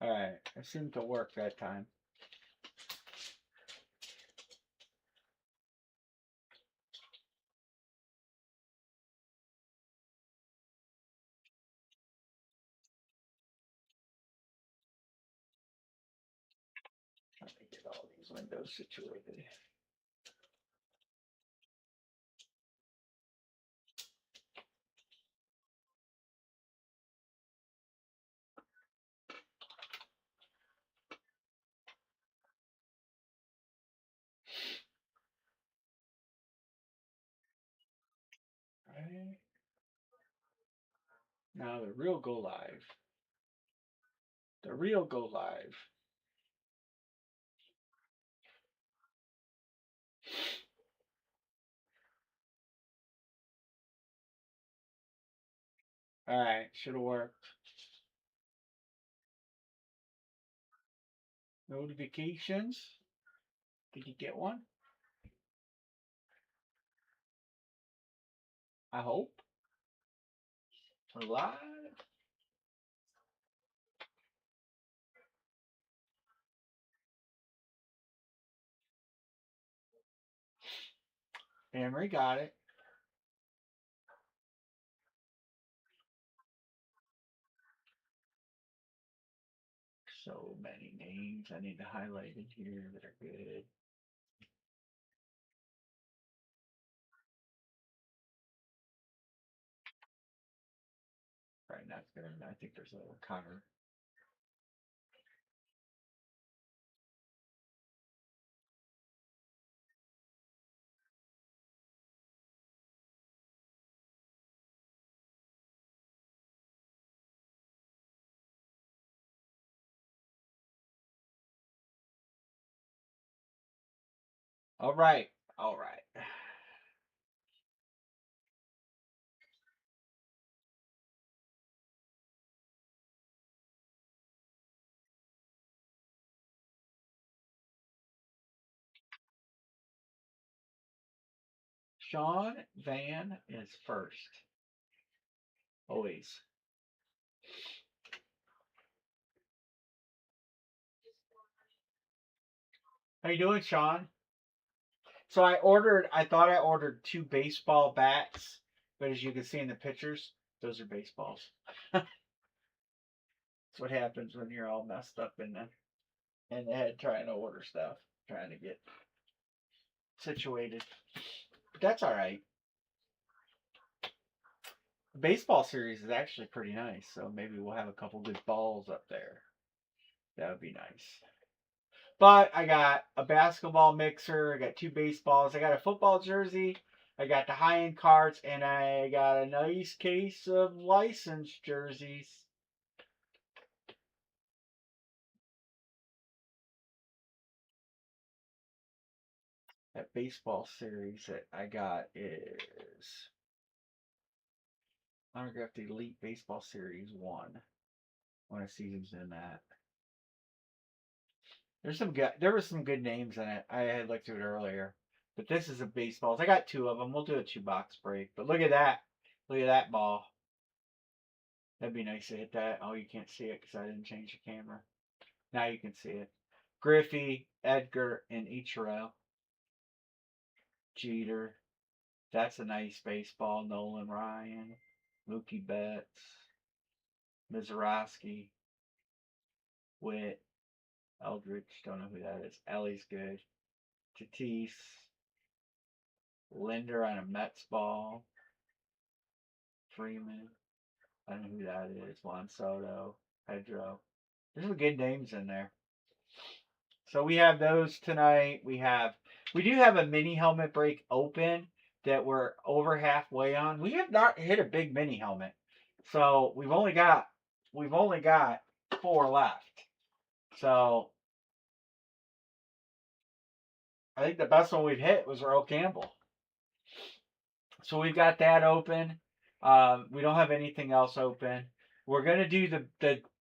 Alright, it seemed to work that time. Let me get all these windows situated. Alright. Now the real go live. The real go live. Alright, should have worked. Notifications. Did you get one? I hope. We're live. Emery got it. So many names I need to highlight in here that are good. Right, that's good. I think there's a Connor. All right. All right. Sean Van is first. Always. How you doing, Sean? So I thought I ordered 2 baseball bats, but as you can see in the pictures, those are baseballs. That's what happens when you're all messed up in the head trying to order stuff, trying to get situated. But that's all right. The baseball series is actually pretty nice, so maybe we'll have a couple good balls up there. That would be nice. But I got a basketball mixer, I got 2 baseballs, I got a football jersey, I got the high end cards, and I got a nice case of licensed jerseys. That baseball series that I got is Autographed Elite Baseball Series 1. When a season's in that. There were some good names in it. I had looked through it earlier. But this is a baseballs. I got 2 of them. We'll do a 2 box break. But look at that. Look at that ball. That'd be nice to hit that. Oh, you can't see it because I didn't change the camera. Now you can see it. Griffey, Edgar, and Ichiro. Jeter. That's a nice baseball. Nolan Ryan. Mookie Betts. Mizorowski. Witt. Eldridge. Don't know who that is. Ellie's good. Tatis. Linder on a Mets ball. Freeman. I don't know who that is. Juan Soto. Pedro. There's some good names in there. So we have those tonight. We do have a mini helmet break open that we're over halfway on. We have not hit a big mini helmet. So we've only got 4 left. So I think the best one we've hit was Earl Campbell. So we've got that open. We don't have anything else open. We're gonna do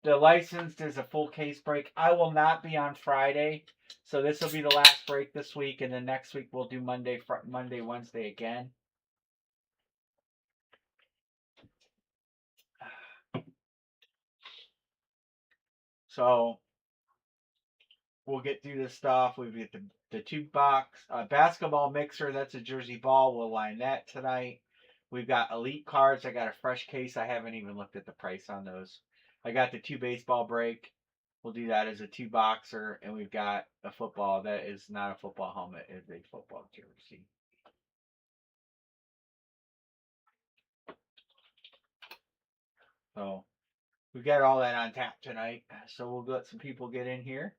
the licensed as a full case break. I will not be on Friday, so this will be the last break this week, and then next week we'll do Monday, Wednesday again. So we'll get through this stuff. We get the two box basketball mixer. That's a jersey ball. We'll line that tonight. We've got elite cards. I got a fresh case. I haven't even looked at the price on those. I got the two baseball break. We'll do that as a two boxer, and we've got a football that is not a football helmet. It's a football jersey. So we've got all that on tap tonight. So we'll let some people get in here.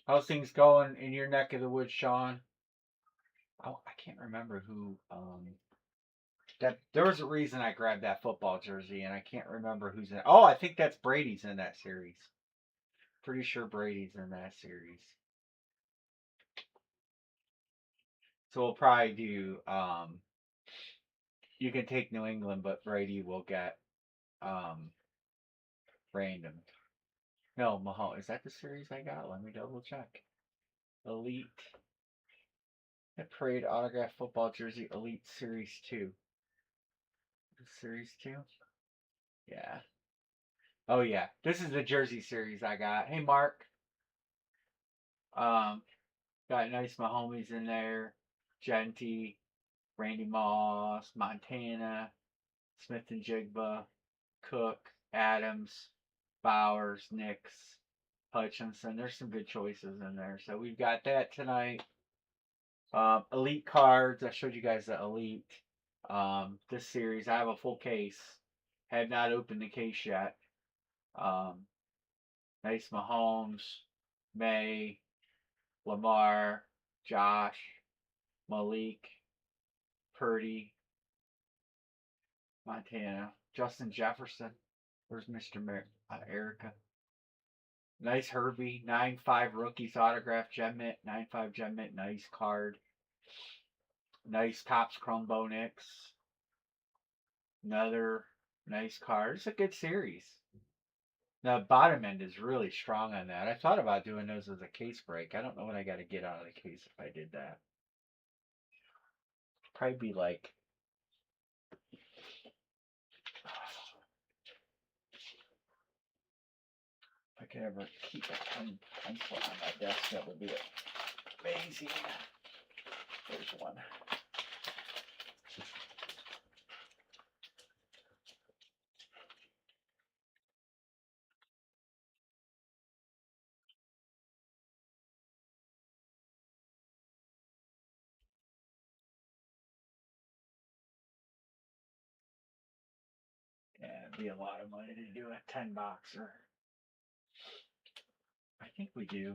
How's things going in your neck of the woods, Sean? Oh, I can't remember who. That there was a reason I grabbed that football jersey, and I can't remember who's in. Oh, I think that's Brady's in that series. Pretty sure Brady's in that series. So we'll probably do. You can take New England, but Brady will get random. No, Mahomes. Is that the series I got? Let me double check. Elite. Parade autograph football jersey Elite Series 2. Series 2? Yeah. Oh yeah. This is the jersey series I got. Hey Mark. Um got nice Mahomes in there. Genty, Randy Moss, Montana, Smith and Jigba, Cook, Adams, Bowers, Nix, Hutchinson. There's some good choices in there. So we've got that tonight. Elite cards. I showed you guys the Elite. This series, I have a full case. Have not opened the case yet. Nice Mahomes, May, Lamar, Josh, Malik, Purdy, Montana, Justin Jefferson. Where's Mr. Erica? Nice Herbie, 9-5 rookies autograph gem mint, 9-5 gem mint, nice card. Nice Topps Chrome Nix. Another nice card. It's a good series. The bottom end is really strong on that. I thought about doing those as a case break. I don't know what I got to get out of the case if I did that. Probably be like if I could ever keep a pencil on my desk, that would be amazing. There's one. Yeah, it'd be a lot of money to do a 10 boxer. I think we do.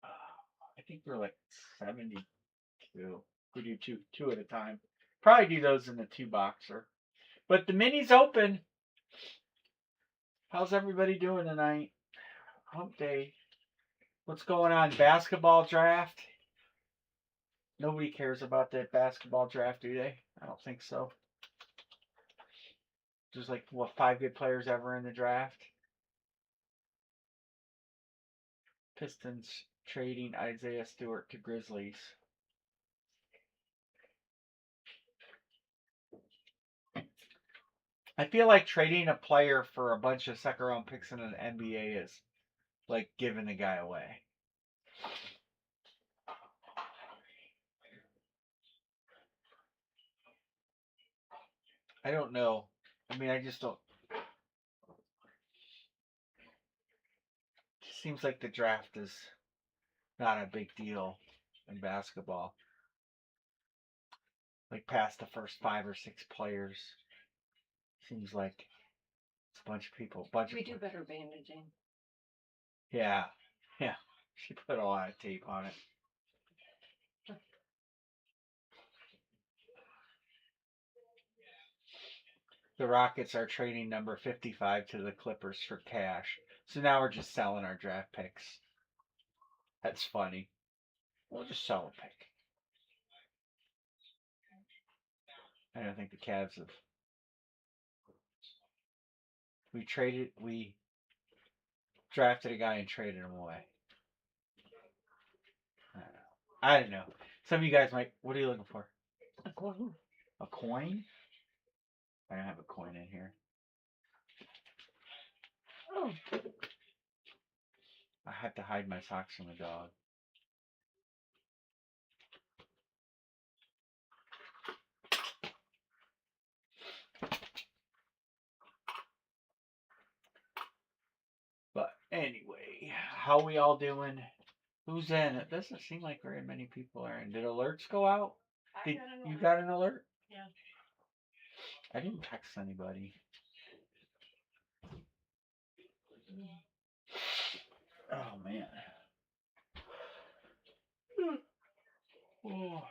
I think we're like 72. We do two at a time. Probably do those in the two boxer. But the mini's open. How's everybody doing tonight? Hump day. What's going on? Basketball draft? Nobody cares about that basketball draft, do they? I don't think so. There's like, what, 5 good players ever in the draft? Pistons trading Isaiah Stewart to Grizzlies. I feel like trading a player for a bunch of second round picks in an NBA is like giving the guy away. I don't know. I mean, I just don't. It seems like the draft is not a big deal in basketball. Like past the first 5 or 6 players, seems like it's a bunch of people. We do better bandaging. Yeah, yeah. She put a lot of tape on it. The Rockets are trading number 55 to the Clippers for cash. So now we're just selling our draft picks. That's funny. We'll just sell a pick. I don't think the Cavs have. We drafted a guy and traded him away. I don't know. I don't know. Some of you guys might. What are you looking for? A coin. A coin? I don't have a coin in here. Oh. I have to hide my socks from the dog. But anyway, how we all doing? Who's in? It doesn't seem like very many people are in. Did alerts go out? Did you got an alert? Yeah. I didn't text anybody. Oh man. Oh.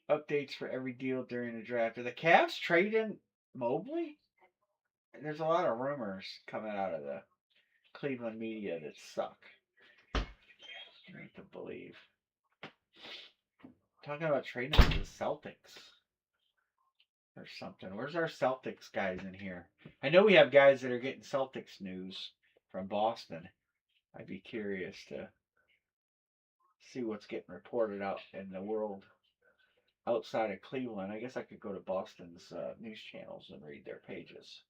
Updates for every deal during the draft. Are the Cavs trading Mobley? There's a lot of rumors coming out of the Cleveland media that suck. I need to believe. Talking about trading to the Celtics or something. Where's our Celtics guys in here? I know we have guys that are getting Celtics news from Boston. I'd be curious to see what's getting reported out in the world outside of Cleveland. I guess I could go to Boston's news channels and read their pages.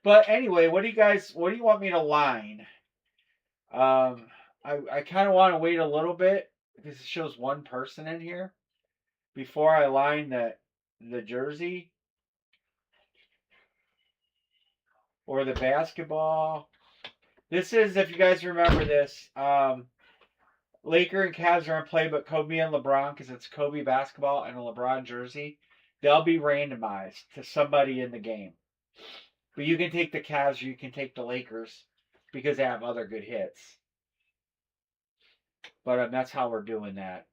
But anyway, what do you want me to line? I kind of want to wait a little bit because it shows one person in here before I line the jersey or the basketball. This is, if you guys remember this, Laker and Cavs are in play, but Kobe and LeBron, because it's Kobe basketball and a LeBron jersey, they'll be randomized to somebody in the game. But you can take the Cavs or you can take the Lakers because they have other good hits. But that's how we're doing that.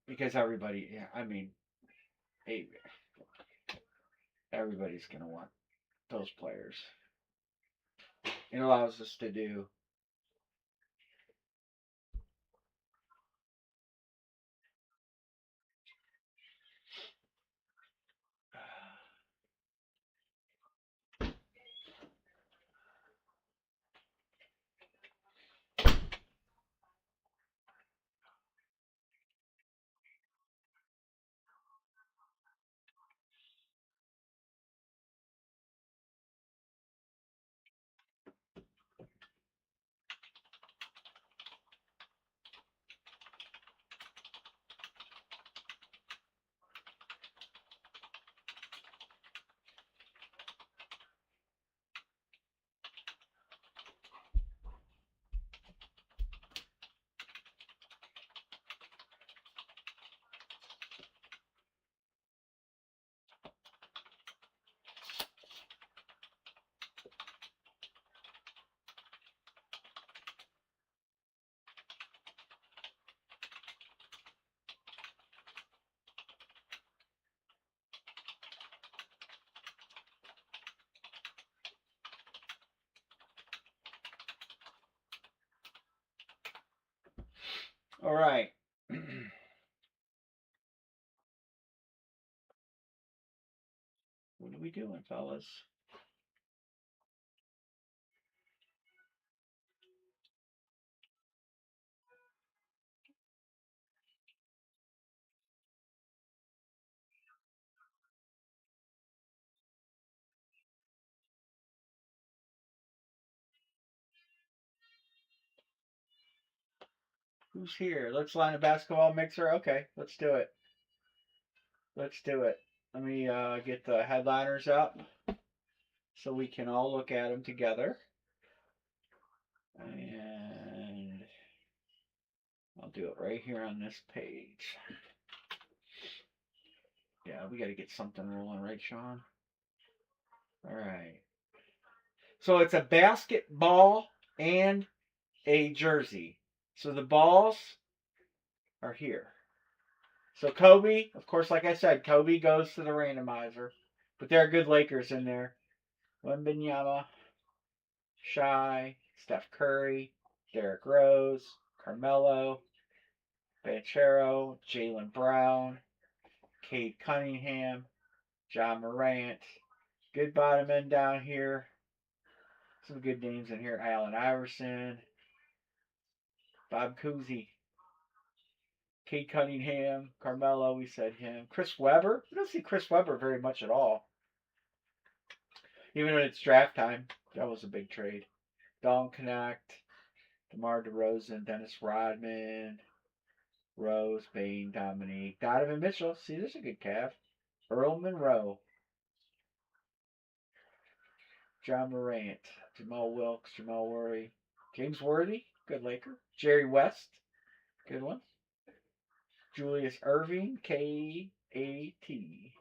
Because everybody, yeah, I mean, hey, everybody's going to want those players. It allows us to do. All right. What are we doing, fellas? Who's here? Let's line a basketball mixer. Okay, let's do it. Let's do it. Let me get the headliners up so we can all look at them together. And I'll do it right here on this page. Yeah, we got to get something rolling, right, Sean? All right. So it's a basketball and a jersey. So the balls are here. So Kobe, of course, like I said, Kobe goes to the randomizer. But there are good Lakers in there. Wembanyama, Shai, Steph Curry, Derrick Rose, Carmelo, Banchero, Jaylen Brown, Cade Cunningham, John Morant. Good bottom end down here. Some good names in here. Allen Iverson, Bob Cousy, Cade Cunningham, Carmelo, we said him. Chris Webber. We don't see Chris Webber very much at all. Even when it's draft time. That was a big trade. Dalton Connect, DeMar DeRozan, Dennis Rodman, Rose, Bain, Dominique, Donovan Mitchell. See, there's a good calf. Earl Monroe, John Morant, Jamal Wilkes, Jamal Worthy, James Worthy, good Laker. Jerry West, good one. Julius Irving, K-A-T.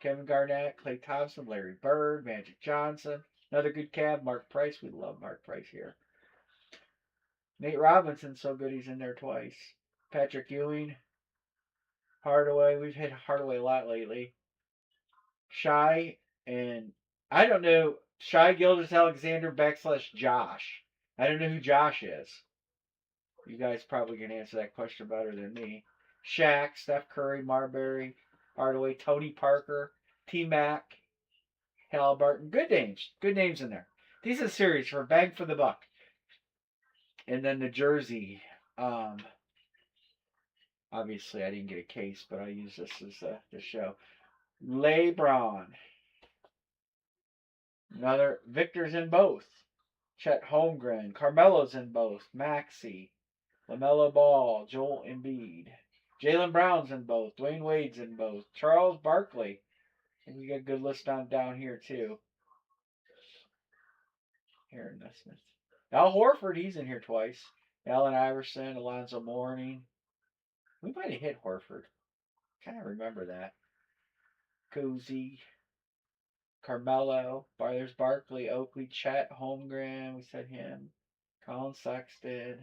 Kevin Garnett, Klay Thompson, Larry Bird, Magic Johnson. Another good cab, Mark Price. We love Mark Price here. Nate Robinson, so good he's in there twice. Patrick Ewing, Hardaway. We've hit Hardaway a lot lately. Shy and I don't know. Shy Gilders Alexander / Josh. I don't know who Josh is. You guys probably can answer that question better than me. Shaq, Steph Curry, Marbury, Hardaway, Tony Parker, T Mac, Halliburton. Good names. Good names in there. Decent series for bang for the buck. And then the jersey. Obviously, I didn't get a case, but I use this as the show. LeBron. Another Victor's in both. Chet Holmgren. Carmelo's in both. Maxey. LaMelo Ball. Joel Embiid. Jaylen Brown's in both. Dwayne Wade's in both. Charles Barkley. And we got a good list on down here too. Here in this. Al Horford, he's in here twice. Allen Iverson, Alonzo Mourning. We might have hit Horford. Kind of remember that. Cozy, Carmelo, there's Barkley, Oakley, Chet, Holmgren, we said him. Colin Sexton,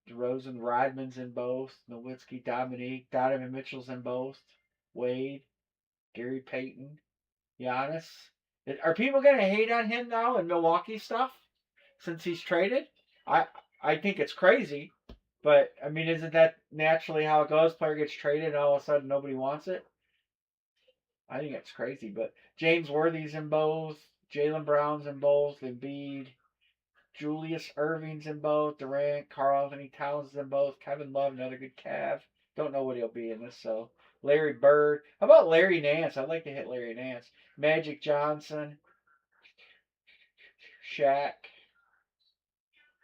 DeRozan, Rodman's in both. Nowitzki, Dominique, Donovan Mitchell's in both. Wade, Gary Payton, Giannis. Are people going to hate on him now in Milwaukee stuff since he's traded? I think it's crazy. But, I mean, isn't that naturally how it goes? Player gets traded and all of a sudden nobody wants it? I think it's crazy. But James Worthy's in both. Jaylen Brown's in both. Embiid. Julius Irving's in both. Durant. Karl Anthony Towns is in both. Kevin Love, another good Cav. Don't know what he'll be in this, so. Larry Bird. How about Larry Nance? I'd like to hit Larry Nance. Magic Johnson. Shaq.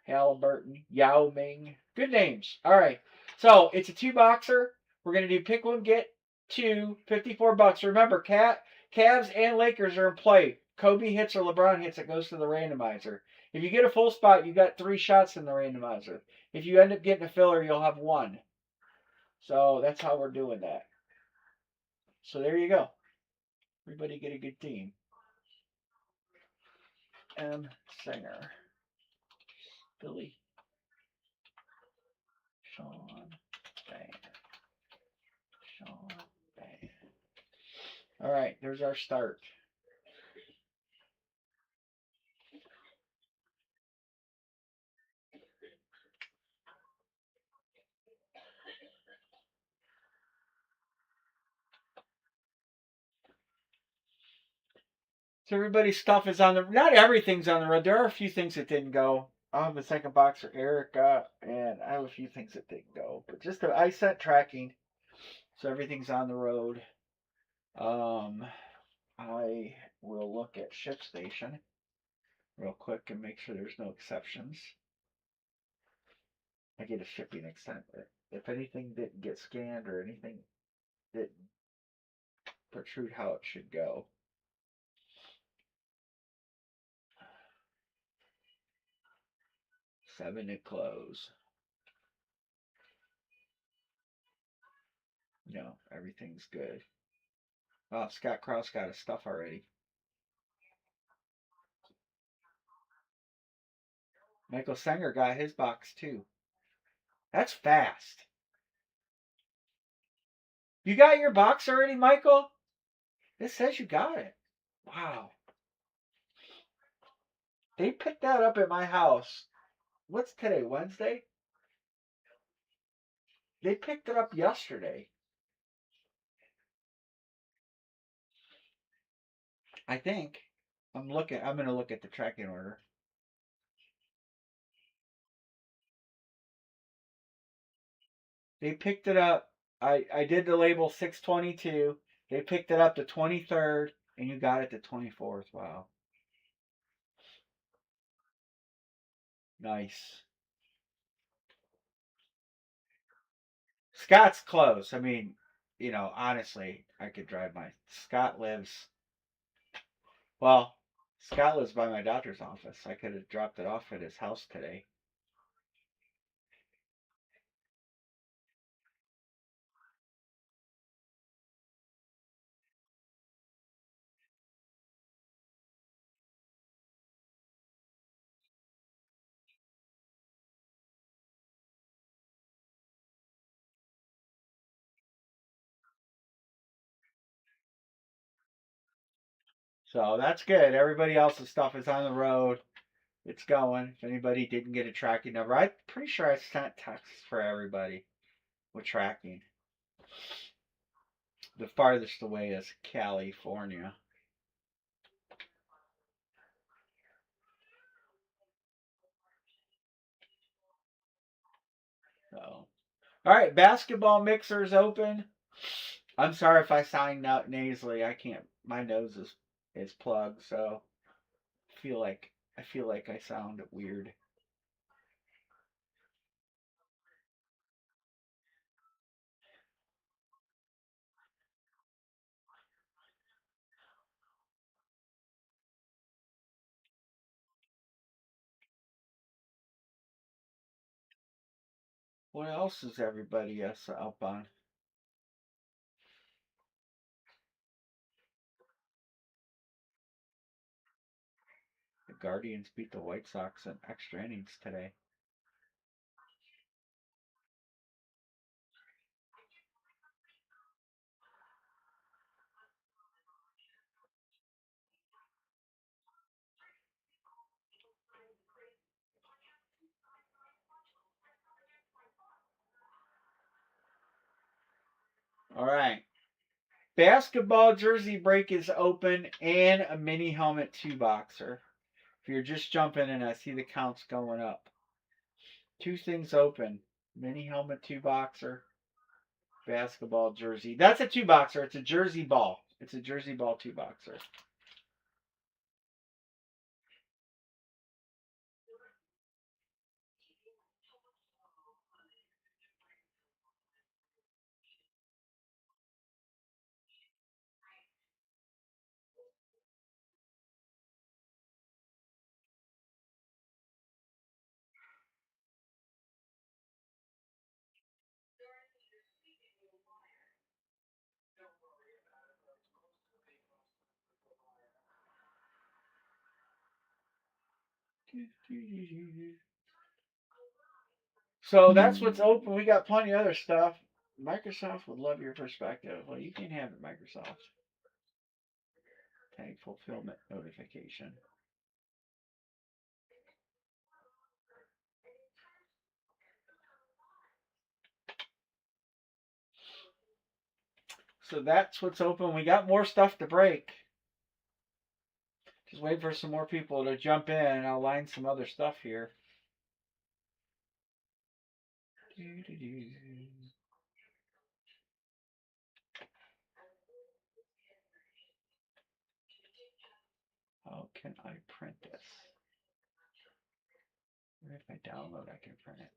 Halliburton. Yao Ming. Good names. All right. So it's a 2-boxer. We're going to do pick one, get two, $54. Remember, Cavs and Lakers are in play. Kobe hits or LeBron hits, it goes to the randomizer. If you get a full spot, you got 3 shots in the randomizer. If you end up getting a filler, you'll have 1. So that's how we're doing that. So there you go. Everybody get a good team. M. Singer. Billy. Sean Band. Sean Band. All right, there's our start. So everybody's stuff is on the. Not everything's on the road. There are a few things that didn't go. I have a second box for Erica, and I have a few things that didn't go. But just I set tracking, so everything's on the road. I will look at ShipStation real quick and make sure there's no exceptions. I get a shipping extent. If anything didn't get scanned or anything didn't protrude how it should go. Seven to close. No, everything's good. Oh, Scott Krause got his stuff already. Michael Sanger got his box too. That's fast. You got your box already, Michael? It says you got it. Wow. They picked that up at my house. What's today? Wednesday? They picked it up yesterday. I think. I'm gonna look at the tracking order. They picked it up. I did the label 6/22. They picked it up the 23rd, and you got it the 24th. Wow, nice. Scott's close. I mean, honestly, I could drive my. Scott lives. Well, Scott lives by my doctor's office. I could have dropped it off at his house today. So that's good. Everybody else's stuff is on the road. It's going. If anybody didn't get a tracking number, I'm pretty sure I sent texts for everybody with tracking. The farthest away is California. So, all right, basketball mixers open. I'm sorry if I sound out nasally. I can't. My nose is plugged, so I feel like I sound weird. What else is everybody else up on? The Guardians beat the White Sox in extra innings today. All right. Basketball jersey break is open and a mini helmet two boxer. If you're just jumping in, I see the counts going up. Two things open. Mini helmet two boxer, basketball jersey. That's a two boxer. It's a jersey ball. It's a jersey ball two boxer. So that's what's open. We got plenty of other stuff. Microsoft would love your perspective. Well, you can have it, Microsoft. Tag fulfillment notification. So that's what's open. We got more stuff to break. Just wait for some more people to jump in, and I'll line some other stuff here. How can I print this? If I download, I can print it.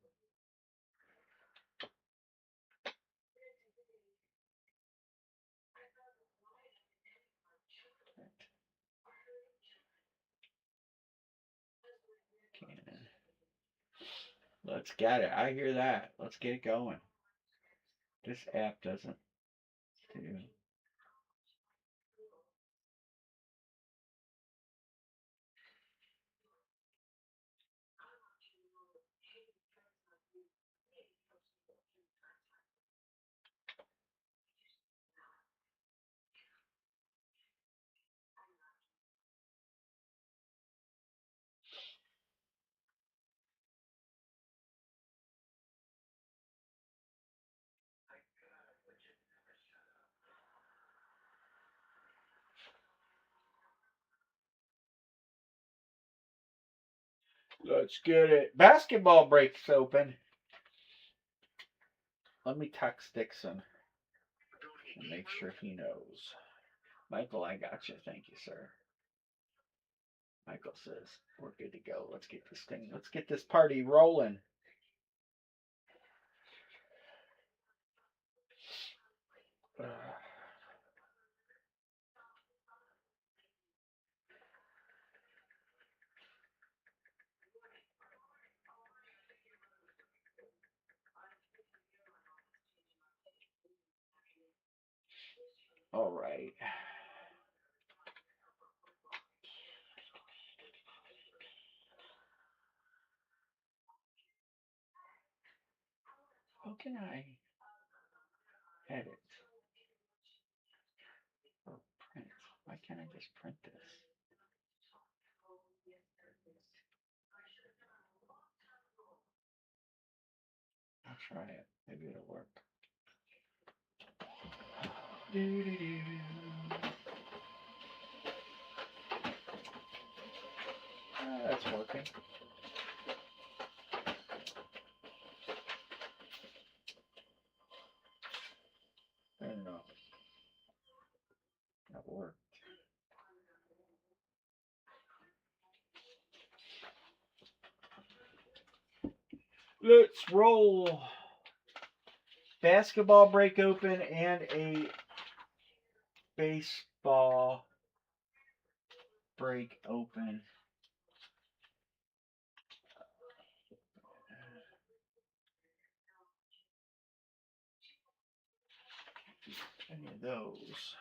Canon. Let's get it. I hear that. Let's get it going. This app doesn't do. Let's get it. Basketball breaks open. Let me text Dixon and make sure he knows. Michael, I got you. Thank you, sir. Michael says we're good to go. Let's get this thing. Let's get this party rolling. All right. How can I edit or print? Why can't I just print this? I'll try it. Maybe it'll work. That's working. I don't know. That worked. Let's roll. Basketball break open and a baseball break open. Any of those.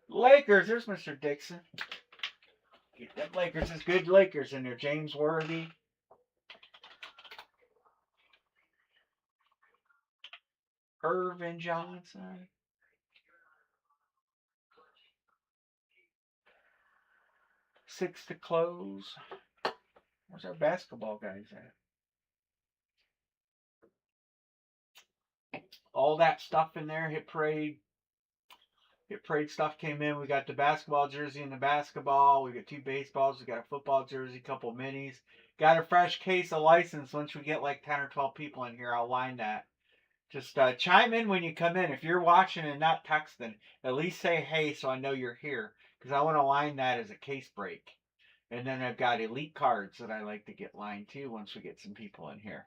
Lakers. There's Mr. Dixon. Get them Lakers. There's good Lakers in there. James Worthy. Irvin Johnson. Six to close. Where's our basketball guys at? All that stuff in there. Hit parade. Hit parade stuff came in. We got the basketball jersey and the basketball. We got two baseballs. We got a football jersey, couple minis. Got a fresh case of license. Once we get like 10 or 12 people in here, I'll line that. Just chime in when you come in. If you're watching and not texting, at least say hey so I know you're here. Because I want to line that as a case break. And then I've got elite cards that I like to get lined too once we get some people in here.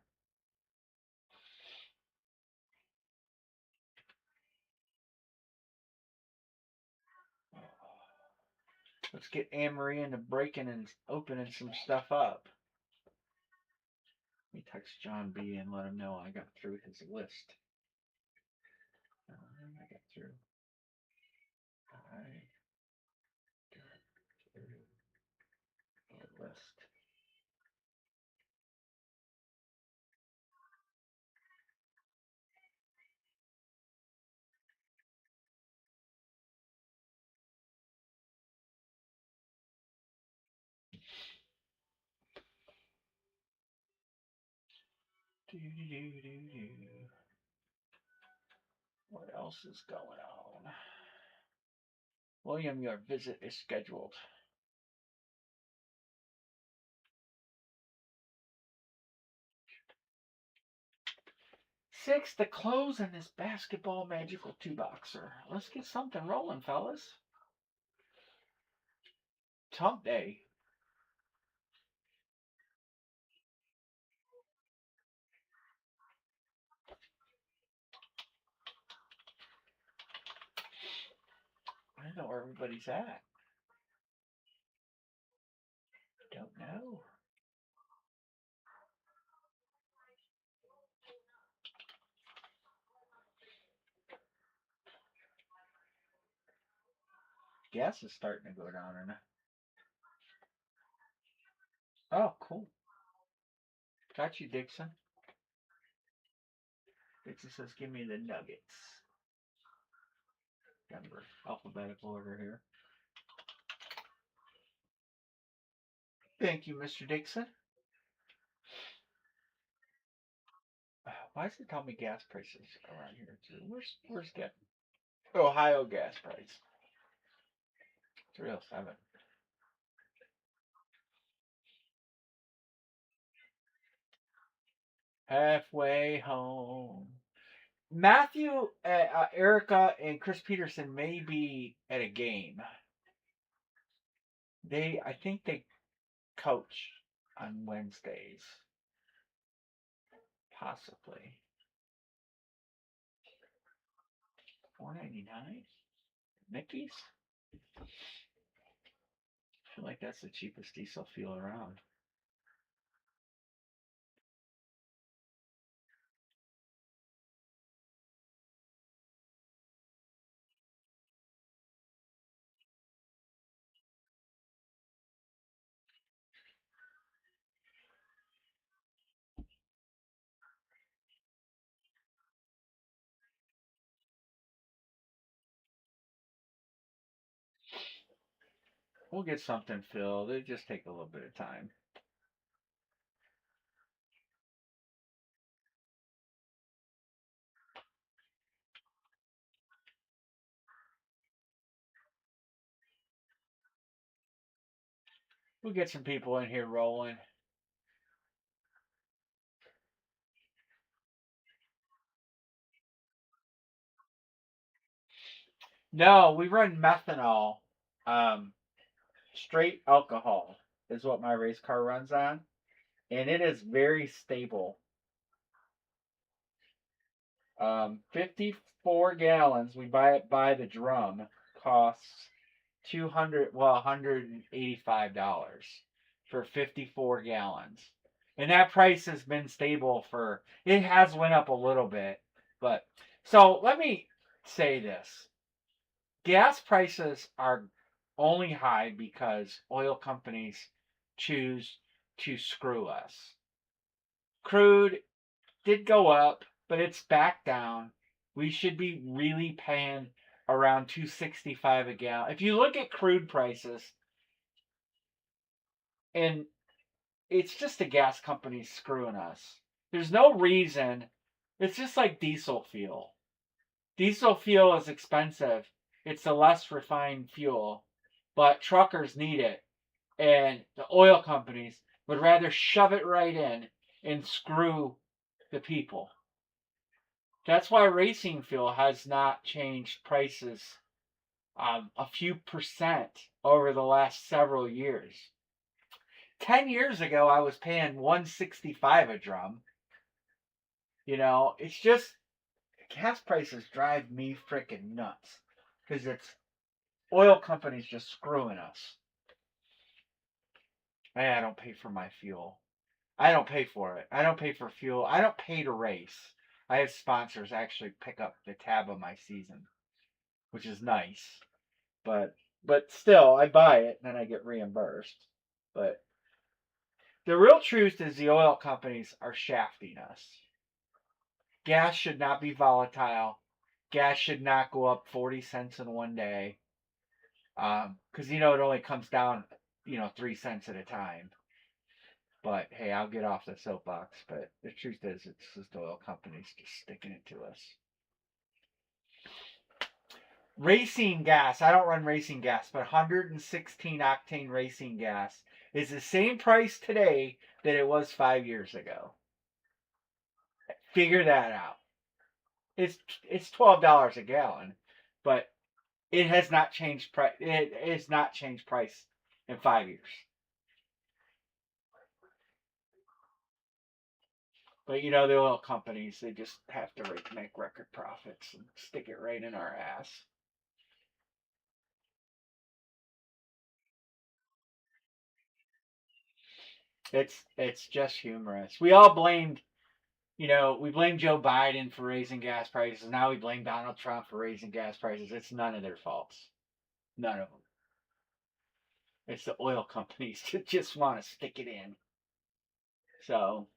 Let's get Anne-Marie into breaking and opening some stuff up. Let me text John B and let him know I got through his list. I got through. I got through the list. What else is going on? William, your visit is scheduled. Six to close in this basketball magical two boxer. Let's get something rolling, fellas. Hump day. know where everybody's at. Don't know. Gas is starting to go down, and oh, cool. Got you, Dixon. Dixon says, "Give me the nuggets." Remember, alphabetical order here. Thank you, Mr. Dixon. Why does it tell me gas prices around here too? Where's gas? Ohio gas price. 307. Halfway home. Matthew, Erica, and Chris Peterson may be at a game. I think they coach on Wednesdays, possibly. $4.99. Mickey's. I feel like that's the cheapest diesel fuel around. We'll get something filled. It just take a little bit of time. We'll get some people in here rolling. No, we run methanol. Um, Straight alcohol is what my race car runs on, and it is very stable. 54 gallons. We buy it by the drum. Costs 185 for 54 gallons, and that price has been stable for. It has went up a little bit, but so let me say this: gas prices are only high because oil companies choose to screw us. Crude did go up, but it's back down. We should be really paying around 265 a gallon. If you look at crude prices, and it's just the gas companies screwing us. There's no reason. It's just like diesel fuel. Diesel fuel is expensive. It's a less refined fuel, but truckers need it. And the oil companies would rather shove it right in and screw the people. That's why racing fuel has not changed prices a few percent over the last several years. 10 years ago, I was paying 165 a drum. It's just gas prices drive me freaking nuts because it's oil companies just screwing us. I don't pay for my fuel. I don't pay for it. I don't pay for fuel. I don't pay to race. I have sponsors actually pick up the tab of my season, which is nice. But still, I buy it and then I get reimbursed. But the real truth is the oil companies are shafting us. Gas should not be volatile. Gas should not go up 40 cents in one day. Because it only comes down 3 cents at a time. But hey, I'll get off the soapbox. But the truth is, it's just oil companies just sticking it to us. Racing gas, I don't run racing gas, but 116 octane racing gas is the same price today that it was 5 years ago. Figure that out. It's $12 a gallon, but it has not changed price. It has not changed price in 5 years. But the oil companies, they just have to make record profits and stick it right in our ass. It's just humorous. We all blamed, we blamed Joe Biden for raising gas prices. Now we blame Donald Trump for raising gas prices. It's none of their faults. None of them. It's the oil companies that just want to stick it in. So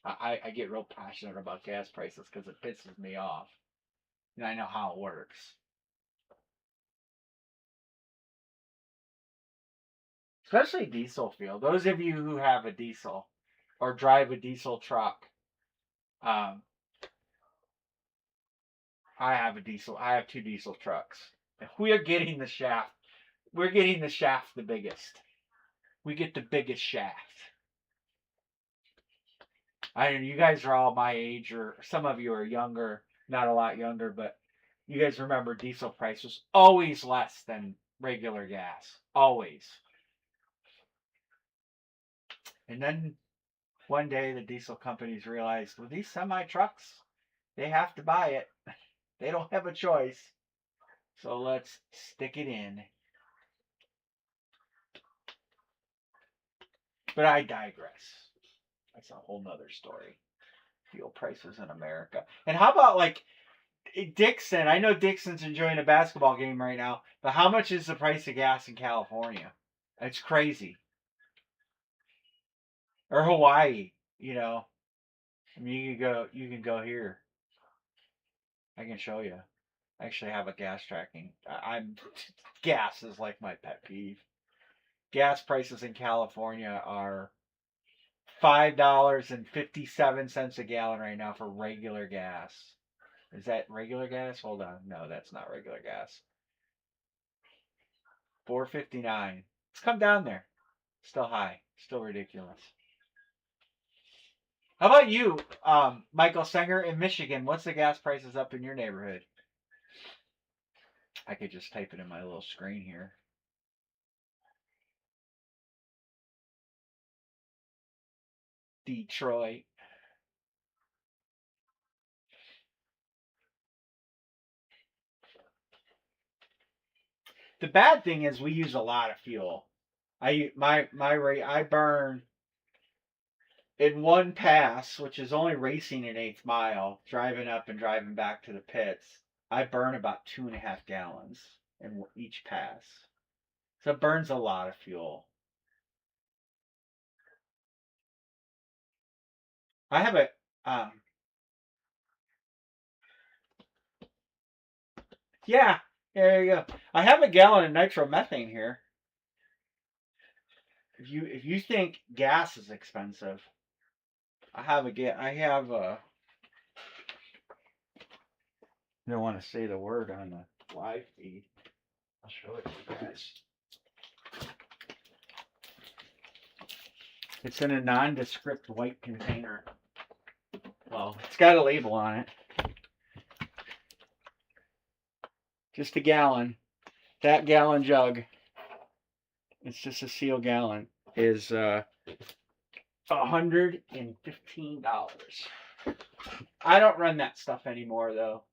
I get real passionate about gas prices because it pisses me off. And I know how it works. Especially diesel fuel. Those of you who have a diesel or drive a diesel truck, um, I have a diesel. I have two diesel trucks. We are getting the shaft. We're getting the shaft the biggest. We get the biggest shaft. You guys are all my age, or some of you are younger, not a lot younger, but you guys remember diesel price was always less than regular gas. Always. And then one day the diesel companies realized, well, these semi trucks, they have to buy it. They don't have a choice. So let's stick it in. But I digress. That's a whole nother story. Fuel prices in America. And how about like Dixon? I know Dixon's enjoying a basketball game right now, but how much is the price of gas in California? It's crazy. Or Hawaii, I mean, you can go here. I can show you. I actually have a gas tracking. I'm gas is like my pet peeve. Gas prices in California are $5.57 a gallon right now for regular gas. Is that regular gas? Hold on. No, that's not regular gas. 4.59. It's come down there. Still high. Still ridiculous. How about you, Michael Sanger in Michigan? What's the gas prices up in your neighborhood? I could just type it in my little screen here. Detroit. The bad thing is we use a lot of fuel. My rate I burn in one pass, which is only racing an eighth mile, driving up and driving back to the pits. I burn about 2.5 gallons in each pass, so it burns a lot of fuel. I have a yeah, there you go. I have a gallon of nitromethane here. If you think gas is expensive, I don't want to say the word on the live feed. I'll show it to you guys. It's in a nondescript white container. Well, it's got a label on it. Just a gallon. That gallon jug, it's just a seal gallon, is $115. I don't run that stuff anymore though.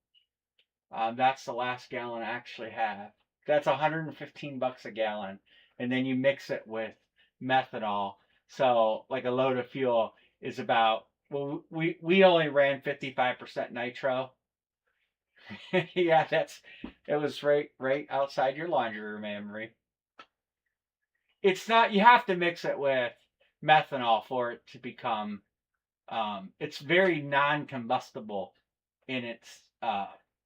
That's the last gallon I actually have. That's $115 a gallon, and then you mix it with methanol. So like a load of fuel is about, well, we only ran 55% nitro. Yeah, it was right outside your laundry room, Amory. It's not, you have to mix it with methanol for it to become, it's very non-combustible in its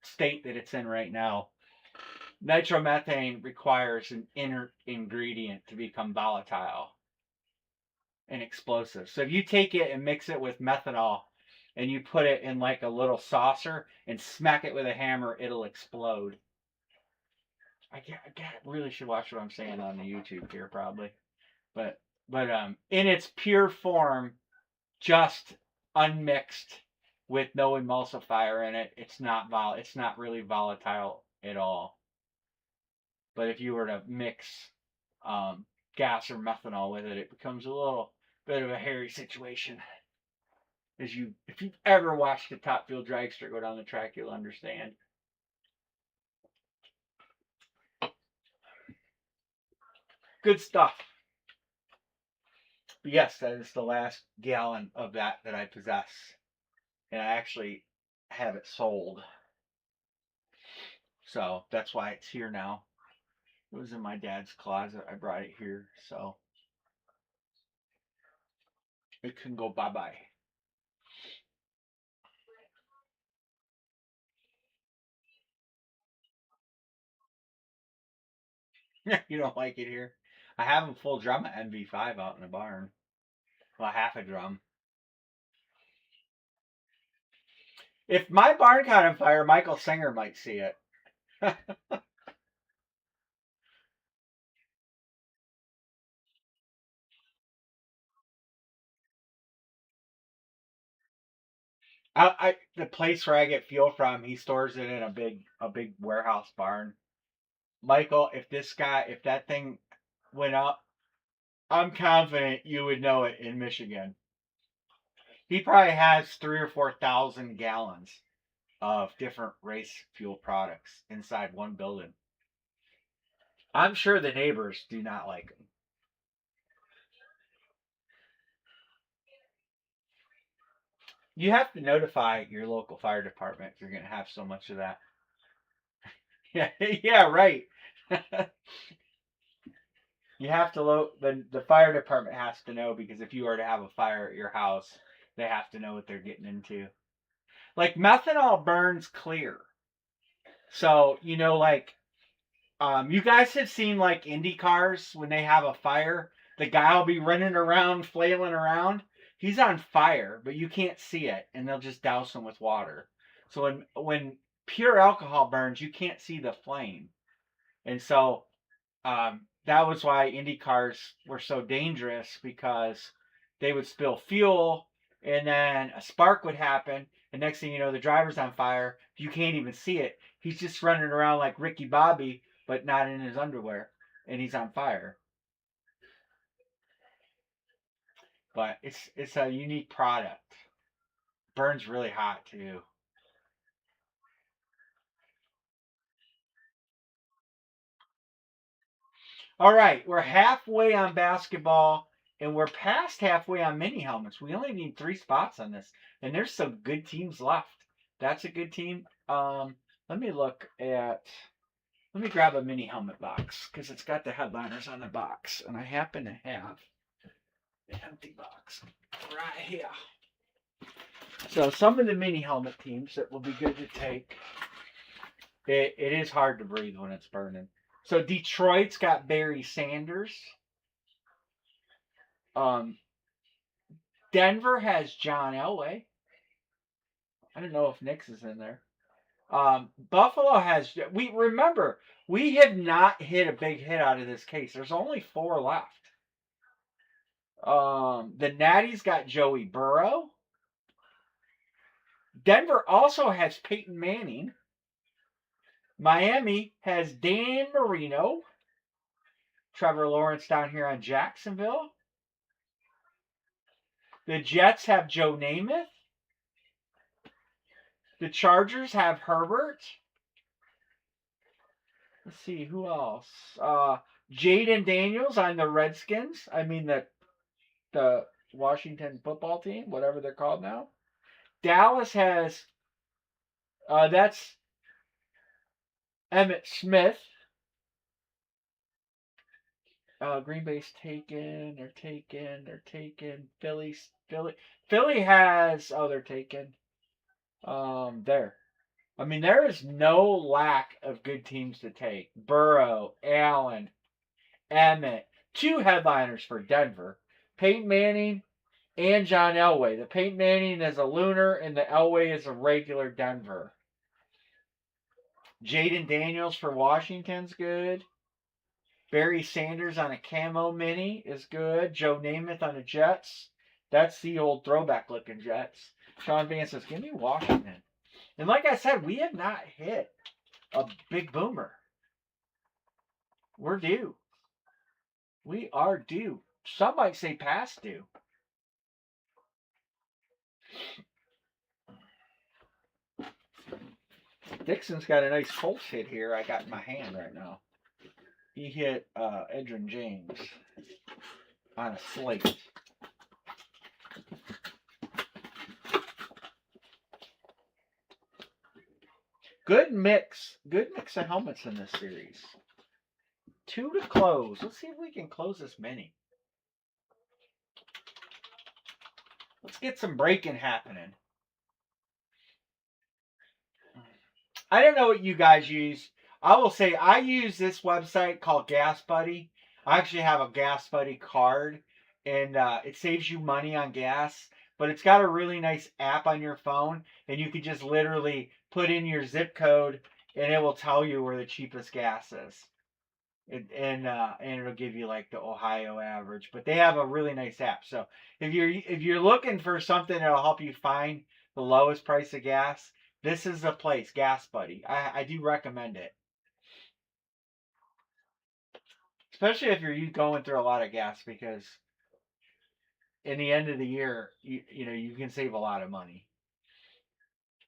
state that it's in right now. Nitromethane requires an inert ingredient to become volatile and explosive. So if you take it and mix it with methanol and you put it in like a little saucer and smack it with a hammer, it'll explode. Really should watch what I'm saying on the YouTube here probably. But in its pure form, just unmixed with no emulsifier in it, it's not really volatile at all. But if you were to mix gas or methanol with it, it becomes a little bit of a hairy situation. If you've ever watched a Top Fuel dragster go down the track, you'll understand. Good stuff. But yes, that is the last gallon of that I possess. And I actually have it sold. So that's why it's here now. It was in my dad's closet. I brought it here. So it can go bye bye. You don't like it here? I have a full drum of NV5 out in the barn. Well, half a drum. If my barn caught on fire, Michael Singer might see it. The place where I get fuel from, he stores it in a big warehouse barn. Michael, if that thing went up, I'm confident you would know it in Michigan. He probably has 3 or 4 thousand gallons of different race fuel products inside one building. I'm sure the neighbors do not like him. You have to notify your local fire department if you're going to have so much of that. Yeah, yeah, right. You have to the fire department has to know because if you were to have a fire at your house, they have to know what they're getting into. Like methanol burns clear. So, you guys have seen like Indy cars when they have a fire, the guy will be running around, flailing around. He's on fire, but you can't see it, and they'll just douse him with water. So when pure alcohol burns, you can't see the flame, and so that was why Indy cars were so dangerous because they would spill fuel, and then a spark would happen, and next thing you know, the driver's on fire. You can't even see it. He's just running around like Ricky Bobby, but not in his underwear, and he's on fire. But it's a unique product. Burns really hot too. All right, we're halfway on basketball, and we're past halfway on mini helmets. We only need 3 spots on this, and there's some good teams left. That's a good team. Let me look at. Let me grab a mini helmet box because it's got the headliners on the box, and I happen to have the empty box right here. So some of the mini helmet teams that will be good to take. It is hard to breathe when it's burning. So Detroit's got Barry Sanders. Um, Denver has John Elway. I don't know if Nix is in there. Buffalo has. We remember we have not hit a big hit out of this case. There's only 4 left. The Natty's got Joey Burrow. Denver also has Peyton Manning. Miami has Dan Marino. Trevor Lawrence down here on Jacksonville. The Jets have Joe Namath. The Chargers have Herbert. Let's see who else. Jaden Daniels on the Redskins. I mean the Washington football team, whatever they're called now. Dallas has that's Emmett Smith. Green Bay's taken. They're taken. They're taken. Philly has. Oh, they're taken. There. I mean, there is no lack of good teams to take. Burrow, Allen, Emmett, 2 headliners for Denver. Peyton Manning and John Elway. The Peyton Manning is a Lunar, and the Elway is a regular Denver. Jaden Daniels for Washington's good. Barry Sanders on a camo mini is good. Joe Namath on the Jets. That's the old throwback looking Jets. Sean Vance says, give me Washington. And like I said, we have not hit a big boomer. We're due. We are due. Some might say past due. Dixon's got a nice Colts hit here I got in my hand right now. He hit Edrin James on a slate. Good mix. Good mix of helmets in this series. 2 to close. Let's see if we can close this mini. Let's get some breaking happening. I don't know what you guys use. I will say I use this website called Gas Buddy. I actually have a Gas Buddy card, and it saves you money on gas. But it's got a really nice app on your phone, and you can just literally put in your zip code, and it will tell you where the cheapest gas is. And it'll give you like the Ohio average. But they have a really nice app. So if you're looking for something that'll help you find the lowest price of gas, this is the place, Gas Buddy. I do recommend it, especially if you're going through a lot of gas, because in the end of the year, you can save a lot of money.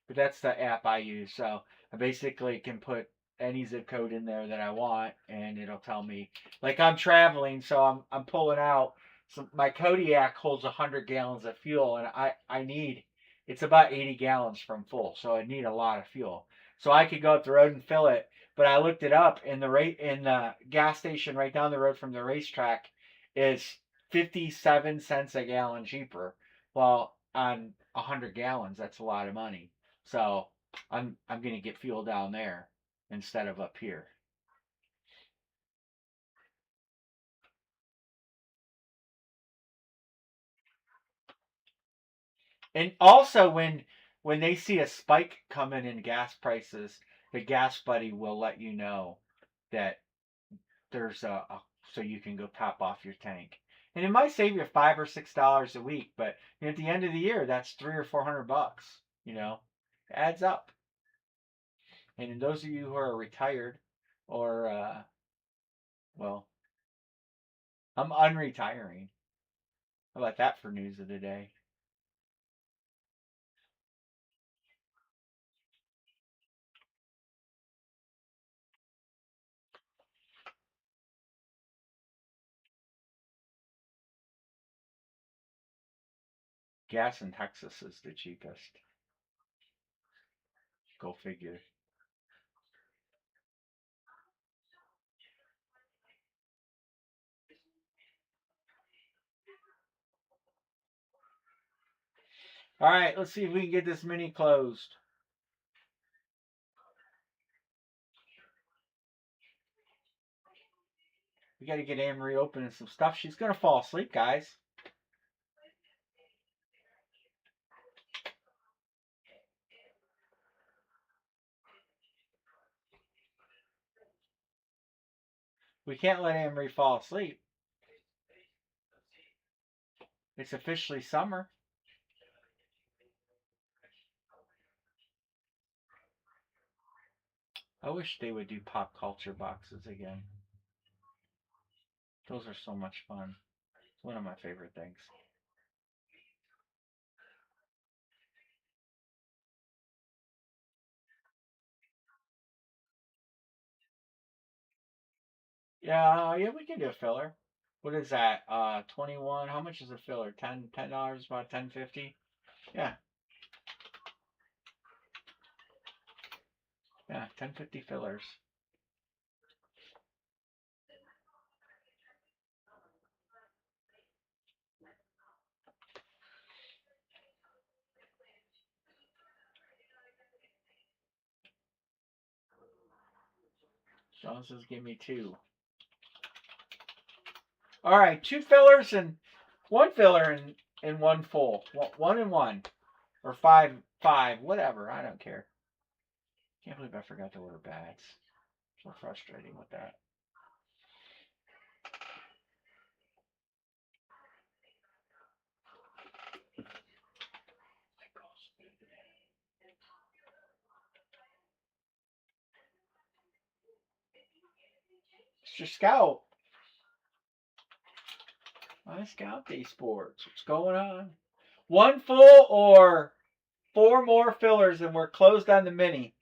But that's the app I use. So I basically can put any zip code in there that I want, and it'll tell me. Like I'm traveling, so I'm pulling out. So my Kodiak holds 100 gallons of fuel, and I need it's about 80 gallons from full, so I need a lot of fuel. So I could go up the road and fill it, but I looked it up, and the rate in the gas station right down the road from the racetrack is 57 cents a gallon cheaper. Well, on 100 gallons, that's a lot of money. So I'm gonna get fuel down there instead of up here. And also when they see a spike coming in gas prices, the Gas Buddy will let you know that there's so you can go top off your tank. And it might save you $5 or $6 a week, but at the end of the year, that's 300 or 400 bucks. It adds up. And those of you who are retired, or well, I'm unretiring. How about that for news of the day? Gas in Texas is the cheapest. Go figure. All right, let's see if we can get this mini closed. We got to get Amory opening some stuff. She's going to fall asleep, guys. We can't let Amory fall asleep. It's officially summer. I wish they would do pop culture boxes again. Those are so much fun. It's one of my favorite things. Yeah, we can do a filler. What is that? 21. How much is a filler? $10, about 10.50. Yeah, yeah, 10.50 fillers. Sean says, give me two. All right, two fillers and one filler and one full. One and one. Or five, whatever. I don't care. Can't believe I forgot to order bats. So frustrating with that. Mr. Scout. My Scout Day Sports. What's going on? One full or four more fillers and we're closed on the mini.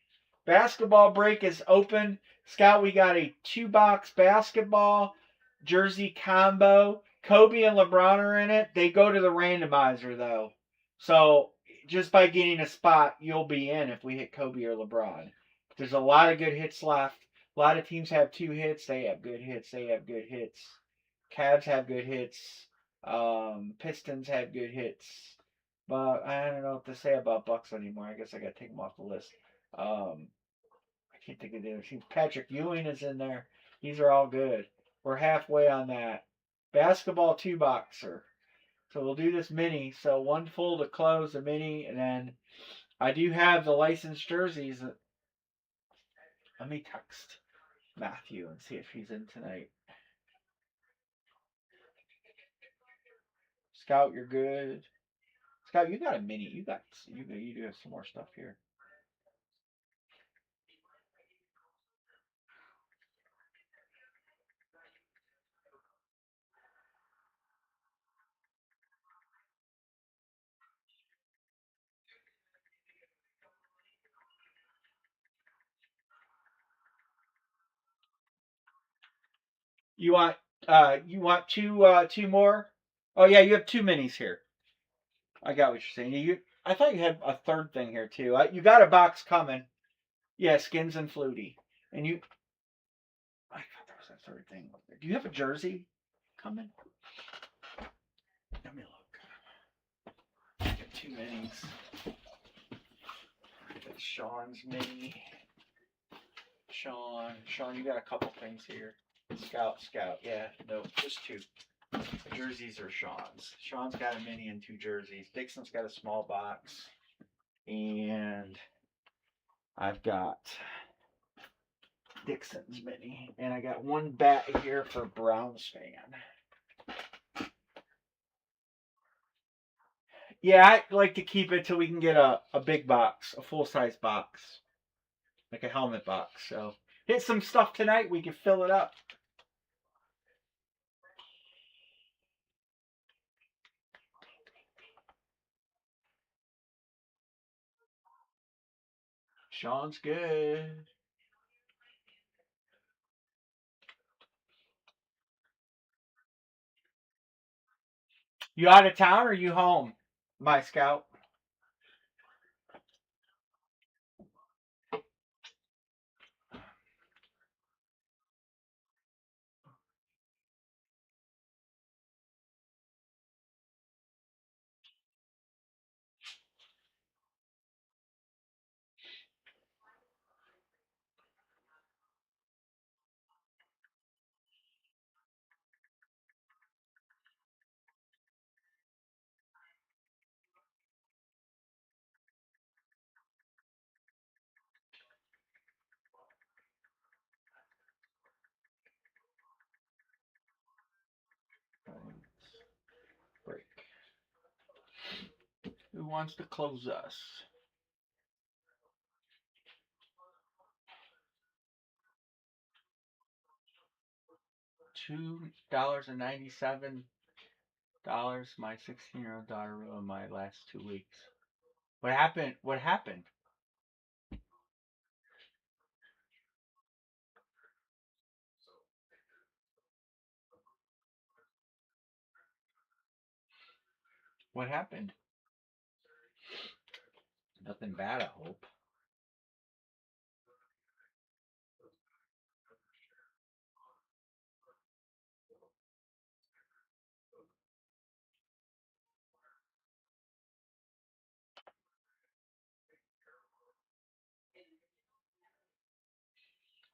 Basketball break is open. Scout, we got a 2-box basketball jersey combo. Kobe and LeBron are in it. They go to the randomizer though. So just by getting a spot, you'll be in if we hit Kobe or LeBron. There's a lot of good hits left. A lot of teams have 2 hits. They have good hits. They have good hits. Cavs have good hits. Pistons have good hits. But I don't know what to say about Bucks anymore. I guess I got to take them off the list. I can't think of the other teams. Patrick Ewing is in there. These are all good. We're halfway on that. Basketball 2-boxer. So we'll do this mini. So one full to close the mini, and then I do have the licensed jerseys. Let me text Matthew and see if he's in tonight. Scout, you're good. Scout, you got a mini. You do have some more stuff here. You want two more? Oh yeah, you have 2 minis here. I got what you're saying. I thought you had a third thing here too. You got a box coming. Yeah, Skins and Flutie. And I thought there was a third thing. Do you have a jersey coming? Let me look. I got 2 minis. That's Sean's mini. Sean, you got a couple things here. Scout. Yeah, no, just 2. The jerseys are Sean's. Sean's got a mini and 2 jerseys. Dixon's got a small box. And I've got Dixon's mini. And I got 1 bat here for Browns fan. Yeah, I like to keep it till we can get a big box, a full-size box. Like a helmet box. So hit some stuff tonight, we can fill it up. Sean's good. You out of town or you home, my scout? Break. Who wants to close us? $2.97. My 16-year-old daughter ruined my last 2 weeks. What happened? What happened? What happened? Nothing bad, I hope.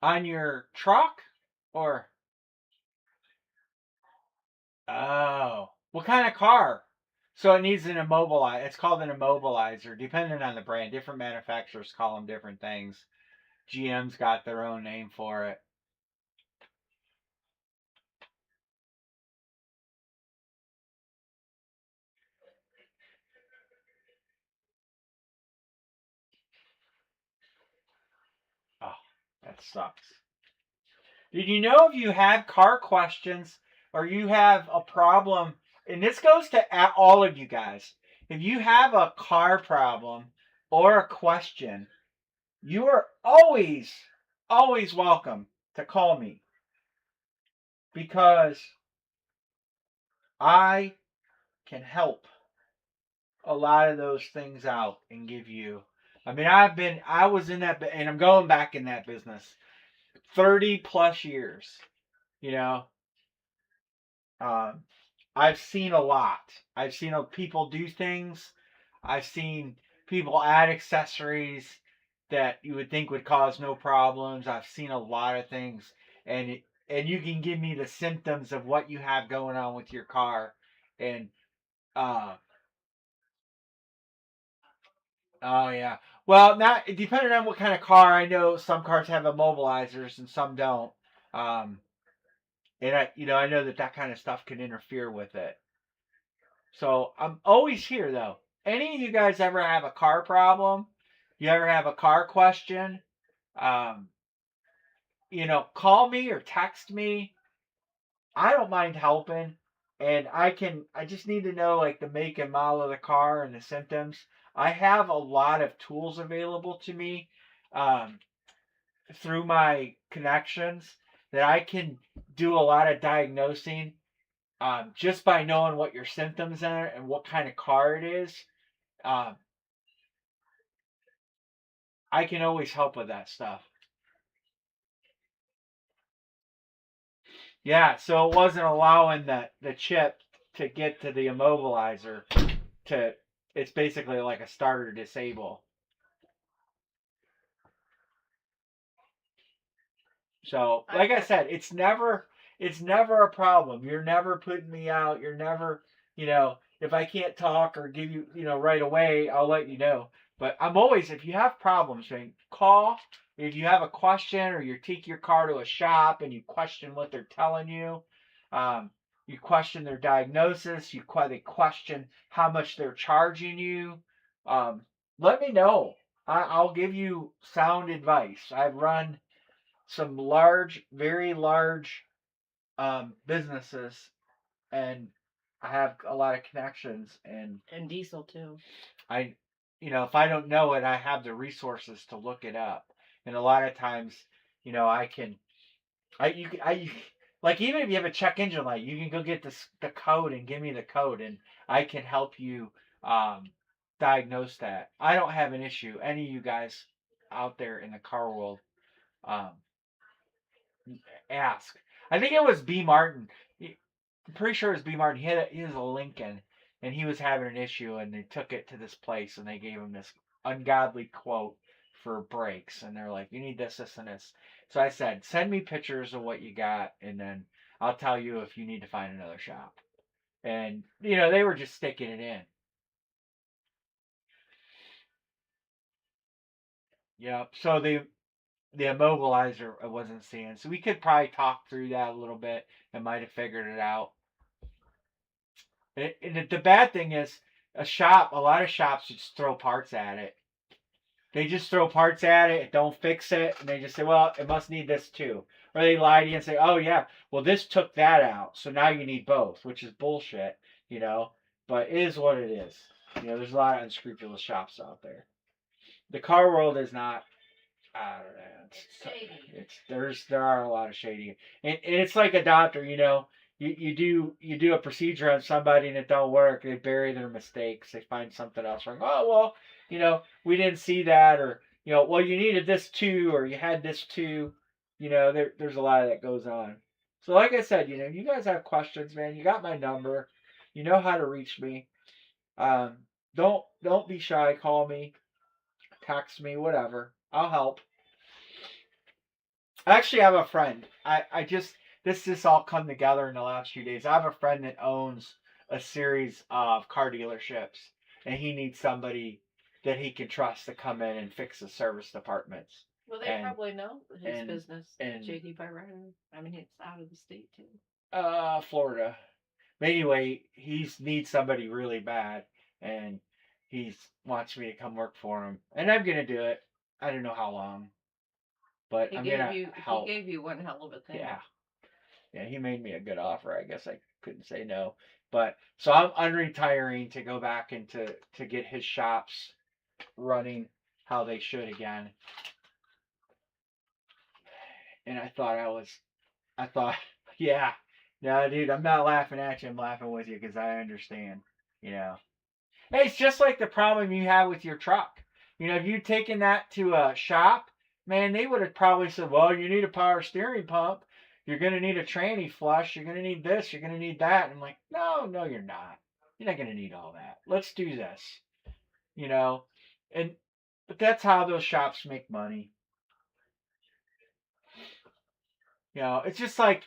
On your truck? Or oh, what kind of car? So it needs an immobilizer. It's called an immobilizer, depending on the brand. Different manufacturers call them different things. GM's got their own name for it. Oh, that sucks. Did you know if you have car questions or you have a problem, and this goes to all of you guys, if you have a car problem or a question, you are always welcome to call me because I can help a lot of those things out and give you I mean, I was in that, and I'm going back in that business 30 plus years. You know, um, I've seen a lot. I've seen people do things. I've seen people add accessories that you would think would cause no problems. I've seen a lot of things, and and you can give me the symptoms of what you have going on with your car, and uh, oh yeah. Well, not depending on what kind of car. I know some cars have immobilizers and some don't. Um, and I know that kind of stuff can interfere with it. So I'm always here though. Any of you guys ever have a car problem? You ever have a car question? Um, call me or text me. I don't mind helping. And I just need to know like the make and model of the car and the symptoms. I have a lot of tools available to me um, through my connections that I can do a lot of diagnosing just by knowing what your symptoms are and what kind of car it is. Um, I can always help with that stuff. Yeah, so it wasn't allowing the chip to get to the immobilizer to it's basically like a starter disable. So, like I said, it's never a problem. You're never putting me out. You're never, if I can't talk or give you, right away, I'll let you know. But I'm always, if you have problems, man, call. If you have a question or you take your car to a shop and you question what they're telling you, um, you question their diagnosis, they question how much they're charging you. Um, let me know. I'll give you sound advice. I've run some large, very large businesses, and I have a lot of connections. And diesel too. I, if I don't know it, I have the resources to look it up. And a lot of times, I can, like even if you have a check engine light, you can go get the code and give me the code, and I can help you um, diagnose that. I don't have an issue. Any of you guys out there in the car world, um, ask. I think it was B. Martin. I'm pretty sure it was B. Martin. He has a Lincoln, and he was having an issue, and they took it to this place, and they gave him this ungodly quote for brakes, and they're like, "You need this, and this." So I said, "Send me pictures of what you got, and then I'll tell you if you need to find another shop." And they were just sticking it in. Yep. So the immobilizer I wasn't seeing, so we could probably talk through that a little bit and might have figured it out. And the bad thing is, a lot of shops just throw parts at it. They just throw parts at it, don't fix it, and they just say, well, it must need this too. Or they lie to you and say, oh, yeah, well, this took that out, so now you need both, which is bullshit, you know? But it is what it is. There's a lot of unscrupulous shops out there. The car world is not I don't know. There are a lot of shady, and it's like a doctor. You do a procedure on somebody and it don't work. They bury their mistakes. They find something else wrong. Oh well, we didn't see that, or well you needed this too, or you had this too. There's a lot of that goes on. So like I said, you guys have questions, man. You got my number. You know how to reach me. Um, don't be shy. Call me, text me, whatever. I'll help. I actually have a friend. I just this all come together in the last few days. I have a friend that owns a series of car dealerships, and he needs somebody that he can trust to come in and fix the service departments. Well, they probably know his and business, and JD by Ryder. I mean, it's out of the state too. Florida. But anyway, he needs somebody really bad, and he wants me to come work for him, and I'm gonna do it. I don't know how long, but He I'm gave gonna you help. he gave you one hell of a thing. Yeah, yeah, he made me a good offer. I guess I couldn't say no. But so I'm unretiring to go back and to get his shops running how they should again. And I thought, yeah, no, dude, I'm not laughing at you. I'm laughing with you because I understand. You know, hey, it's just like the problem you have with your truck. If you'd taken that to a shop, man, they would have probably said, well, you need a power steering pump. You're going to need a tranny flush. You're going to need this. You're going to need that. And I'm like, no, no, you're not. You're not going to need all that. Let's do this. You know, and but that's how those shops make money. It's just like,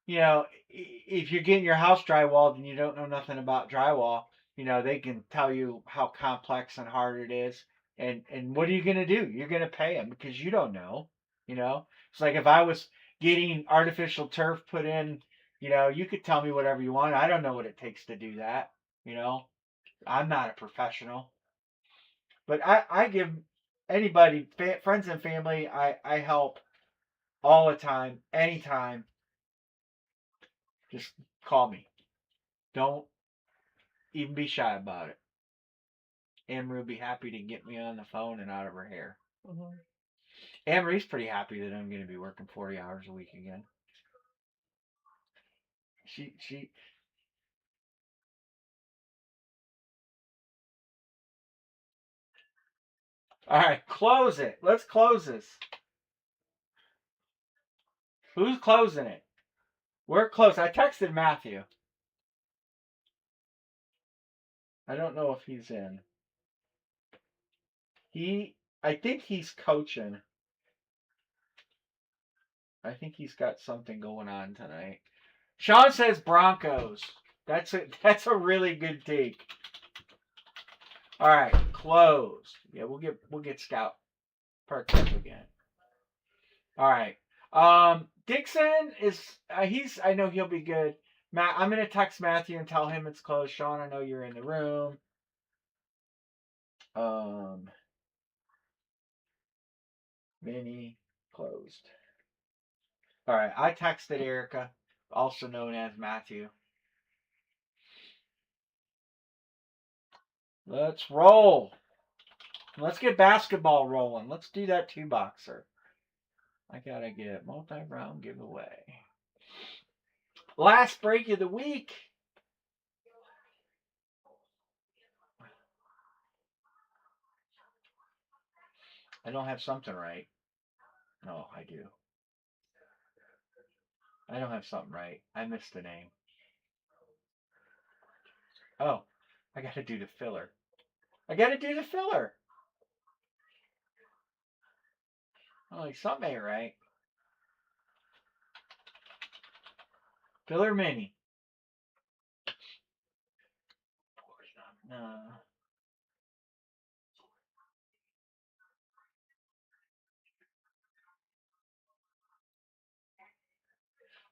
if you're getting your house drywalled and you don't know nothing about drywall, they can tell you how complex and hard it is. And what are you gonna do? You're gonna pay them because you don't know. It's like if I was getting artificial turf put in, you could tell me whatever you want. I don't know what it takes to do that. You know, I'm not a professional, but I give anybody, friends and family, I help all the time, anytime. Just call me. Don't even be shy about it. Anne will be happy to get me on the phone and out of her hair. Mm-hmm. Anne Marie's pretty happy that I'm going to be working 40 hours a week again. She. All right, close it. Let's close this. Who's closing it? We're close. I texted Matthew. I don't know if he's in. I think he's coaching. I think he's got something going on tonight. Sean says Broncos. That's a really good take. All right, closed. Yeah, we'll get Scout perked up again. All right. Dixon is I know he'll be good. Matt, I'm gonna text Matthew and tell him it's closed. Sean, I know you're in the room. Mini closed. All right. I texted Erica, also known as Matthew. Let's roll. Let's get basketball rolling. Let's do that two boxer. I gotta get multi-round giveaway. Last break of the week. I don't have something right. No, I do. I don't have something right. I missed the name. Oh, I gotta do the filler. I gotta do the filler. Oh, like something ain't right. Filler mini. No.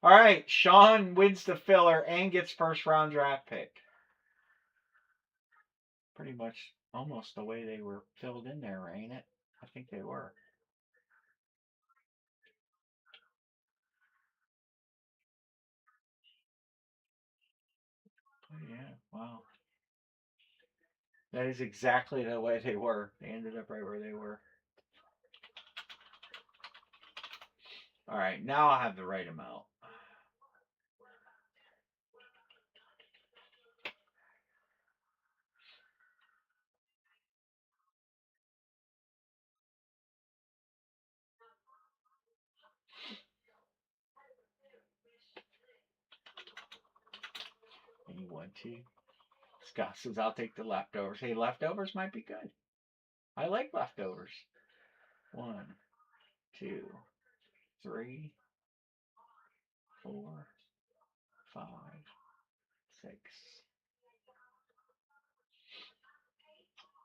All right, Sean wins the filler and gets first round draft pick. Pretty much almost the way they were filled in there, ain't it? I think they were. Oh, yeah, wow. That is exactly the way they were. They ended up right where they were. All right, now I have the right amount. And you want to. Scott says, I'll take the leftovers. Hey, leftovers might be good. I like leftovers. 1, 2, 3, 4, 5, 6.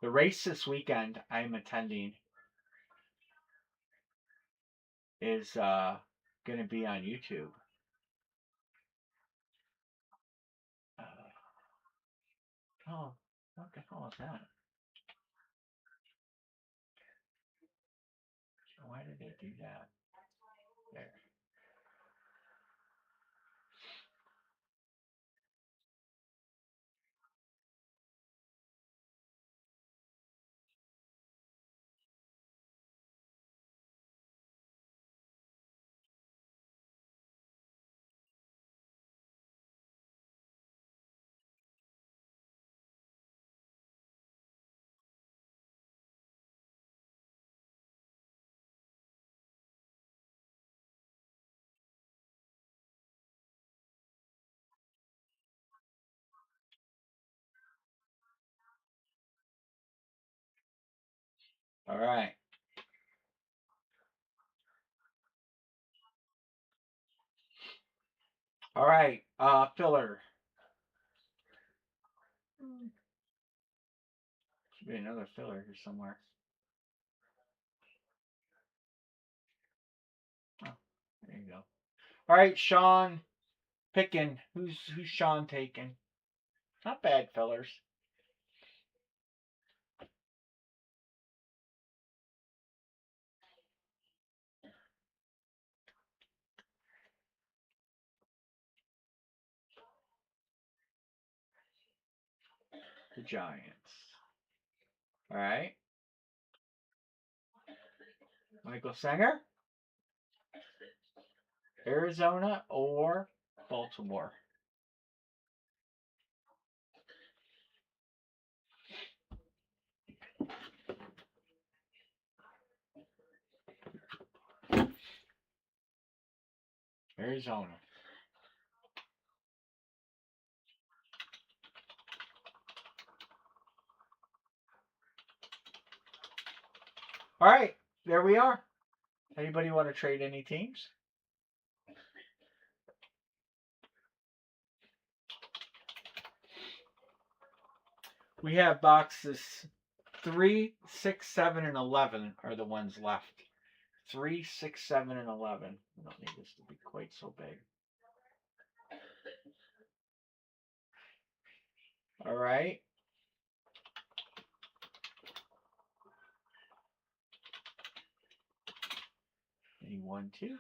The race this weekend I'm attending is going to be on YouTube. Oh, what the hell is that? Why did they do that? There. All right. All right. Filler. Should be another filler here somewhere. Oh, there you go. All right, Sean picking. Who's Sean taking? Not bad fillers. The Giants. All right. Michael Sanger. Arizona or Baltimore. Arizona. All right, there we are. Anybody want to trade any teams? We have boxes 3, 6, 7, and 11 are the ones left. 3, 6, 7, and 11. We don't need this to be quite so big. All right. Maybe 1, 2.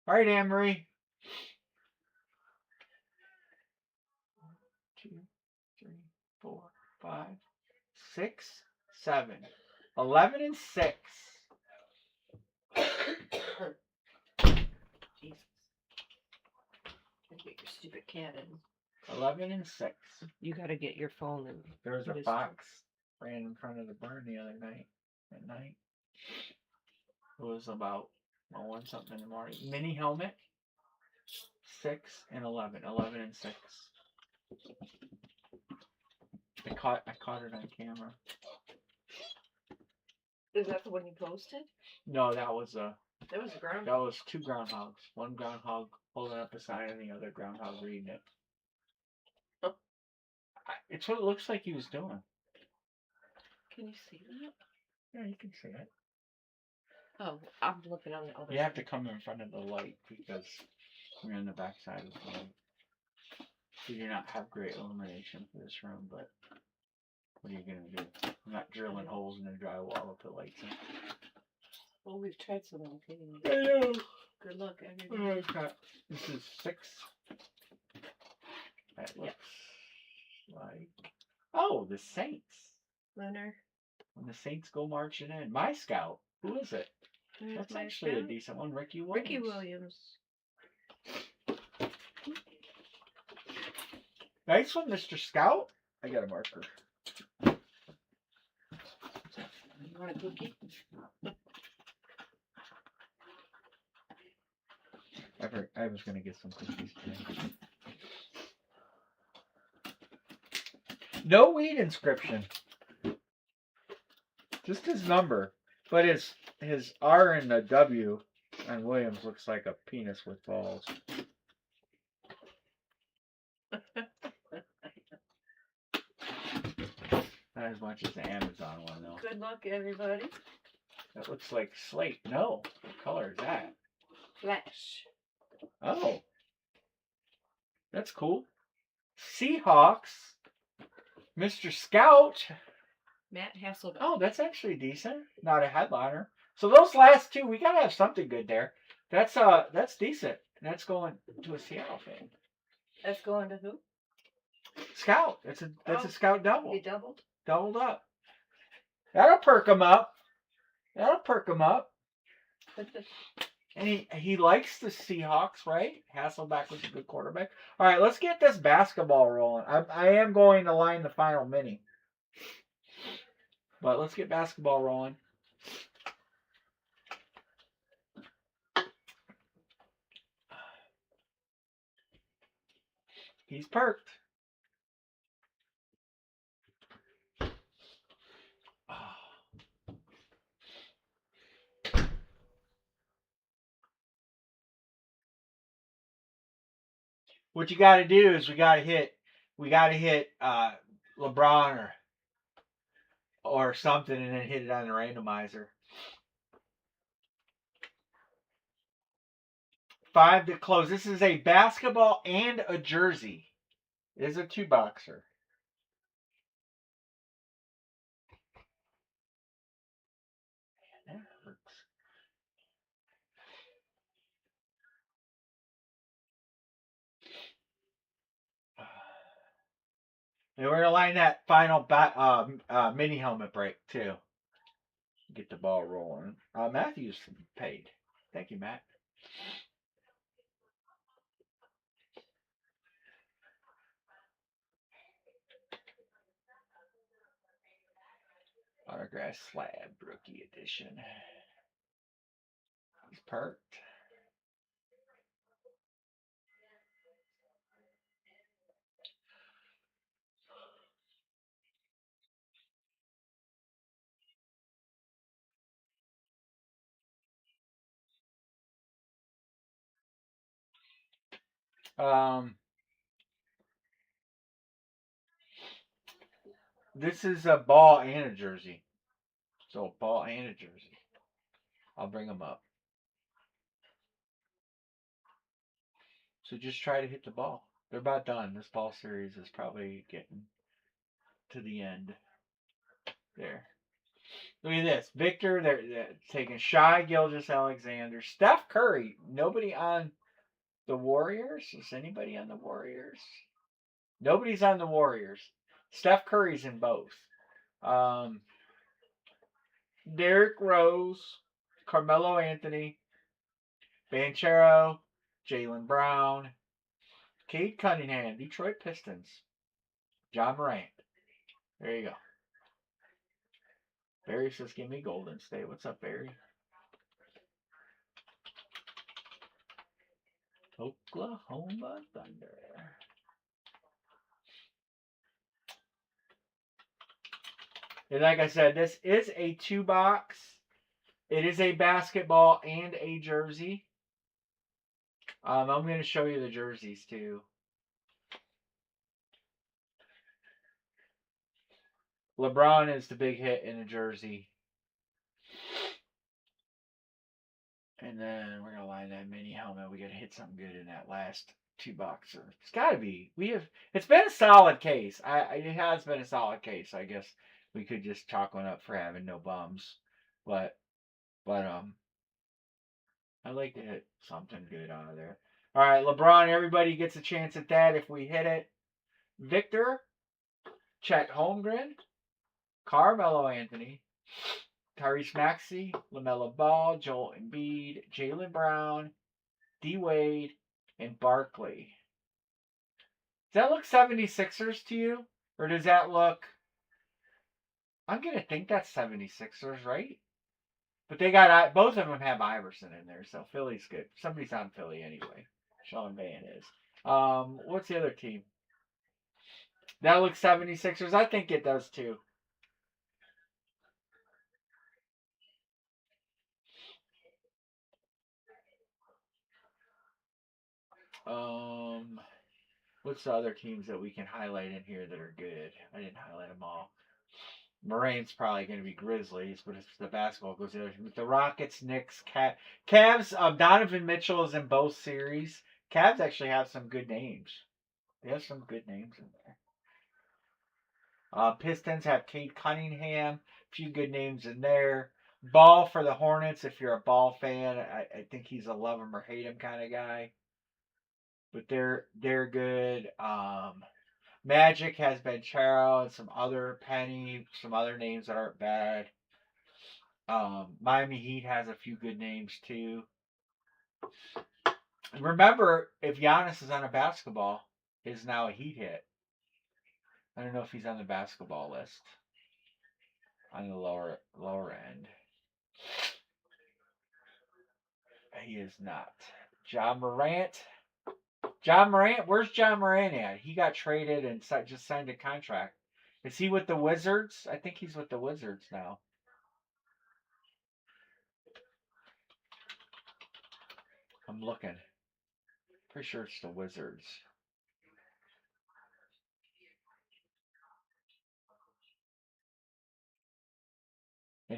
All right, Anne-Marie. 1, 2, 3, 4, 5, 6, 7. 11 and 6. Jesus. Get your stupid cat in. 11 and 6. You gotta get your phone and. There was a fox ran in front of the barn the other night. At night. It was about 1 something in the morning. Mini helmet. 6 and 11. 11 and 6. I caught it on camera. Is that the one you posted? No, that was a. That was a groundhog. That was 2 groundhogs. One groundhog holding up a sign, and the other groundhog reading it. Oh. It's what it looks like he was doing. Can you see that? Yeah, you can see it. Oh, I'm looking on the other. You have to come in front of the light because we're on the back side of the light. We do not have great illumination for this room, but what are you gonna do? I'm not drilling holes in the drywall to put lights in. Well, we've tried so many things. I know. Good luck, everybody. Okay. This is 6. That looks like. Oh, the Saints. Lunar. When the Saints go marching in. My scout. Who is it? There's That's my actually a scout. decent one. Ricky Williams. Ricky Williams. Nice one, Mr. Scout. I got a marker. You want a cookie? I was going to get some cookies today. No weed inscription. Just his number. But his R and the W on Williams looks like a penis with balls. Not as much as the Amazon one, though. Good luck, everybody. That looks like slate. No. What color is that? Flash. Oh. That's cool. Seahawks. Mr. Scout. Matt Hasselbeck. Oh, that's actually decent. Not a headliner. So those last two, we gotta have something good there. That's decent. That's going to a Seattle fan. That's going to who? Scout. That's a Scout double. He doubled? Doubled up. That'll perk him up. And he likes the Seahawks, right? Hasselbeck was a good quarterback. All right, let's get this basketball rolling. I am going to line the final mini. But let's get basketball rolling. He's perked. What you got to do is we got to hit LeBron or something, and then hit it on the randomizer. 5 to close. This is a basketball and a jersey. It is a 2-boxer. That hurts. And we're gonna line that final mini helmet break too. Get the ball rolling. Matthew's paid. Thank you, Matt. Autograph slab rookie edition. He's perked. This is a ball and a jersey. So a ball and a jersey. I'll bring them up. So just try to hit the ball. They're about done. This ball series is probably getting to the end. There. Look at this. Victor, they're taking Shai Gilgeous-Alexander. Steph Curry. Nobody on the Warriors? Is anybody on the Warriors? Nobody's on the Warriors. Steph Curry's in both. Derrick Rose, Carmelo Anthony, Banchero, Jaylen Brown, Cade Cunningham, Detroit Pistons, John Morant. There you go. Barry says, give me Golden State. What's up, Barry? Oklahoma Thunder. And like I said, this is a 2-box. It is a basketball and a jersey. I'm going to show you the jerseys too. LeBron is the big hit in a jersey. And then we're going to line that mini helmet. We got to hit something good in that last 2-boxer. It's got to be. It's been a solid case. It has been a solid case. I guess we could just chalk one up for having no bums. But I like to hit something good out of there. All right, LeBron, everybody gets a chance at that if we hit it. Victor, Chet Holmgren, Carmelo Anthony, Tyrese Maxey, LaMelo Ball, Joel Embiid, Jaylen Brown, D Wade, and Barkley. Does that look 76ers to you? Or does that look... I'm going to think that's 76ers, right? But they got... Both of them have Iverson in there, so Philly's good. Somebody's on Philly anyway. Sean Van is. What's the other team? That looks 76ers. I think it does too. What's the other teams that we can highlight in here that are good? I didn't highlight them all. Morant's probably going to be Grizzlies, but if the basketball goes there, the Rockets, Knicks, Cavs. Donovan Mitchell is in both series. Cavs actually have some good names. They have some good names in there. Pistons have Cade Cunningham. A few good names in there. Ball for the Hornets. If you're a Ball fan, I think he's a love him or hate him kind of guy. But they're good. Magic has Banchero and some other Penny, some other names that aren't bad. Miami Heat has a few good names too. Remember, if Giannis is on a basketball, is now a Heat hit. I don't know if he's on the basketball list on the lower end. He is not. John Morant. Where's John Morant at? He got traded and just signed a contract. Is he with the Wizards? I think he's with the Wizards now. I'm looking. Pretty sure it's the Wizards.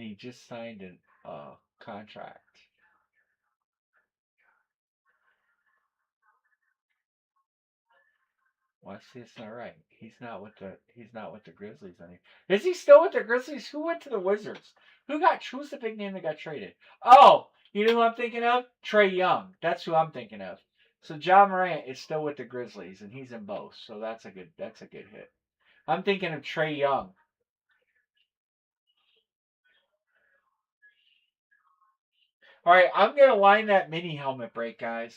and he just signed a contract. Well, see, it's not right. He's not with the Grizzlies anymore. Is he still with the Grizzlies? Who went to the Wizards? Who's the big name that got traded? Oh, you know who I'm thinking of? Trae Young. That's who I'm thinking of. So John Morant is still with the Grizzlies, and he's in both. So that's a good hit. I'm thinking of Trae Young. All right, I'm gonna line that mini helmet break, guys.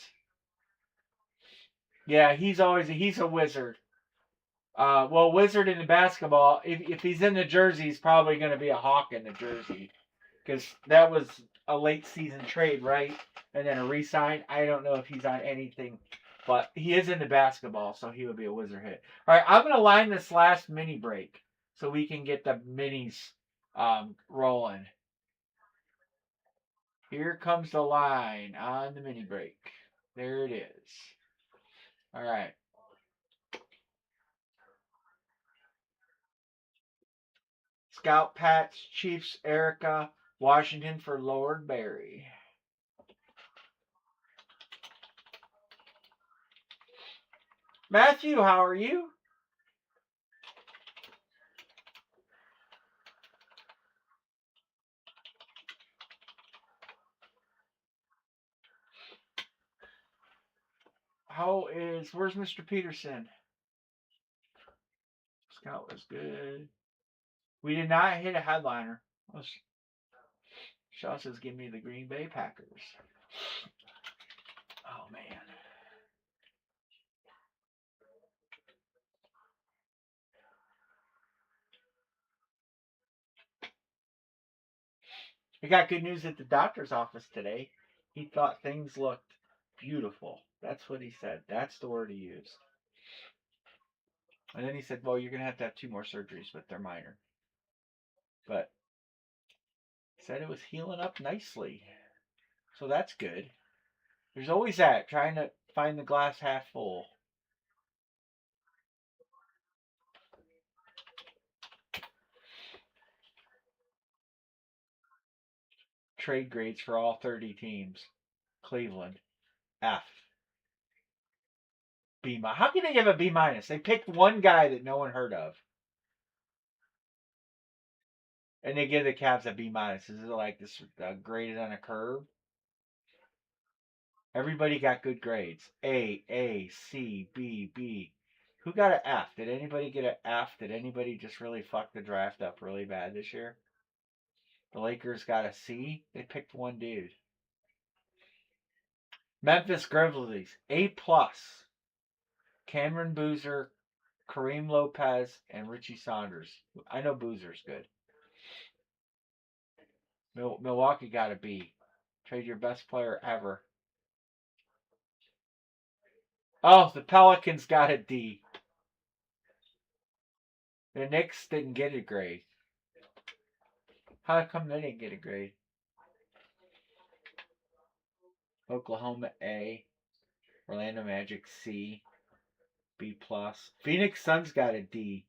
Yeah, he's a wizard. Well, wizard in the basketball. If he's in the jersey, he's probably gonna be a hawk in the jersey because that was a late season trade, right? And then a re-sign. I don't know if he's on anything, but he is in the basketball, so he would be a wizard hit. All right, I'm gonna line this last mini break so we can get the minis rolling. Here comes the line on the mini break. There it is. All right. Scout Pats, Chiefs, Erica, Washington for Lord Barry. Matthew, how are you? Where's Mr. Peterson? Scout was good. We did not hit a headliner. Shaw says, give me the Green Bay Packers. Oh, man. We got good news at the doctor's office today. He thought things looked beautiful. That's what he said. That's the word he used. And then he said, well, you're going to have 2 more surgeries, but they're minor. But he said it was healing up nicely. So that's good. There's always that, trying to find the glass half full. Trade grades for all 30 teams. Cleveland, F. B minus. How can they give a B minus? They picked one guy that no one heard of, and they give the Cavs a B minus. Is it like this graded on a curve? Everybody got good grades. A, C, B, B. Who got an F? Did anybody get an F? Did anybody just really fuck the draft up really bad this year? The Lakers got a C. They picked one dude. Memphis Grizzlies, A plus. Cameron Boozer, Kareem Lopez, and Richie Saunders. I know Boozer's good. Milwaukee got a B. Trade your best player ever. Oh, the Pelicans got a D. The Knicks didn't get a grade. How come they didn't get a grade? Oklahoma A. Orlando Magic C. B plus. Phoenix Suns got a D.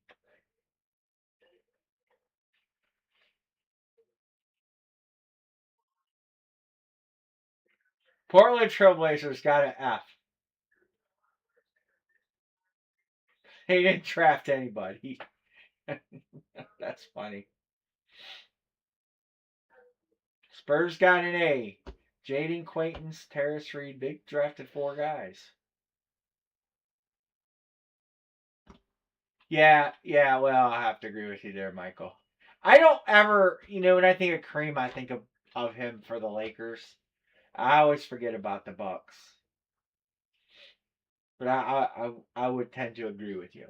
Portland Trailblazers got an F. They didn't draft anybody. That's funny. Spurs got an A. Jaden Quaintance, Terrace Reed, they drafted 4 guys. Yeah, well, I have to agree with you there, Michael. I don't ever, when I think of Kareem, I think of him for the Lakers. I always forget about the Bucks. But I would tend to agree with you.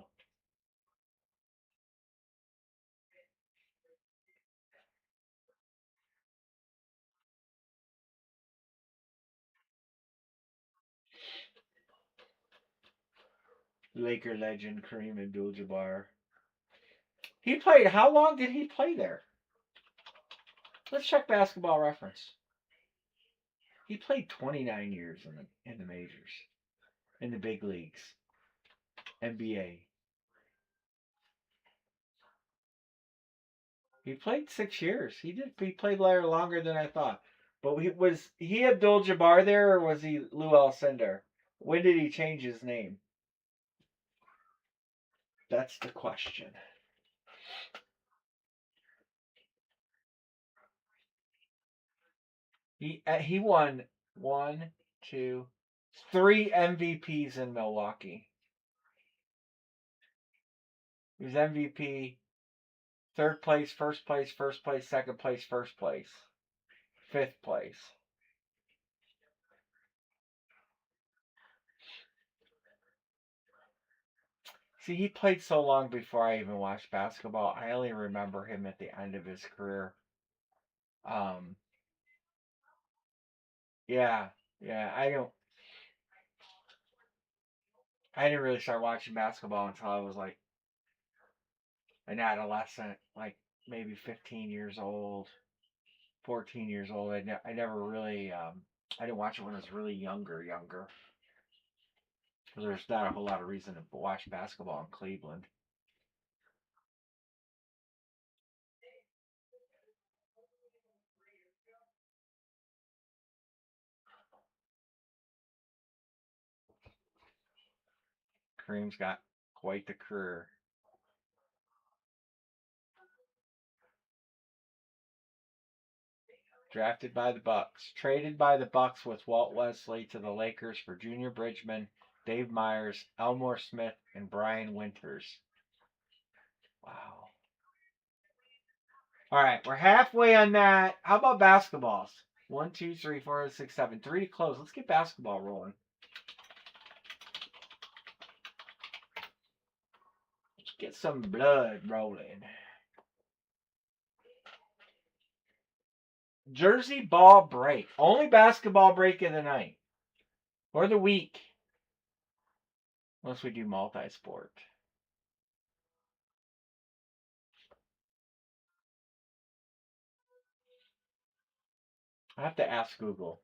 Laker legend Kareem Abdul-Jabbar. How long did he play there? Let's check Basketball Reference. He played 29 years in the majors, in the big leagues, NBA. He played 6 years. He played longer than I thought. But was he Abdul-Jabbar there, or was he Lou Alcindor? When did he change his name? That's the question. He won 1, 2, 3 MVPs in Milwaukee. He was MVP, third place, first place, second place, first place, fifth place. See, he played so long before I even watched basketball. I only remember him at the end of his career. Um, yeah, yeah. I didn't really start watching basketball until I was like an adolescent, like maybe 15 years old, 14 years old. I never really, I didn't watch it when I was really younger. Because there's not a whole lot of reason to watch basketball in Cleveland. Kareem's got quite the career. Drafted by the Bucks, traded by the Bucks with Walt Wesley to the Lakers for Junior Bridgman, Dave Myers, Elmore Smith, and Brian Winters. Wow. All right, we're halfway on that. How about basketballs? 1, 2, 3, 4, 6, 7. 3 to close. Let's get basketball rolling. Let's get some blood rolling. Jersey ball break. Only basketball break of the night. Or the week. Unless we do multi-sport. I have to ask Google.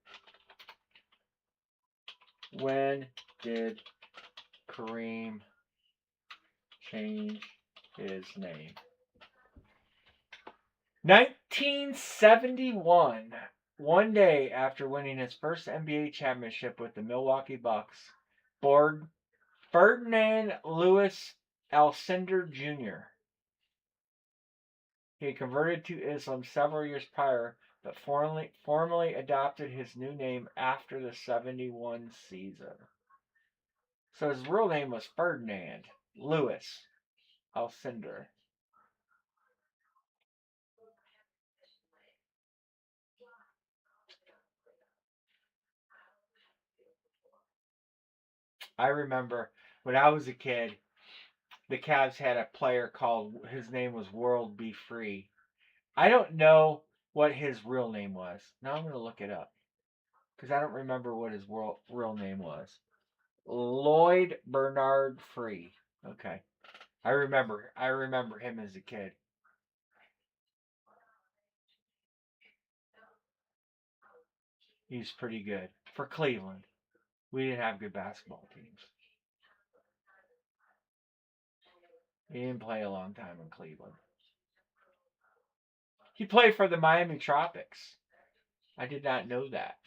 When did Kareem change his name? 1971. One day after winning his first NBA championship with the Milwaukee Bucks, Ferdinand Louis Alcindor Jr. He converted to Islam several years prior, but formally adopted his new name after the 71 season. So his real name was Ferdinand Louis Alcindor. I remember when I was a kid, the Cavs had a player called, his name was World Be Free. I don't know what his real name was. Now I'm going to look it up because I don't remember what his real name was. Lloyd Bernard Free. Okay. I remember him as a kid. He's pretty good for Cleveland. We didn't have good basketball teams. He didn't play a long time in Cleveland. He played for the Miami Tropics. I did not know that.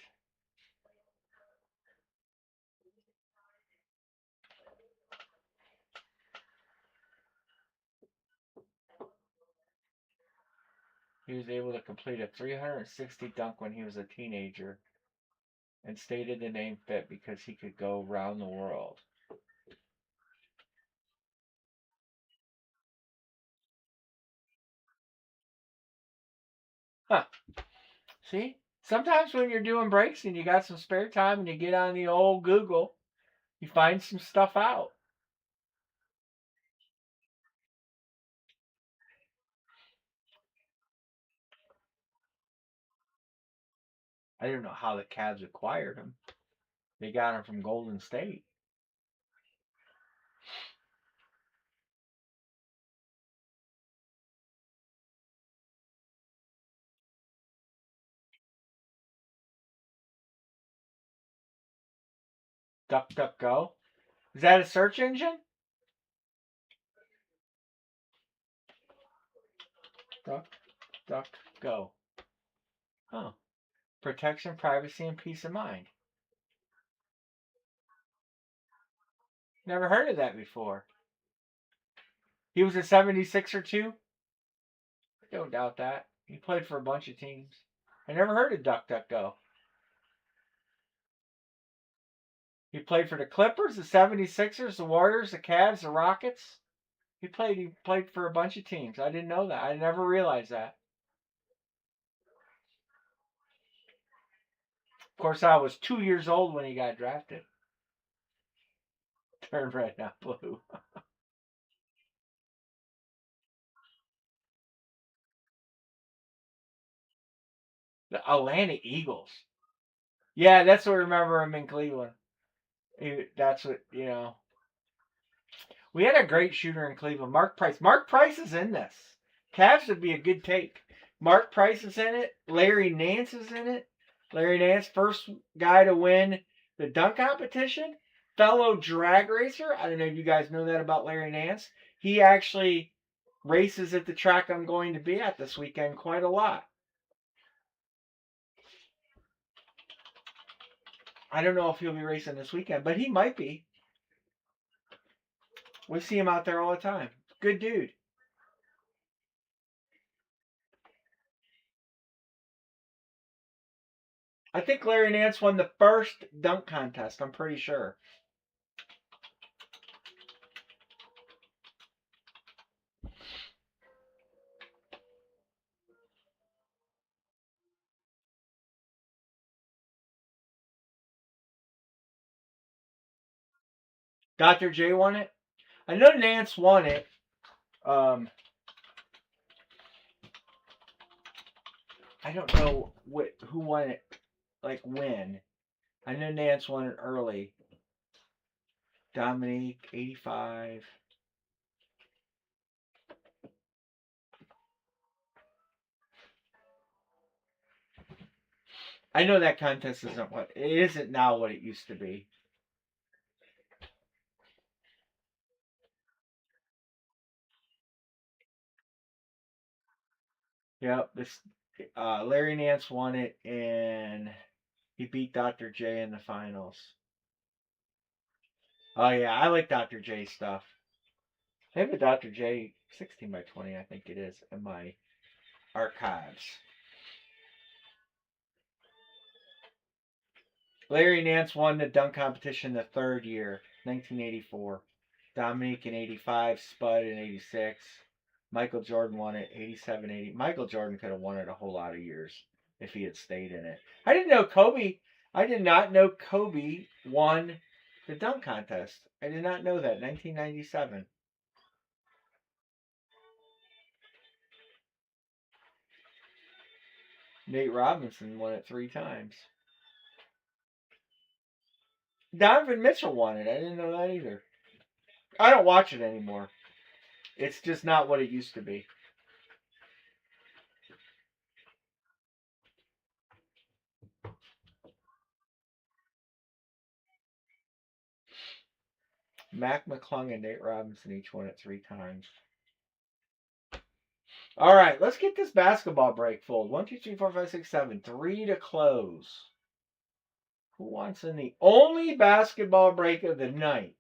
He was able to complete a 360 dunk when he was a teenager and stated the name fit because he could go round the world. Huh. See? Sometimes when you're doing breaks and you got some spare time and you get on the old Google, you find some stuff out. I don't know how the Cavs acquired him. They got him from Golden State. DuckDuckGo. Is that a search engine? Duck. Duck, go. Oh. Protection, privacy, and peace of mind. Never heard of that before. He was a 76er too? Don't doubt that. He played for a bunch of teams. I never heard of Duck, Duck, go. He played for the Clippers, the 76ers, the Warriors, the Cavs, the Rockets. He played for a bunch of teams. I didn't know that. I never realized that. Of course, I was 2 years old when he got drafted. Turned red, not blue. The Atlanta Eagles. Yeah, that's what I remember him in Cleveland. That's what, you know. We had a great shooter in Cleveland, Mark Price. Mark Price is in this. Cavs would be a good take. Mark Price is in it. Larry Nance is in it. Larry Nance, first guy to win the dunk competition. Fellow drag racer. I don't know if you guys know that about Larry Nance. He actually races at the track I'm going to be at this weekend quite a lot. I don't know if he'll be racing this weekend, but he might be. We see him out there all the time. Good dude. I think Larry Nance won the first dunk contest. I'm pretty sure. Dr. J won it. I know Nance won it. Um, I don't know who won it, like when. I know Nance won it early. Dominique, 85. I know that contest isn't what it isn't now what it used to be. Yep, this Larry Nance won it and he beat Dr. J in the finals. Oh yeah, I like Dr. J stuff. I have a Dr. J 16 by 20, I think it is, in my archives. Larry Nance won the dunk competition the third year, 1984. Dominique in 85, Spud in 86. Michael Jordan won it 87, 80. Michael Jordan could have won it a whole lot of years if he had stayed in it. I did not know Kobe won the dunk contest. I did not know that. 1997. Nate Robinson won it 3 times. Donovan Mitchell won it. I didn't know that either. I don't watch it anymore. It's just not what it used to be. Mac McClung and Nate Robinson each won it 3 times. All right, let's get this basketball break full. 1, 2, 3, 4, 5, 6, 7. 3 to close. Who wants in the only basketball break of the night?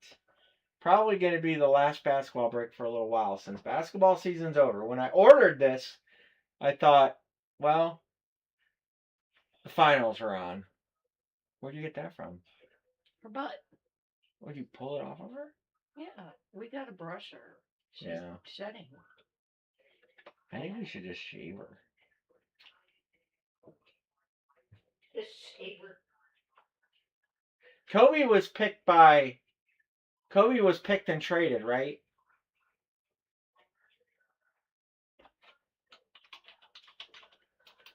Probably going to be the last basketball break for a little while since basketball season's over. When I ordered this, I thought, well, the finals are on. Where'd you get that from? Her butt. Would you pull it off of her? Yeah, we got to brush her. She's Yeah. shedding. I think we should just shave her. Just shave her. Kobe was picked and traded, right?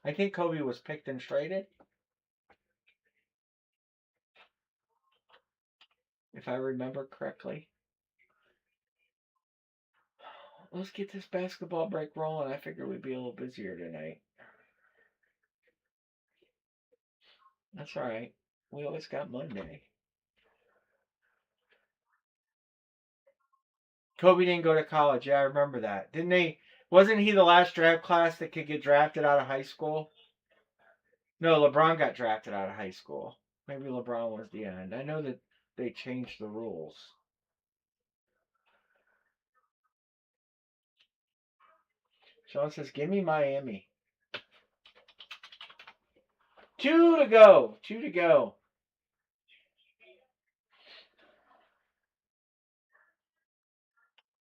I think Kobe was picked and traded. If I remember correctly. Let's get this basketball break rolling. I figure we'd be a little busier tonight. That's all right. We always got Monday. Kobe didn't go to college. Yeah, I remember that. Didn't they? Wasn't he the last draft class that could get drafted out of high school? No, LeBron got drafted out of high school. Maybe LeBron was the end. I know that they changed the rules. Sean says, give me Miami. 2 to go. 2 to go.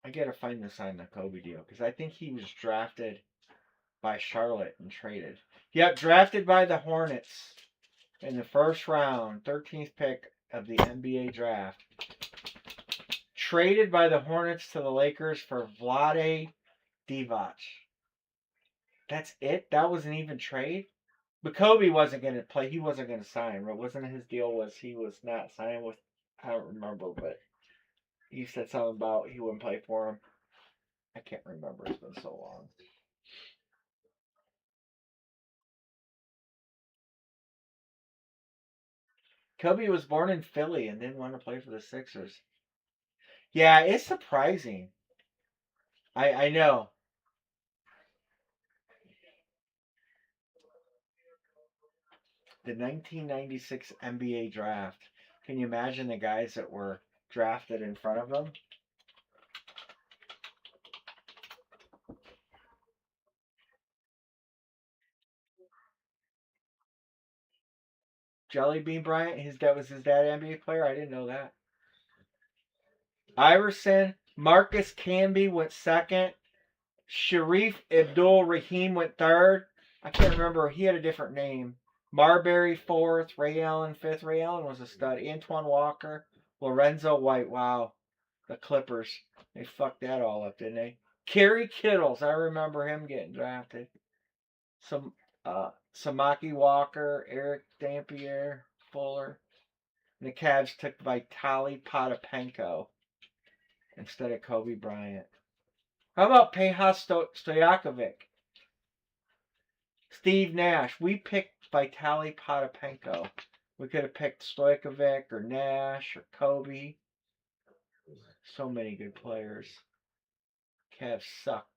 I gotta find this on the Kobe deal because I think he was drafted by Charlotte and traded. Yep, drafted by the Hornets in the first round, 13th pick of the NBA draft. Traded by the Hornets to the Lakers for Vlade Divac. That's it? That wasn't even trade? But Kobe wasn't going to play. He wasn't going to sign. Right? Wasn't his deal was he was not signing with, I don't remember, but he said something about he wouldn't play for him. I can't remember. It's been so long. Kobe was born in Philly and didn't want to play for the Sixers. Yeah, it's surprising. I know. The 1996 NBA draft. Can you imagine the guys that were drafted in front of them? Jelly Bean Bryant, his dad was his dad NBA player. I didn't know that. Iverson, Marcus Camby went second. Sharif Abdul Rahim went third. I can't remember. He had a different name. Marbury fourth. Ray Allen fifth. Ray Allen was a stud. Antoine Walker. Lorenzo White. Wow. The Clippers. They fucked that all up, didn't they? Kerry Kittles. I remember him getting drafted. Some Samaki Walker. Eric Dampier. Fuller. And the Cavs took Vitaly Potapenko instead of Kobe Bryant. How about Peja Stojakovic? Steve Nash. We picked Vitaly Potapenko. We could have picked Stojakovic or Nash or Kobe. So many good players. Cavs sucked.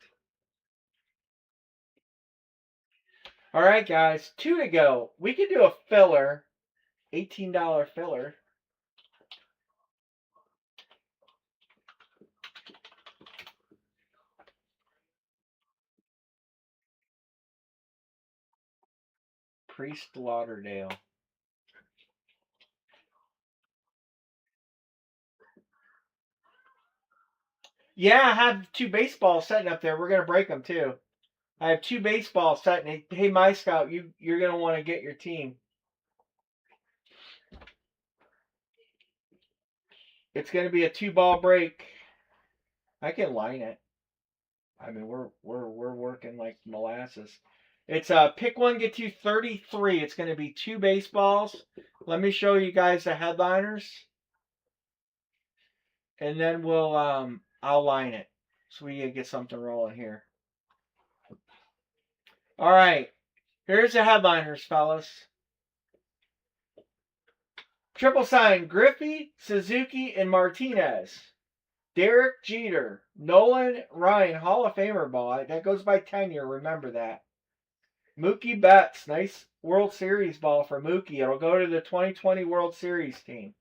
All right, guys. 2 to go. We could do a filler. $18 filler. Priest Lauderdale. Yeah, I have 2 baseballs setting up there. We're going to break them, too. I have 2 baseballs setting. Hey, My Scout, you're going to want to get your team. It's going to be a 2-ball break. I can line it. I mean, we're working like molasses. It's pick one, get two 33. It's going to be 2 baseballs. Let me show you guys the headliners, and then we'll I'll line it so we can get something rolling here. All right, here's the headliners, fellas. Triple sign: Griffey, Suzuki, and Martinez. Derek Jeter, Nolan Ryan, Hall of Famer ball. That goes by tenure. Remember that. Mookie Betts, nice World Series ball for Mookie. It'll go to the 2020 World Series team.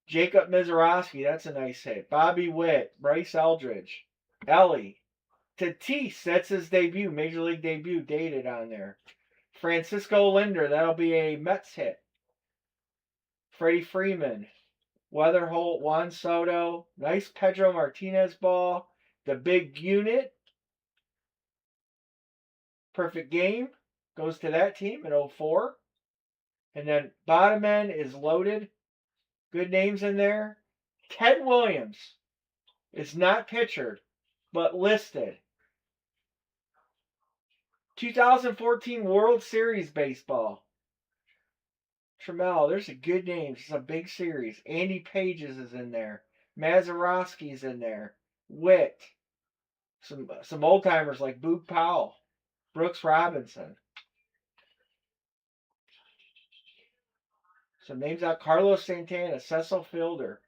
Jacob Mizorowski, that's a nice hit. Bobby Witt, Bryce Eldridge, Ellie. Tatis, that's his debut, Major League debut, dated on there. Francisco Linder, that'll be a Mets hit. Freddie Freeman, Weatherholt, Juan Soto, nice Pedro Martinez ball. The big unit, perfect game, goes to that team in 04. And then bottom end is loaded. Good names in there. Ted Williams is not pitcher, but listed. 2014 World Series baseball. Trammell, there's a good name. It's a big series. Andy Pages is in there. Mazeroski's in there. Witt. Some old timers like Boog Powell. Brooks Robinson. Some names out: Carlos Santana, Cecil Fielder,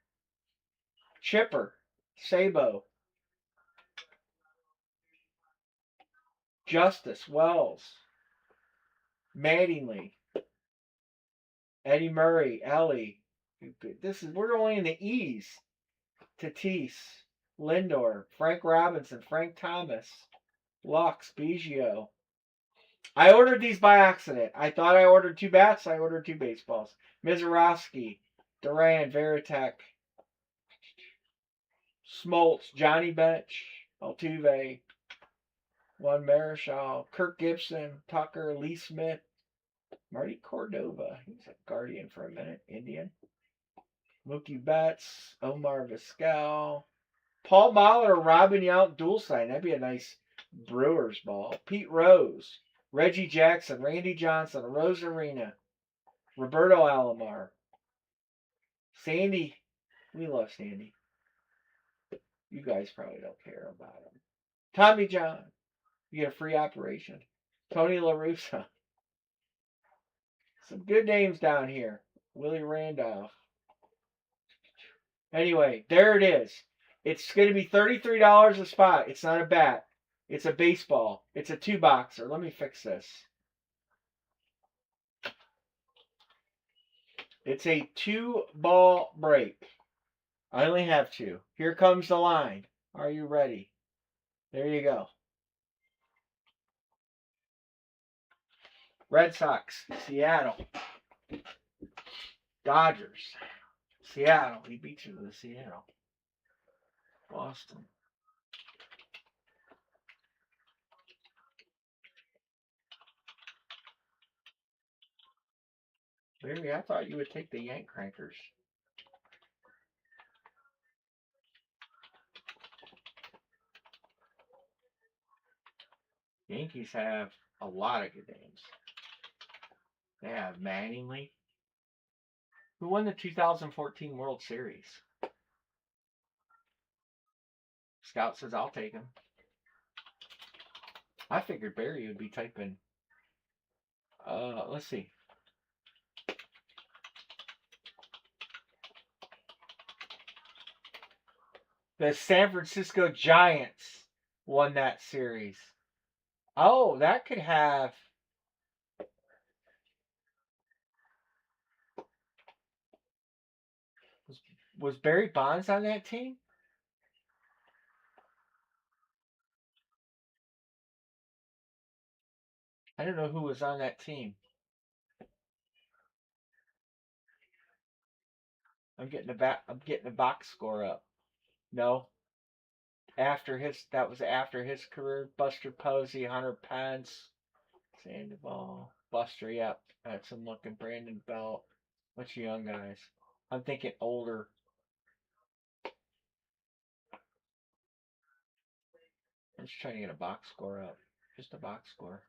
Chipper, Sabo. Justice Wells, Mattingly, Eddie Murray, Ellie. We're only in the E's. Tatis, Lindor, Frank Robinson, Frank Thomas, Lux, Biggio. I ordered these by accident. I thought I ordered 2 bats. I ordered 2 baseballs. Mizorowski, Duran, Veritek, Smoltz, Johnny Bench, Altuve, Juan Marichal, Kirk Gibson, Tucker, Lee Smith, Marty Cordova. He's a Guardian for a minute. Indian. Mookie Betts, Omar Vizquel, Paul Mahler, Robin Yount, dual sign. That'd be a nice Brewers ball. Pete Rose, Reggie Jackson, Randy Johnson, Rose Arena, Roberto Alomar, Sandy. We love Sandy. You guys probably don't care about him. Tommy John. You get a free operation. Tony La Russa. Some good names down here. Willie Randolph. Anyway, there it is. It's going to be $33 a spot. It's not a bat. It's a baseball. It's a 2-boxer. Let me fix this. It's a 2-ball break. I only have 2. Here comes the line. Are you ready? There you go. Red Sox, Seattle. Dodgers, Seattle. He beat you with Seattle. Boston. Barry, I thought you would take the Yank Crankers. Yankees have a lot of good names. They have Mattingly, who won the 2014 World Series. Scout says, I'll take him. I figured Barry would be typing, let's see. The San Francisco Giants won that series. Oh, that could have. Was Barry Bonds on that team? I don't know who was on that team. I'm getting the box score up. No. That was after his career. Buster Posey, Hunter Pence, Sandoval, Buster. Yep, that's him looking. Brandon Belt. Bunch of young guys. I'm thinking older. I'm just trying to get a box score up. Just a box score.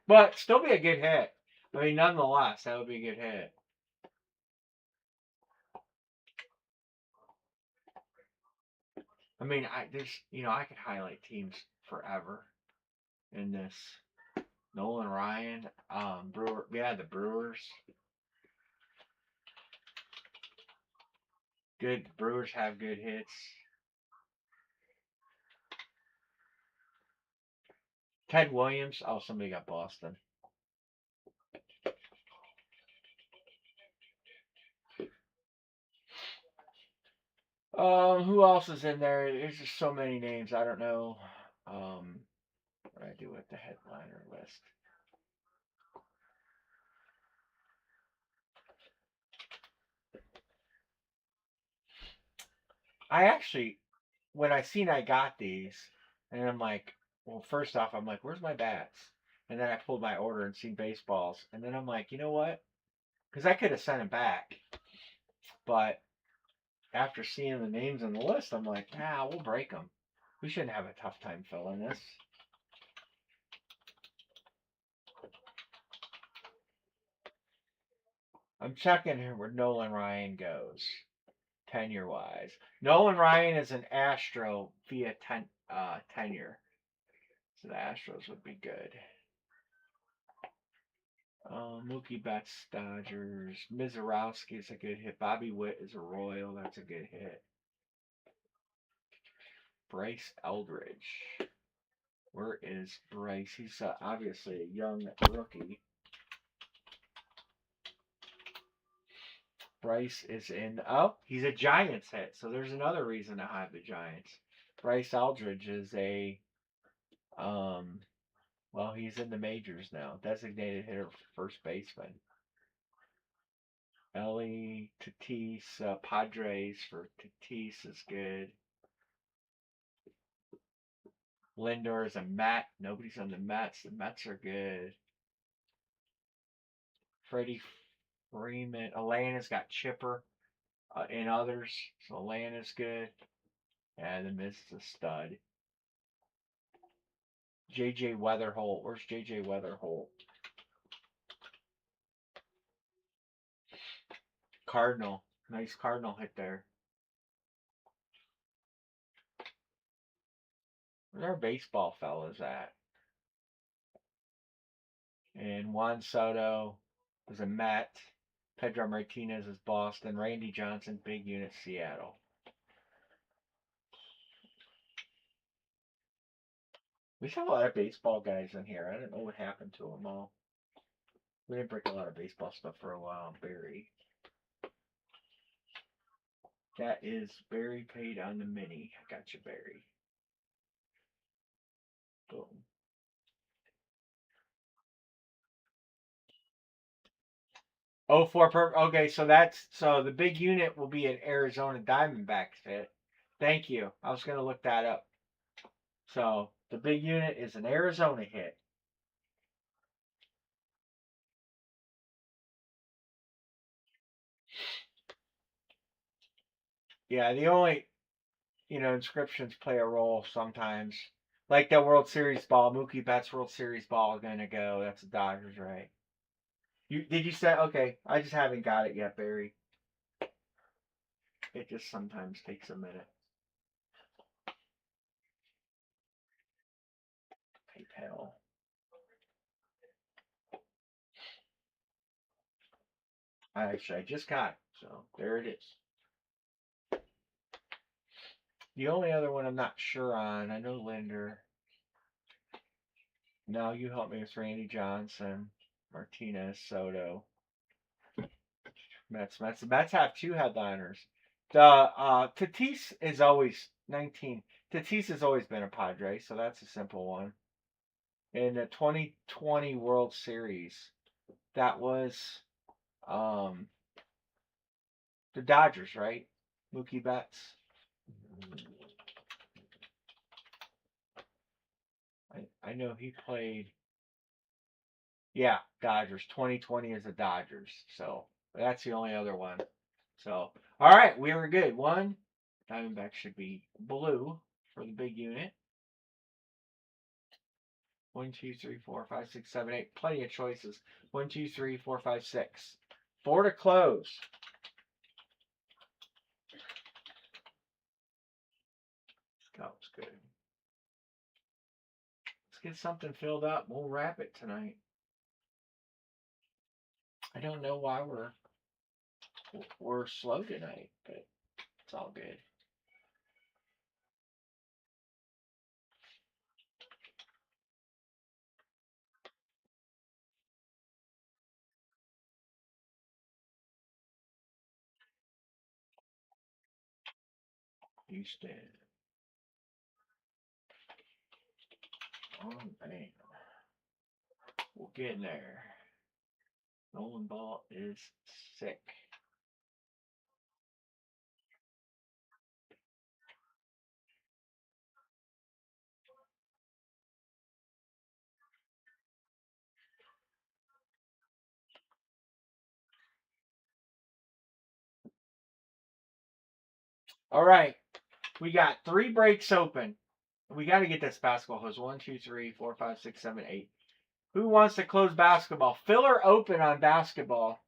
But still be a good hit. I mean, nonetheless, that would be a good hit. I mean, I could highlight teams forever in this. Nolan Ryan, Brewer. Yeah, the Brewers. Good. Brewers have good hits. Ted Williams. Oh, somebody got Boston. Who else is in there? There's just so many names. I don't know. What do I do with the headliner list? I actually, when I got these, and I'm like, well, first off, I'm like, where's my bats? And then I pulled my order and seen baseballs, and then I'm like, you know what? Because I could have sent them back, but after seeing the names on the list, I'm like, nah, we'll break them. We shouldn't have a tough time filling this. I'm checking here where Nolan Ryan goes, tenure wise. Nolan Ryan is an Astro via tenure, so the Astros would be good. Mookie Betts, Dodgers. Mizorowski is a good hit. Bobby Witt is a Royal. That's a good hit. Bryce Eldridge. Where is Bryce? He's obviously a young rookie. Bryce is in. Oh, he's a Giants hit. So there's another reason to have the Giants. Bryce Aldridge is a. Um, well, he's in the majors now. Designated hitter, first baseman. Ellie Tatis, Padres for Tatis is good. Lindor is a Met. Nobody's on the Mets. The Mets are good. Freddie Freeman. Atlanta's got Chipper and others. So Atlanta's good. And the Miz is a stud. JJ Weatherholt. Where's JJ Weatherholt? Cardinal. Nice Cardinal hit there. Where's our baseball fellas at? And Juan Soto is a Met. Pedro Martinez is Boston. Randy Johnson, big unit, Seattle. We have a lot of baseball guys in here. I don't know what happened to them all. We didn't break a lot of baseball stuff for a while. Barry. That is Barry paid on the mini. I got you, Barry. Boom. Oh, okay, so the big unit will be an Arizona Diamondbacks hit. Thank you. I was gonna look that up. So the big unit is an Arizona hit. Yeah, the only inscriptions play a role sometimes. Like that World Series ball, Mookie Betts World Series ball is gonna go. That's the Dodgers, right? Did you say okay? I just haven't got it yet, Barry. It just sometimes takes a minute. PayPal. I just got it, so there it is. The only other one I'm not sure on, I know Linder. No, you help me with Randy Johnson, Martinez, Soto. Mets. The Mets have two headliners. The Tatis is always 19. Tatis has always been a Padre, so that's a simple one. In the 2020 World Series, that was um, the Dodgers, right? Mookie Betts. I know he played. Yeah, Dodgers. 2020 is the Dodgers. So that's the only other one. So all right, we were good. One Diamondback should be blue for the big unit. 1, 2, 3, 4, 5, 6, 7, 8. Plenty of choices. 1, 2, 3, 4, 5, 6. 4 to close. That was good. Let's get something filled up. We'll wrap it tonight. I don't know why we're slow tonight, but it's all good. Houston. Oh man, we'll get in there. Nolan Ball is sick. All right, we got 3 breaks open. We got to get this basketball hose. 1, 2, 3, 4, 5, 6, 7, 8. Who wants to close basketball? Filler open on basketball.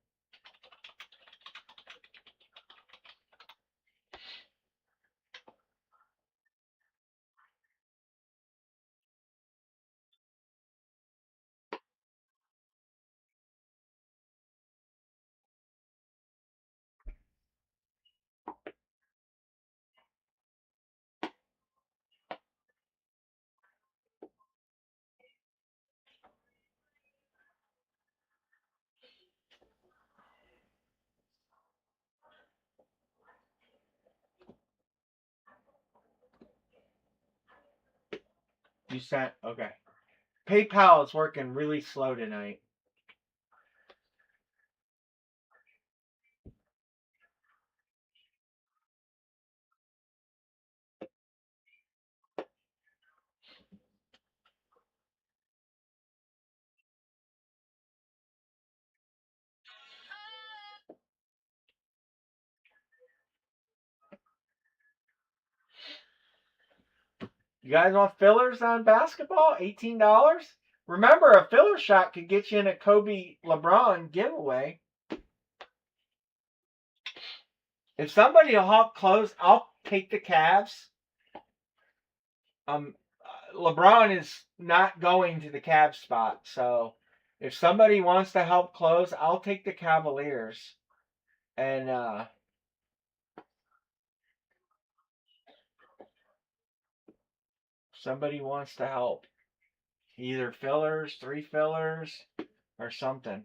You sent, okay. PayPal is working really slow tonight. You guys want fillers on basketball? $18? Remember, a filler shot could get you in a Kobe LeBron giveaway. If somebody will help close, I'll take the Cavs. Um, LeBron is not going to the Cavs spot, so if somebody wants to help close, I'll take the Cavaliers. And somebody wants to help, either fillers, 3 fillers, or something.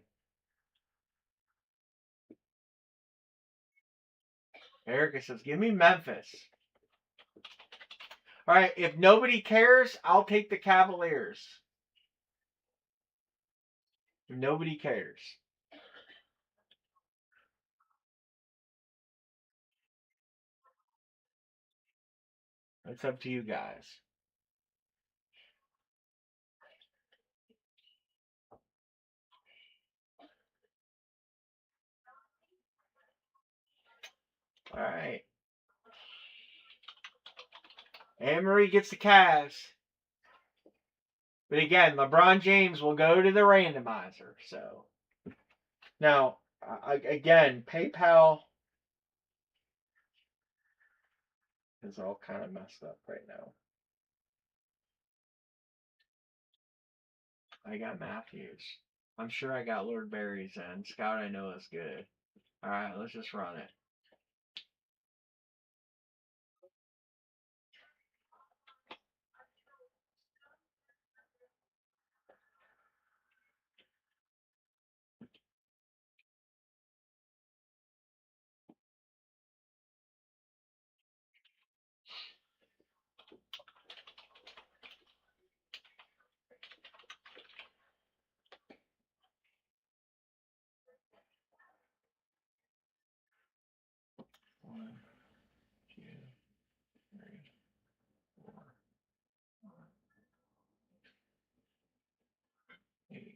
Erica says, "Give me Memphis." All right, if nobody cares, I'll take the Cavaliers. If nobody cares. It's up to you guys. All right. Anne Marie gets the Cavs. But again, LeBron James will go to the randomizer. So now, again, PayPal is all kind of messed up right now. I got Matthews. I'm sure I got Lord Berries in. Scout I know is good. All right, let's just run it. One, two, three, four, 8.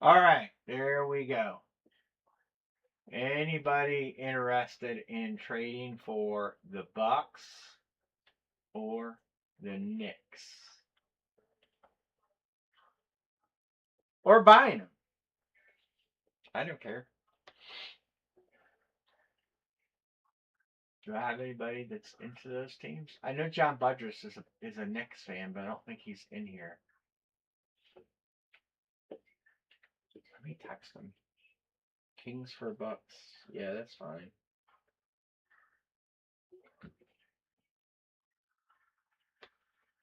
All right, there we go. Anybody interested in trading for the Bucks or the Knicks? Or buying them? I don't care. Do I have anybody that's into those teams? I know John Budrus is a Knicks fan, but I don't think he's in here. Let me text him. Kings for Bucks. Yeah, that's fine.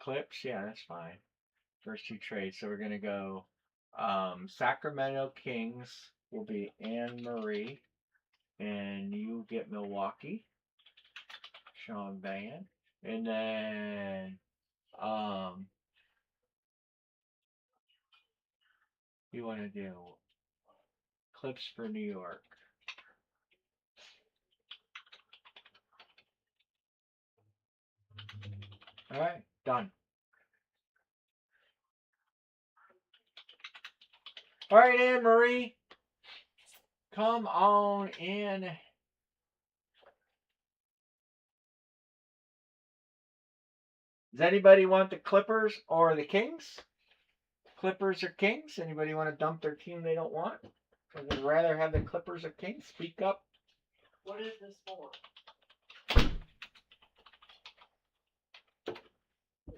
Clips. Yeah, that's fine. First 2 trades. So we're gonna go. Sacramento Kings will be Anne Marie, and you get Milwaukee, Sean Van, and then you want to do Clips for New York. All right, done. All right, Anne Marie, come on in. Does anybody want the Clippers or the Kings? Clippers or Kings? Anybody want to dump their team they don't want? Or would rather have the Clippers or Kings? Speak up. What is this for?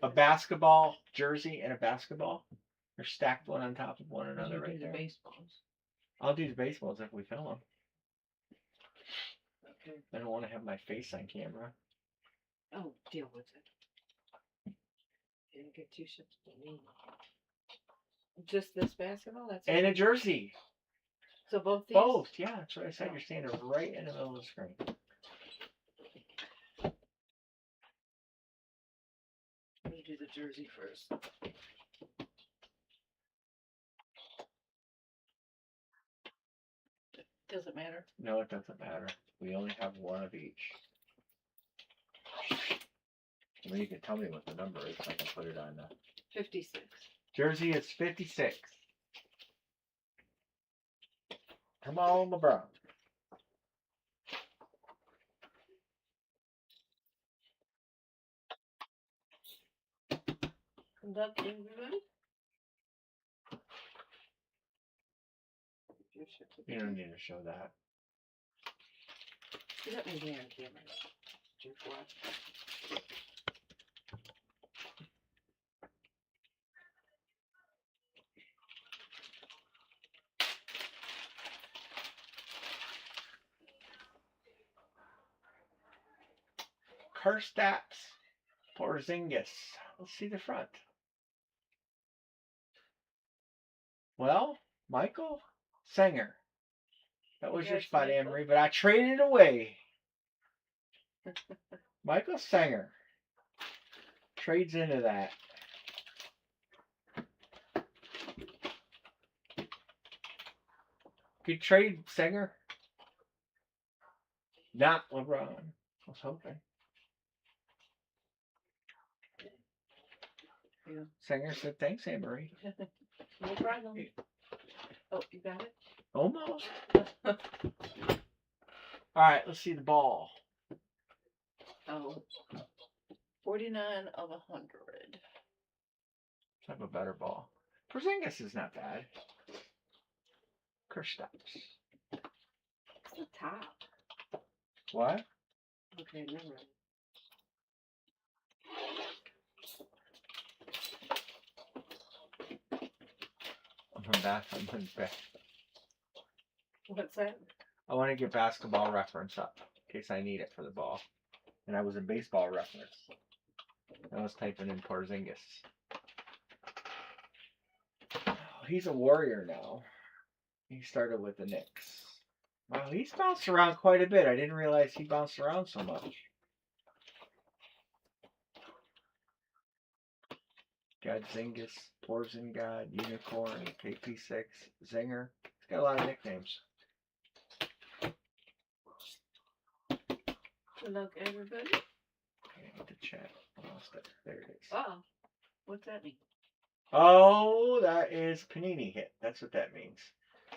A basketball jersey and a basketball. They're stacked one on top of one What do another you do right the there. baseballs? I'll do the baseballs if we film them. Okay. I don't want to have my face on camera. Oh, deal with it. Didn't get two ships to me. Just this basketball? That's And a it? jersey. So both these? Both. Yeah, that's what I said. You're standing right in the middle of the screen. Let me do the jersey first. Does it matter? No, it doesn't matter. We only have one of each. I mean, you can tell me what the number is. I can put it on the 56. jersey. It's 56. Come on, LeBron. Conduct everybody? You don't need to show that. You got me there, camera. Jerk what? Kristaps Porzingis. Let's see the front. Well, Michael Sanger. That was your Yes, spot, Michael. Anne-Marie, but I traded it away. Michael Sanger trades into that. Good trade, Sanger. Not LeBron. I was hoping. Yeah. Sanger said, thanks, Anne-Marie. No problem. Oh, you got it? Almost. All right, let's see the ball. Oh. 49 of 100. Let's have a better ball. Porzingis is not bad. Kristaps. It's the top. What? Okay, never mind. I'm back. What's that? I want to get basketball reference up in case I need it for the ball. And I was in baseball reference. I was typing in Porzingis. He's a Warrior now. He started with the Knicks. Wow, he's bounced around quite a bit. I didn't realize he bounced around so much. Godzingis, Porzingod, Unicorn, KP6, Zinger. He's got a lot of nicknames. Good luck, everybody. Okay, I need to check. I lost it. There it is. Oh, what's that mean? Oh, that is Panini hit. That's what that means.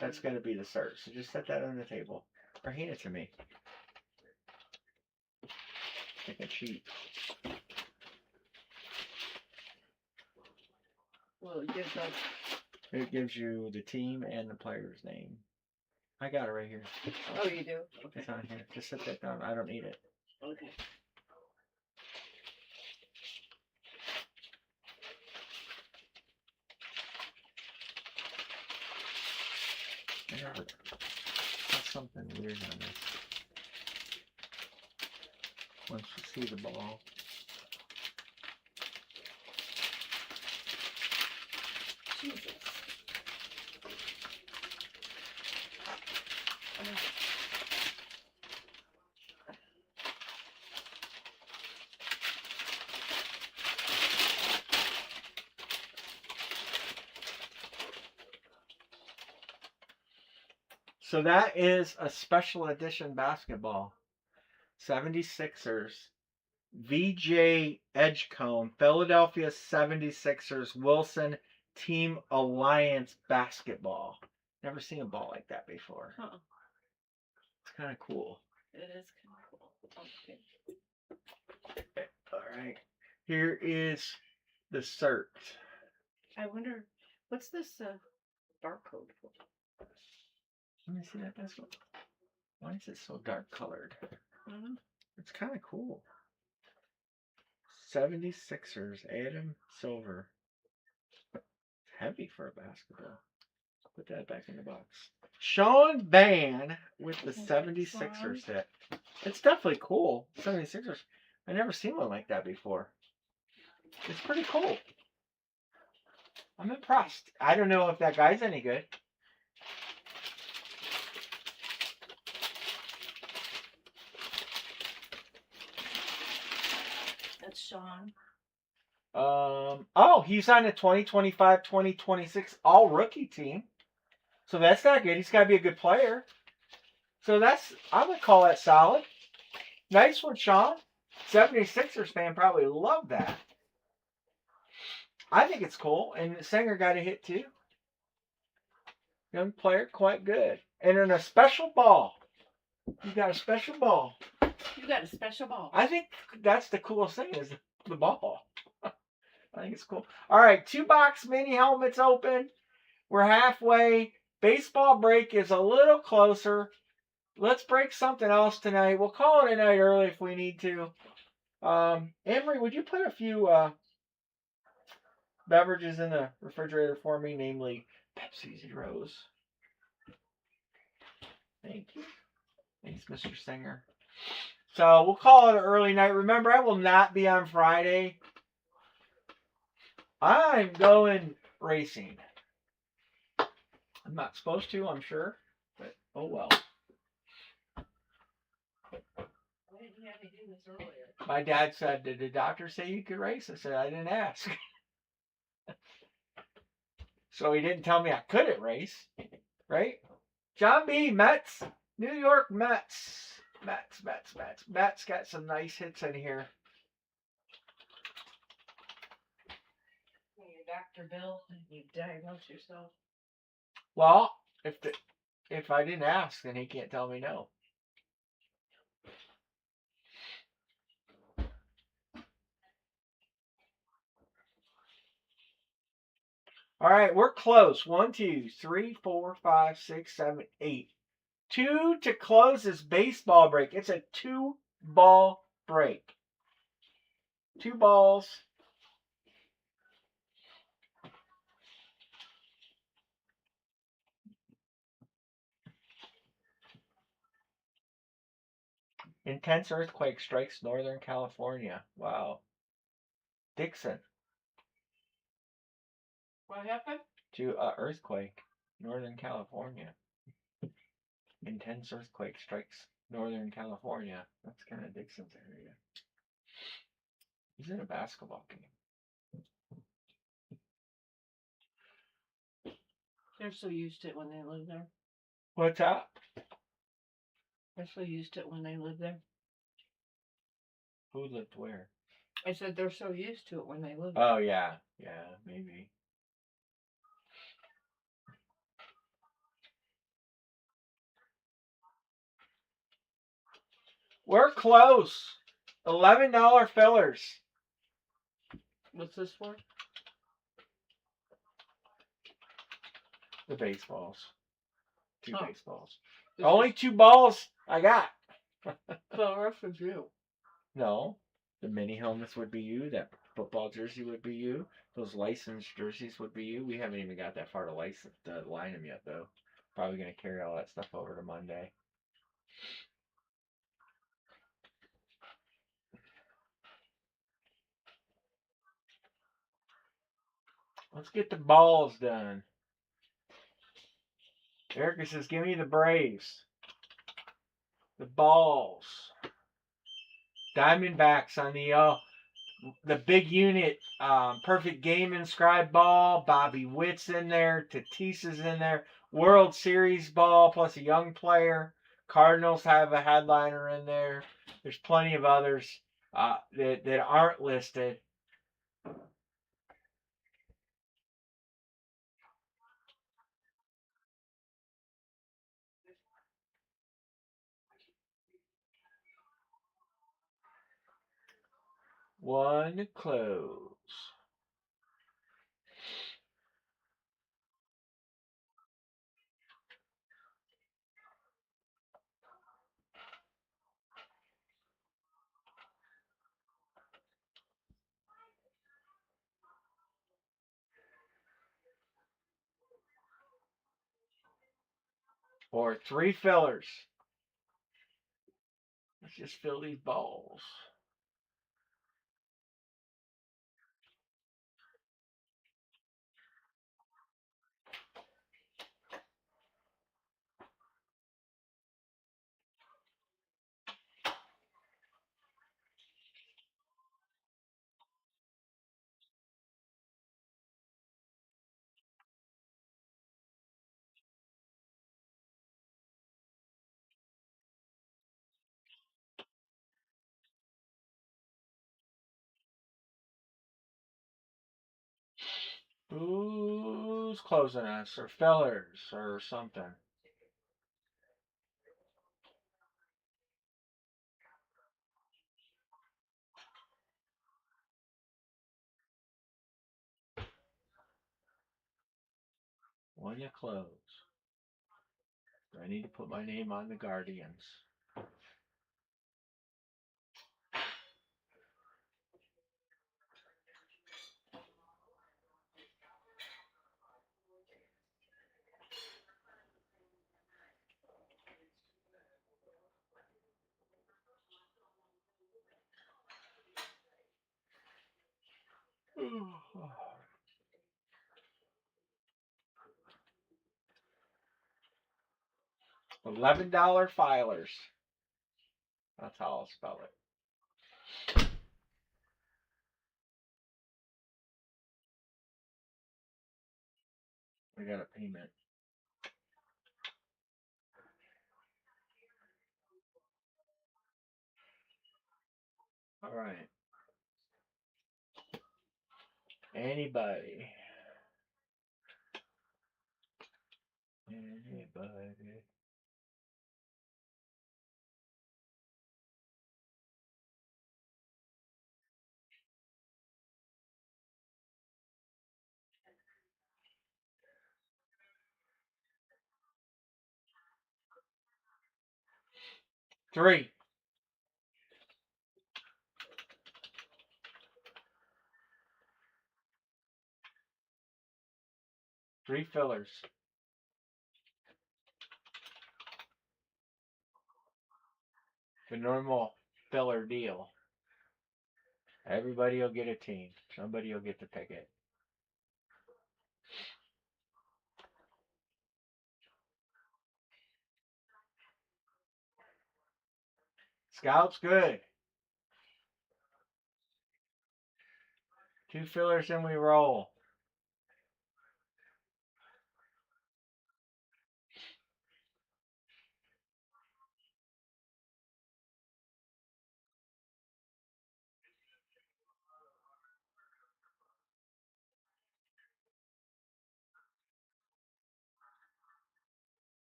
That's going to be the search. So just set that on the table. Or hand it to me. Like a cheat. Well, it gives us. It gives you the team and the player's name. I got it right here. Oh, you do? Okay. It's on here. Just set that down. I don't need it. Okay. There's something weird on this. Once you see the ball. Jesus. So that is a special edition basketball. 76ers VJ Edgecombe, Philadelphia 76ers, Wilson Team Alliance Basketball. Never seen a ball like that before. Uh-uh. It's kind of cool. It is kind of cool. Okay. All right. Here is the cert. I wonder, what's this barcode for? Let me see that basketball. Why is it so dark colored? It's kind of cool. 76ers, Adam Silver. Heavy for a basketball. Put that back in the box. Sean Van with the 76ers set. It's definitely cool. 76ers. I never seen one like that before. It's pretty cool. I'm impressed. I don't know if that guy's any good. That's Sean. Oh, he's on the 2025-2026 all rookie team. So that's not good. He's got to be a good player. So I would call that solid. Nice one, Sean. 76ers fan probably love that. I think it's cool. And Singer got a hit too. Young player, quite good. And in a special ball. You got a special ball. You got a special ball. I think that's the coolest thing is the ball. I think it's cool. All right, 2-box mini helmets open. We're halfway. Baseball break is a little closer. Let's break something else tonight. We'll call it a night early if we need to. Emery, would you put a few beverages in the refrigerator for me, namely Pepsi Zeros? Thank you. Thanks, Mr. Singer. So we'll call it an early night. Remember, I will not be on Friday. I'm going racing. I'm not supposed to, I'm sure, but oh well. Why didn't you have me do this earlier? My dad said, "Did the doctor say you could race?" I said, "I didn't ask." So he didn't tell me I couldn't race, right? John B. Mets, New York Mets. Mets got some nice hits in here. Your Dr. Bill, you diagnose yourself. Well, if I didn't ask, then he can't tell me no. All right, we're close. 1, 2, 3, 4, 5, 6, 7, 8. 2 to close this baseball break. It's a 2-ball break. 2 balls. Intense earthquake strikes Northern California. Wow. Dixon. What happened? To earthquake, Northern California. Intense earthquake strikes Northern California. That's kind of Dixon's area. He's in a basketball game. They're so used to it when they live there. What's up? They're so used to it when they live there. Who lived where? I said they're so used to it when they live there. Oh, yeah. Yeah, maybe. We're close. $11 fillers. What's this for? The baseballs. 2 Oh. baseballs. This Only 2 balls I got. the rest is you. No. The mini helmets would be you. That football jersey would be you. Those licensed jerseys would be you. We haven't even got that far to line them yet, though. Probably going to carry all that stuff over to Monday. Let's get the balls done. Erica says, "Give me the Braves." The balls. Diamondbacks on the big unit. Perfect game inscribed ball. Bobby Witt's in there. Tatis's in there. World Series ball plus a young player. Cardinals have a headliner in there. There's plenty of others. that aren't listed. One close. Or 3 fillers. Let's just fill these balls. Who's closing us? Or fillers or something. When you close. Do I need to put my name on the Guardians? $11 filers. That's how I'll spell it. We got a payment. All right. Anybody? Anybody? Three. Three fillers. The normal filler deal. Everybody will get a team. Somebody will get the ticket. Scout's good. 2 fillers and we roll.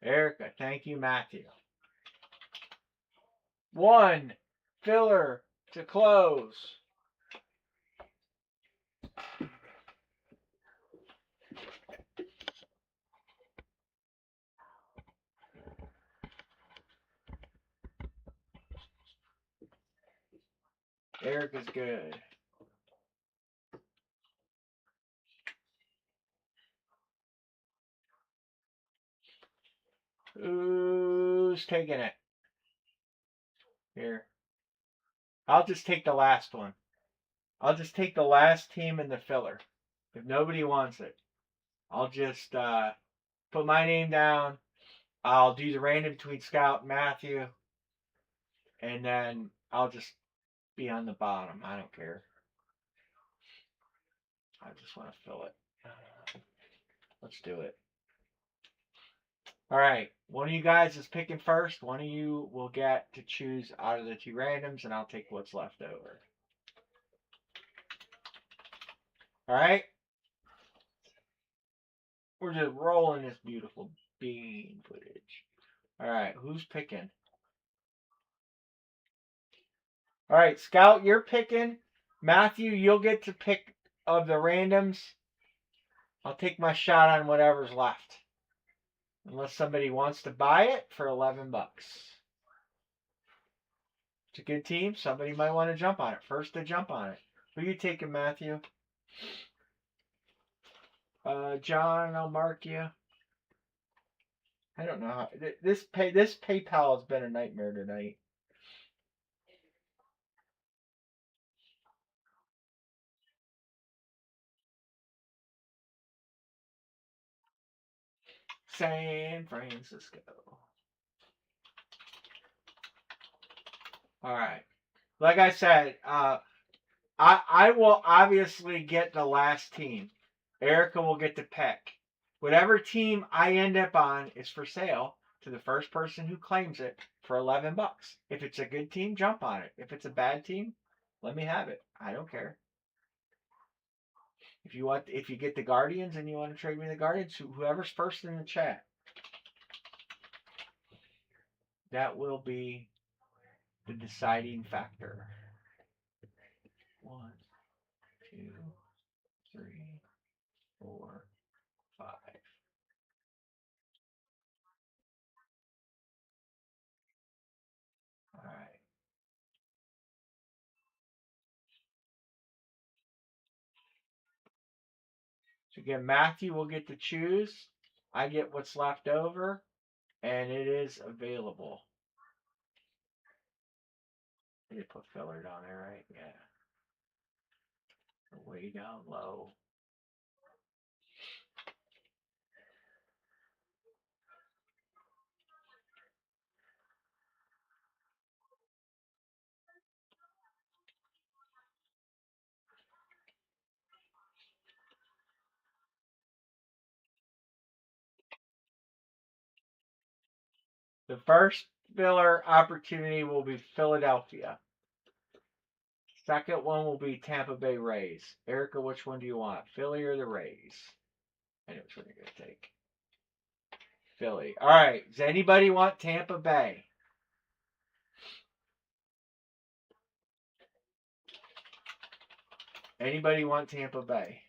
Erica, thank you, Matthew. 1 filler to close. Erica's good. Who's taking it? Here. I'll just take the last one. I'll just take the last team in the filler. If nobody wants it, I'll just put my name down. I'll do the random between Scout and Matthew. And then I'll just be on the bottom. I don't care. I just want to fill it. Let's do it. All right. One of you guys is picking first. One of you will get to choose out of the two randoms, and I'll take what's left over. All right. We're just rolling this beautiful bean footage. All right. Who's picking? All right, Scout, you're picking. Matthew, you'll get to pick of the randoms. I'll take my shot on whatever's left. Unless somebody wants to buy it for 11 bucks. It's a good team. Somebody might want to jump on it. First to jump on it. Who you taking, Matthew? John, I'll mark you. I don't know how this PayPal has been a nightmare tonight. San Francisco. All right. Like I said, I will obviously get the last team. Erica will get to pick. Whatever team I end up on is for sale to the first person who claims it for 11 bucks. If it's a good team, jump on it. If it's a bad team, let me have it. I don't care. If you get the Guardians and you want to trade me the Guardians, whoever's first in the chat, that will be the deciding factor. 1, 2, 3, 4, 5. All right. So again, Matthew will get to choose. I get what's left over, and it is available. I did put filler down there, right? Yeah. Way down low. The first filler opportunity will be Philadelphia. Second one will be Tampa Bay Rays. Erica, which one do you want? Philly or the Rays? I know which one you're going to take. Philly. All right. Does anybody want Tampa Bay? Anybody want Tampa Bay?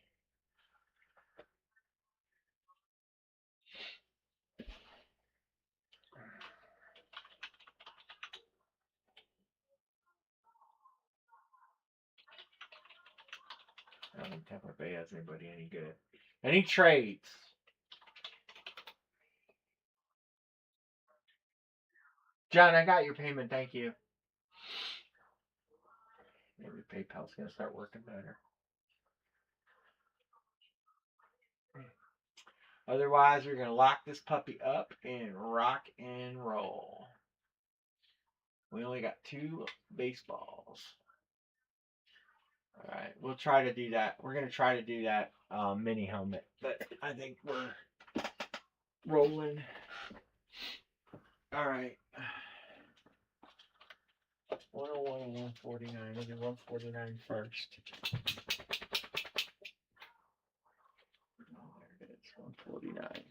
I don't think Tampa Bay has anybody any good. Any trades? John, I got your payment. Thank you. Maybe PayPal's going to start working better. Otherwise, we're going to lock this puppy up and rock and roll. We only got 2 baseballs. All right, we'll try to do that. We're going to try to do that mini helmet. But I think we're rolling. All right. 101 and 149. We'll do 149 first. Oh, there it is. 149.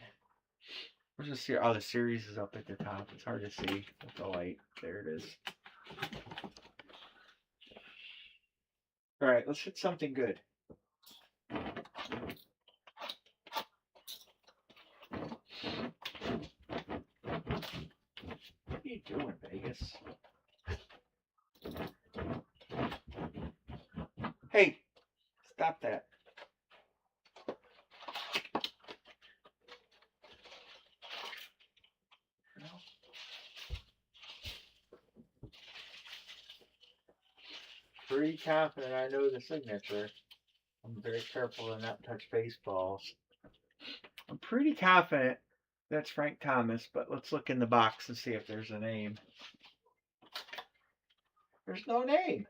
We'll just see. Oh, the series is up at the top. It's hard to see with the light. There it is. All right, let's hit something good. What are you doing, Vegas? Hey, stop that. Pretty confident I know the signature. I'm very careful to not touch baseballs. I'm pretty confident that's Frank Thomas, but let's look in the box and see if there's a name. There's no name.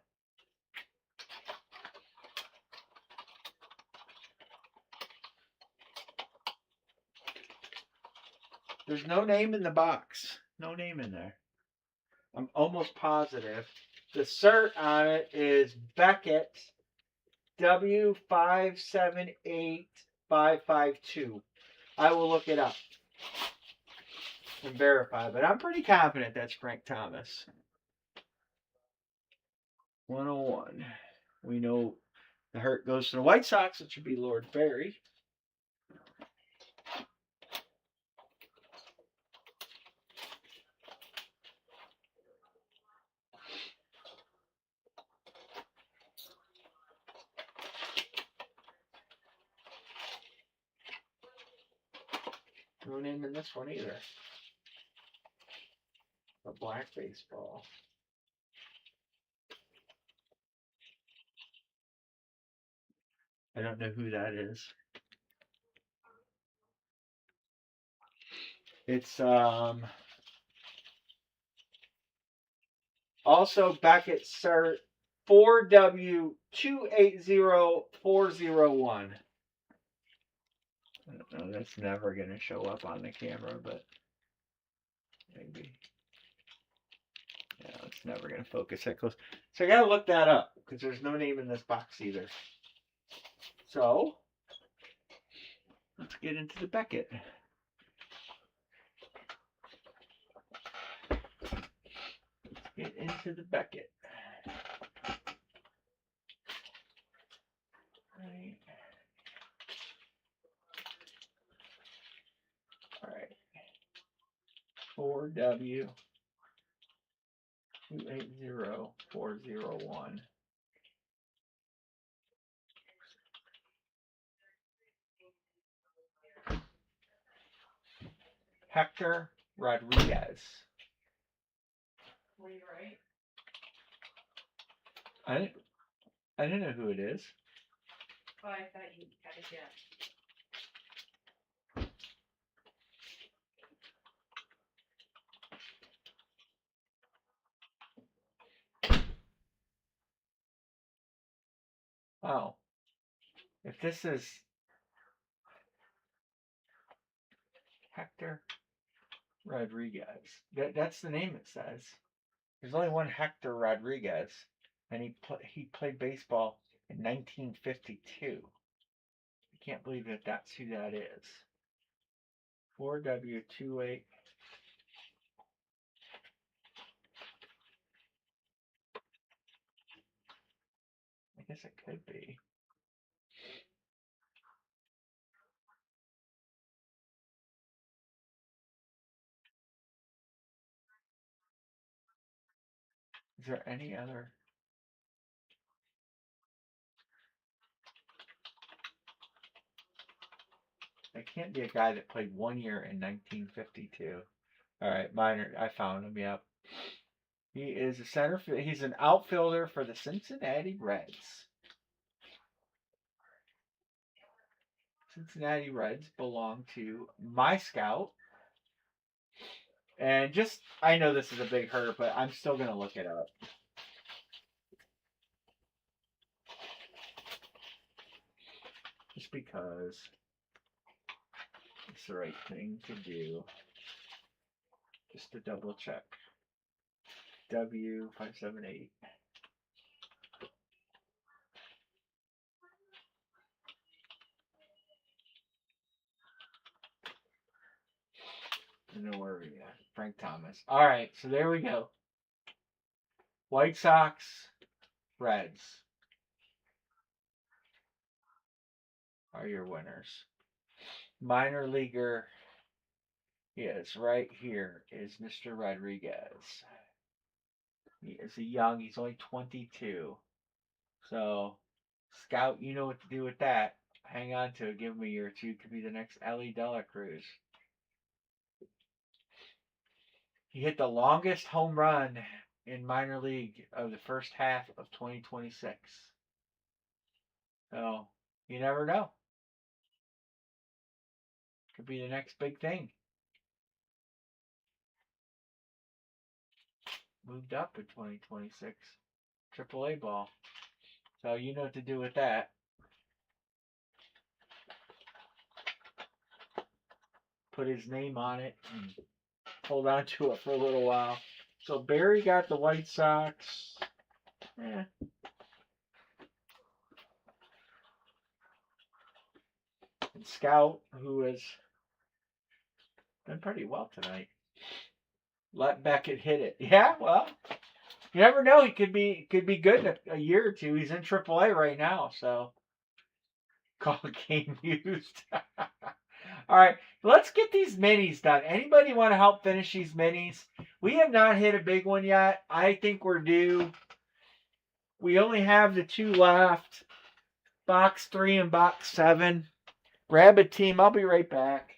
There's no name in the box. No name in there. I'm almost positive. The cert on it is Beckett W578552. I will look it up and verify, but I'm pretty confident that's Frank Thomas. 101. We know the hurt goes to the White Sox, which would be Lord Barry. No name in this one either. A black baseball. I don't know who that is. It's also Beckett cert 4W280401. I don't know, that's never gonna show up on the camera, but maybe. Yeah, it's never gonna focus that close. So I gotta look that up because there's no name in this box either. So let's get into the Beckett. Get into the Beckett. Right. All right. 4W280401. Hector Rodriguez. Were you right? I didn't know who it is. Oh, I thought you had a guess. Oh. If this is Hector Rodriguez, that's the name it says. There's only one Hector Rodriguez, and he played baseball in 1952. I can't believe that that's who that is. 4W28. I guess it could be. Is there any other? It can't be a guy that played 1 year in 1952. All right, minor. I found him. Yep. He is a center. He's an outfielder for the Cincinnati Reds. Cincinnati Reds belong to my scout. And just, I know this is a big hurt, but I'm still going to look it up. Just because it's the right thing to do. Just to double check. W578. I know where we at. Frank Thomas. All right, so there we go. White Sox, Reds are your winners. Minor leaguer is right here is Mr. Rodriguez. He is he's only 22. So, Scout, you know what to do with that. Hang on to it, give him a year or two. Could be the next Ellie Dela Cruz. He hit the longest home run in minor league of the first half of 2026. So, you never know. Could be the next big thing. Moved up in 2026. AAA ball. So, you know what to do with that. put his name on it and hold on to it for a little while. So Barry got the White Sox. Yeah. And Scout, who has done pretty well tonight. Let Beckett hit it. Yeah, well, you never know. He could be good in a year or two. He's in AAA right now, so call the game used. All right, let's get these minis done. Anybody want to help finish these minis? We have not hit a big one yet. I think we're due. We only have the two left. Box 3 and box 7. Grab a team. I'll be right back.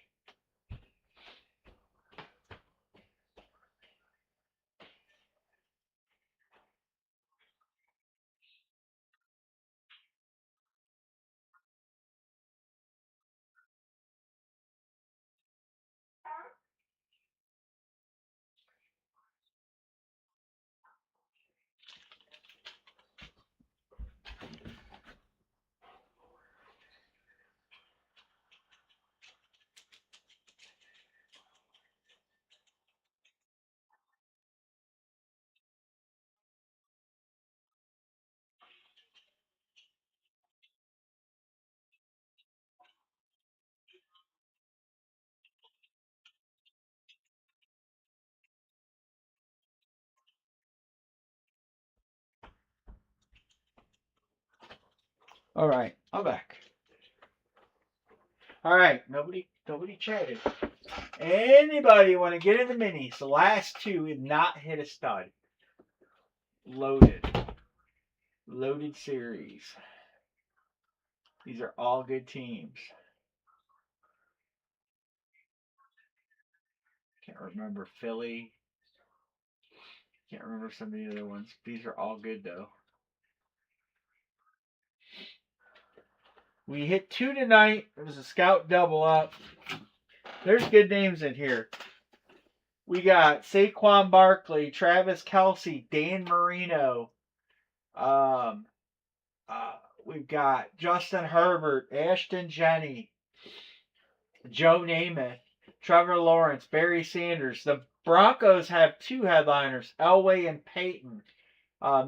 All right, I'm back. All right, nobody chatted. Anybody want to get in the minis? The last two have not hit a stud. Loaded series. These are all good teams. Can't remember Philly. Can't remember some of the other ones. These are all good though. We hit 2 tonight. It was a scout double up. There's good names in here. We got Saquon Barkley, Travis Kelce, Dan Marino. Um, we've got Justin Herbert, Ashton Jenney, Joe Namath, Trevor Lawrence, Barry Sanders. The Broncos have two headliners, Elway and Peyton.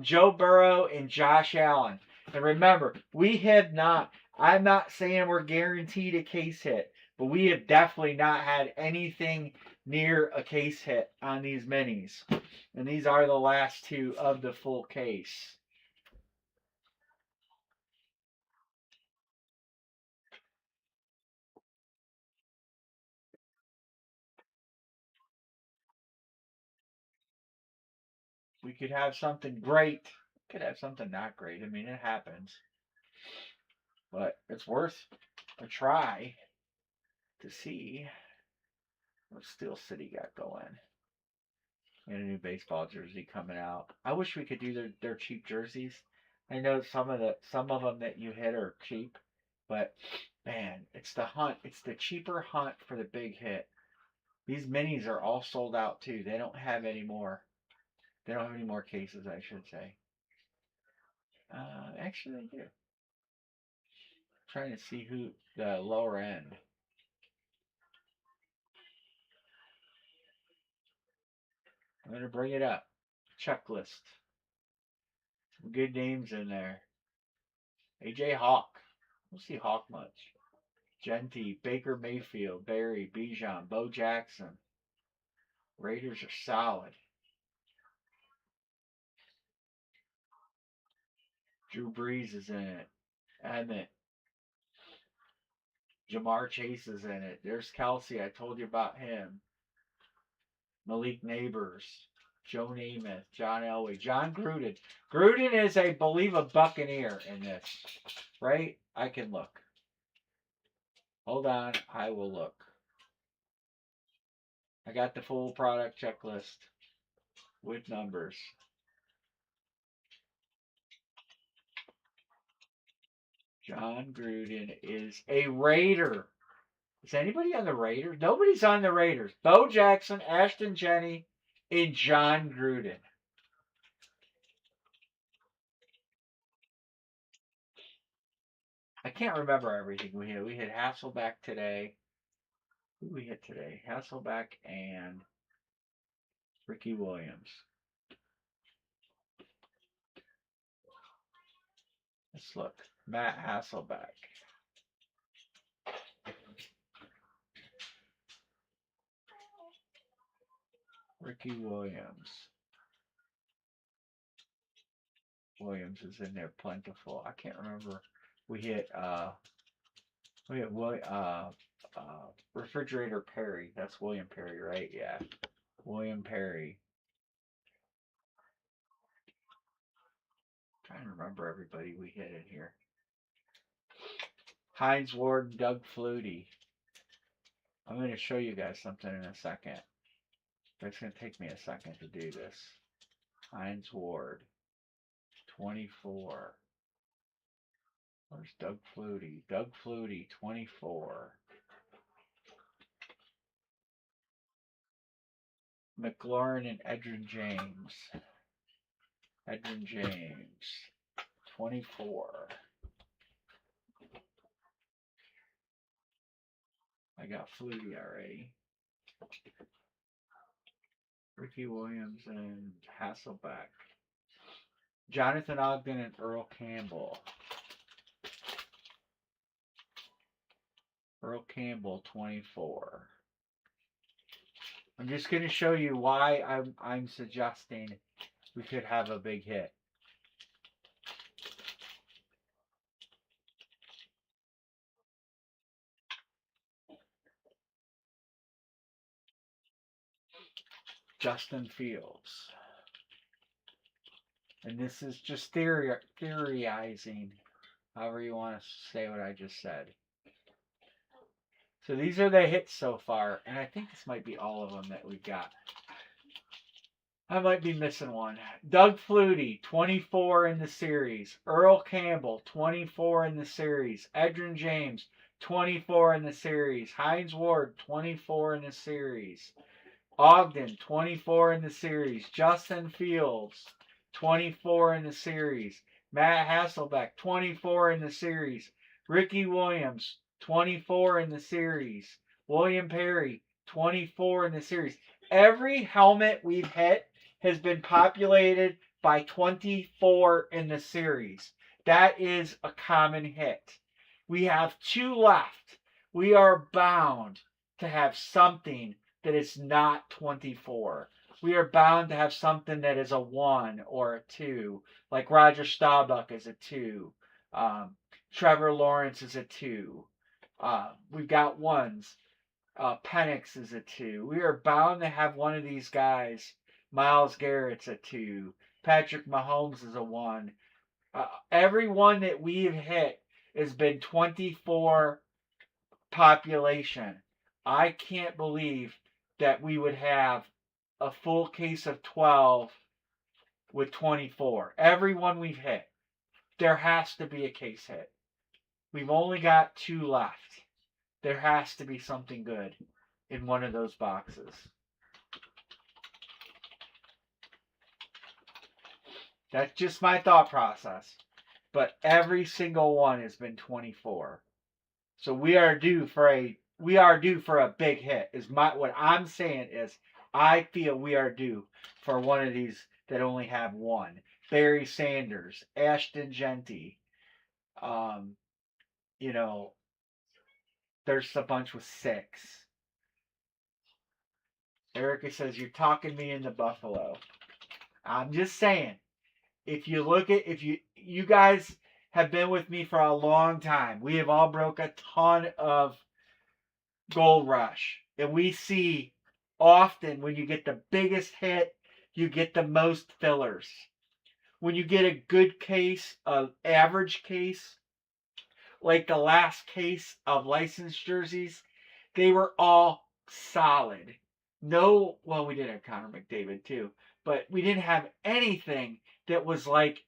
Joe Burrow and Josh Allen. And remember, we have not, I'm not saying we're guaranteed a case hit, but we have definitely not had anything near a case hit on these minis. And these are the last two of the full case. We could have something great. Could have something not great. I mean, it happens. But it's worth a try to see what Steel City got going. And a new baseball jersey coming out. I wish we could do their cheap jerseys. I know some of them that you hit are cheap, but man, it's the hunt. It's the cheaper hunt for the big hit. These minis are all sold out too. They don't have any more. They don't have any more cases, I should say. Actually, they do. Trying to see who the lower end. I'm gonna bring it up. Checklist. Some good names in there. AJ Hawk. We'll see Hawk much. Genty, Baker Mayfield, Barry, Bijan, Bo Jackson. Raiders are solid. Drew Brees is in it. Emmett. Jamar Chase is in it. There's Kelsey. I told you about him. Malik Neighbors. Joe Namath. John Elway. John Gruden. Gruden is, I believe, a Buccaneer in this. Right? I can look. Hold on. I will look. I got the full product checklist with numbers. John Gruden is a Raider. Is anybody on the Raiders? Nobody's on the Raiders. Bo Jackson, Ashton Jenney, and John Gruden. I can't remember everything we had. We had Hasselbeck today. Who we hit today? Hasselbeck and Ricky Williams. Let's look. Matt Hasselbeck. Ricky Williams. Williams is in there plentiful. I can't remember. We hit Refrigerator Perry. That's William Perry, right? Yeah. William Perry. Trying to remember everybody we hit in here. Heinz Ward, Doug Flutie. I'm going to show you guys something in a second. But it's going to take me a second to do this. Heinz Ward, 24. Where's Doug Flutie? Doug Flutie, 24. McLaurin and Edrin James. Edrin James, 24. I got Flutie already. Ricky Williams and Hasselbeck. Jonathan Ogden and Earl Campbell. Earl Campbell, 24. I'm just going to show you why I'm suggesting we could have a big hit. Justin Fields. And this is just theorizing, however you want to say what I just said. So these are the hits so far, and I think this might be all of them that we've got. I might be missing one. Doug Flutie, 24 in the series. Earl Campbell, 24 in the series. Edrin James, 24 in the series. Heinz Ward, 24 in the series. Ogden, 24 in the series. Justin Fields, 24 in the series. Matt Hasselbeck, 24 in the series. Ricky Williams, 24 in the series. William Perry, 24 in the series. Every helmet we've hit has been populated by 24 in the series. That is a common hit. We have 2 left. We are bound to have something that is not 24. We are bound to have something that is a 1 or a 2, like Roger Staubach is a 2. Trevor Lawrence is a 2. We've got 1s. Penix is a 2. We are bound to have one of these guys. Myles Garrett's a 2. Patrick Mahomes is a 1. Every one that we've hit has been 24 population. I can't believe that we would have a full case of 12 with 24. Every one we've hit. There has to be a case hit. We've only got 2 left. There has to be something good in one of those boxes. That's just my thought process. But every single one has been 24. So we are due for a big hit. What I'm saying is I feel we are due for one of these that only have 1. Barry Sanders, Ashton Genty. You know, there's a bunch with 6. Erica says you're talking me into Buffalo. I'm just saying, if you guys have been with me for a long time, we have all broke a ton of Gold Rush, and we see often when you get the biggest hit, you get the most fillers. When you get a good case, of average case, like the last case of licensed jerseys, they were all solid. No, well, we did have Connor McDavid too, but we didn't have anything that was like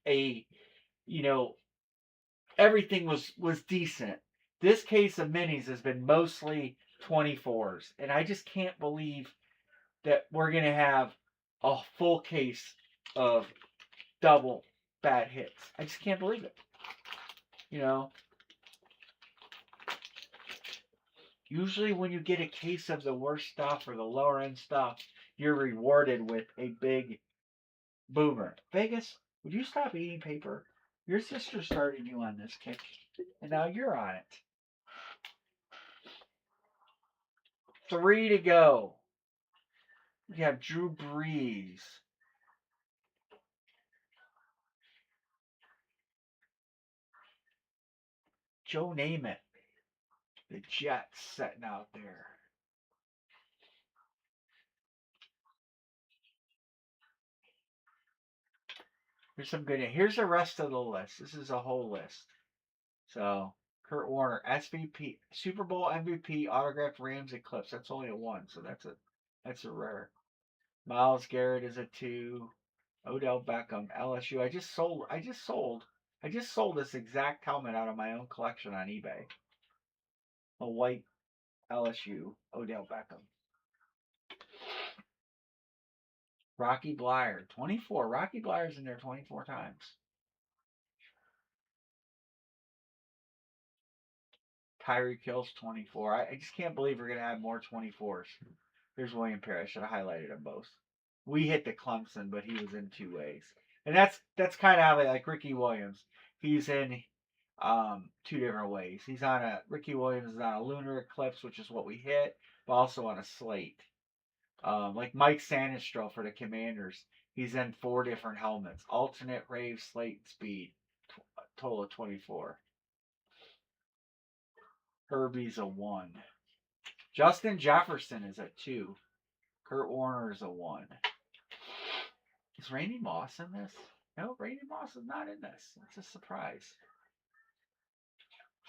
everything was decent. This case of minis has been mostly 24s, and I just can't believe that we're going to have a full case of double bad hits. I just can't believe it. Usually when you get a case of the worst stuff or the lower end stuff, you're rewarded with a big boomer. Vegas, would you stop eating paper? Your sister started you on this kick, and now you're on it. 3 to go. We have Drew Brees. Joe Namath. The Jets sitting out there. Here's some good. Here's the rest of the list. This is a whole list. So Kurt Warner, SVP, Super Bowl MVP, autographed Rams Eclipse. That's only a 1, so that's a rare. Miles Garrett is a 2. Odell Beckham, LSU. I just sold this exact helmet out of my own collection on eBay. A white LSU Odell Beckham. Rocky Blyer, 24. Rocky Blyer's in there 24 times. Tyreek Hill's 24. I just can't believe we're going to have more 24s. There's William Perry. I should have highlighted them both. We hit the Clemson, but he was in 2 ways. And that's kind of how they like Ricky Williams. He's in 2 different ways. Ricky Williams is on a lunar eclipse, which is what we hit, but also on a slate. Like Mike Sanistro for the Commanders, he's in 4 different helmets: alternate, rave, slate, speed. Total of 24. Herbie's a 1. Justin Jefferson is a 2. Kurt Warner is a 1. Is Randy Moss in this? No, Randy Moss is not in this. It's a surprise.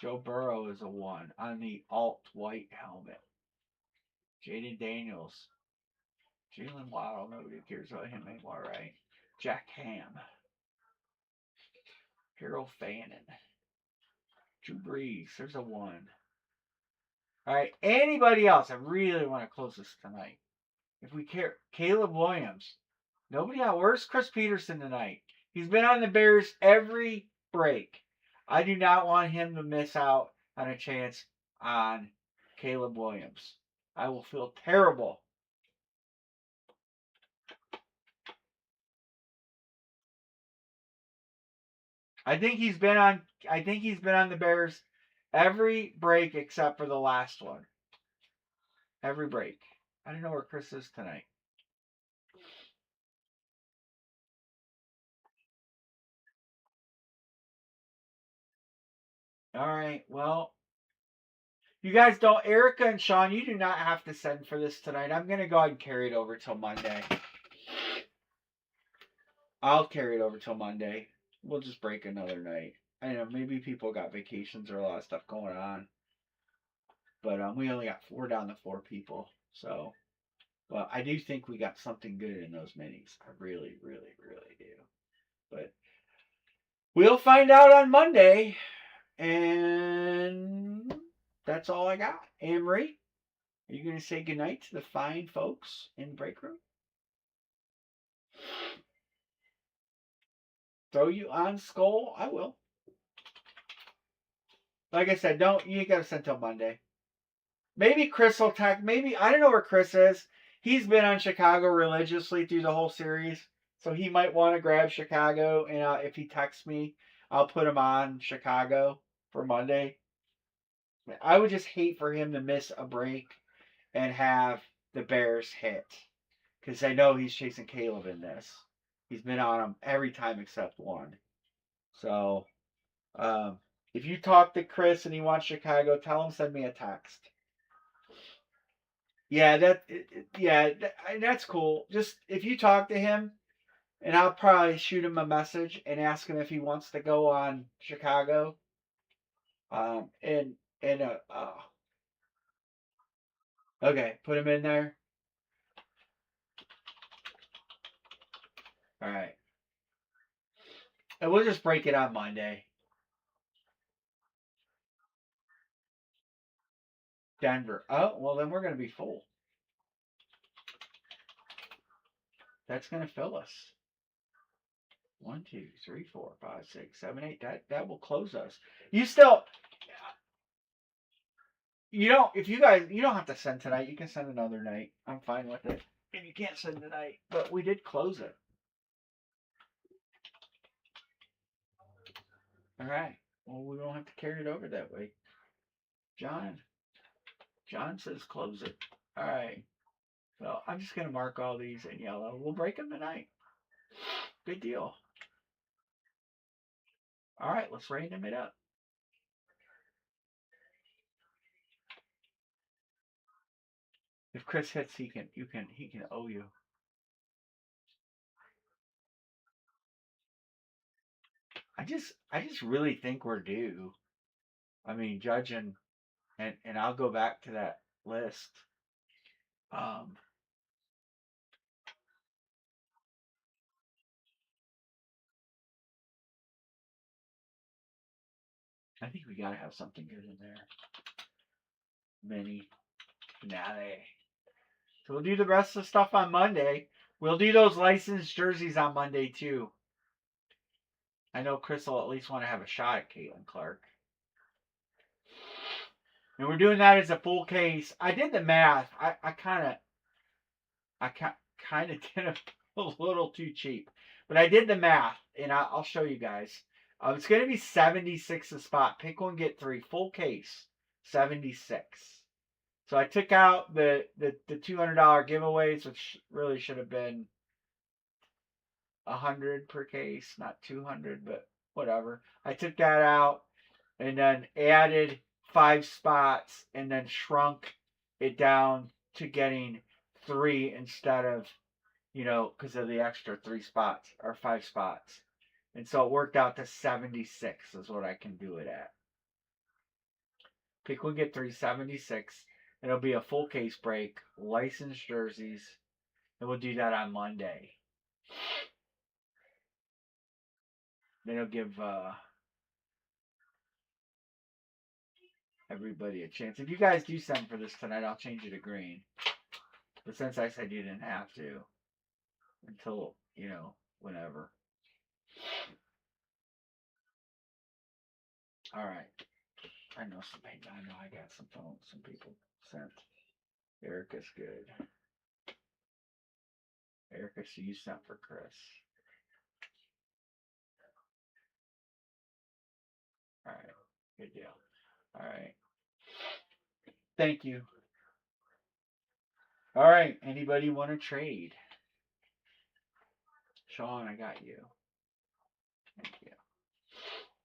Joe Burrow is a 1 on the alt white helmet. Jaden Daniels. Jalen Waddle, nobody cares about him anymore, right? Jack Ham. Harold Fannin. Drew Brees, there's a 1. Alright, anybody else? I really want to close this tonight. If we care, Caleb Williams. Nobody else. Where's Chris Peterson tonight? He's been on the Bears every break. I do not want him to miss out on a chance on Caleb Williams. I will feel terrible. I think he's been on the Bears every break except for the last one. Every break. I don't know where Chris is tonight. All right. Well, you guys don't. Erica and Sean, you do not have to send for this tonight. I'm gonna go ahead and carry it over till Monday. I'll carry it over till Monday. We'll just break another night. I know maybe people got vacations or a lot of stuff going on, but we only got 4 down to 4 people. So, well, I do think we got something good in those minis. I really, really, really do. But we'll find out on Monday, and that's all I got. Amory, are you going to say goodnight to the fine folks in the break room? Throw you on Skull? I will. Like I said, you ain't got to send till Monday. Maybe Chris will text. Maybe, I don't know where Chris is. He's been on Chicago religiously through the whole series. So he might want to grab Chicago. And if he texts me, I'll put him on Chicago for Monday. I would just hate for him to miss a break and have the Bears hit. Because I know he's chasing Caleb in this. He's been on him every time except one. So, if you talk to Chris and he wants Chicago, tell him send me a text. Yeah, that's cool. Just if you talk to him, and I'll probably shoot him a message and ask him if he wants to go on Chicago. And okay, put him in there. All right, and we'll just break it on Monday. Denver. Oh, well then we're gonna be full. That's gonna fill us. 1, 2, 3, 4, 5, 6, 7, 8. That will close us. You still if you guys, you don't have to send tonight. You can send another night. I'm fine with it. If you can't send tonight, but we did close it. All right. Well, we don't have to carry it over that way. John says close it. All right. So I'm just gonna mark all these in yellow. We'll break them tonight. Good deal. All right. Let's random it up. If Chris hits, he can owe you. I just really think we're due. I mean, judging, and I'll go back to that list. Um, I think we gotta have something good in there. Mini finale. So we'll do the rest of the stuff on Monday. We'll do those licensed jerseys on Monday too. I know Chris will at least want to have a shot at Caitlin Clark. And we're doing that as a full case. I did the math. I kind of did it a little too cheap, but I did the math, and I'll show you guys. It's going to be 76 a spot. Pick one, get three. Full case, 76. So I took out the $200 giveaways, which really should have been 100 per case, not 200, but whatever. I took that out and then added 5 spots and then shrunk it down to getting 3 instead of, because of the extra 3 spots or 5 spots. And so it worked out to 76 is what I can do it at. Pick one, get 3, 76. It'll be a full case break, licensed jerseys, and we'll do that on Monday. Then it'll give everybody a chance. If you guys do send for this tonight, I'll change it to green. But since I said you didn't have to, until, whenever. All right. I know I got some people sent. Erica's good. Erica, so you sent for Chris. All right. Good deal. All right. Thank you. All right. Anybody want to trade? Sean, I got you. Thank you.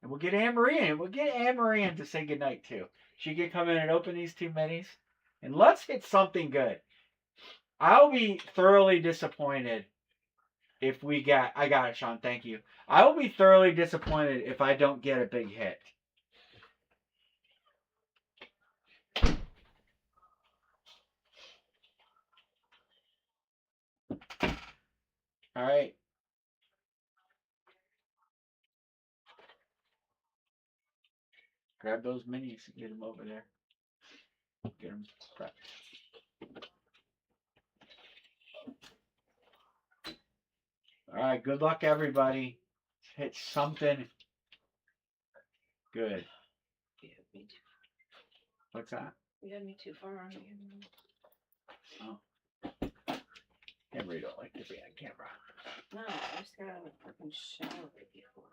And we'll get Anne-Marie in. We'll get Anne-Marie in to say goodnight too. She can come in and open these 2 minis. And let's hit something good. I'll be thoroughly disappointed if we get. I got it, Sean. Thank you. I will be thoroughly disappointed if I don't get a big hit. All right. Grab those minis and get them over there. Get them prepped. All right. Good luck, everybody. Hit something good. You have me too. What's that? You had me too far on the Oh. Henry don't like to be on camera. No, I just got out of the fucking shower right before.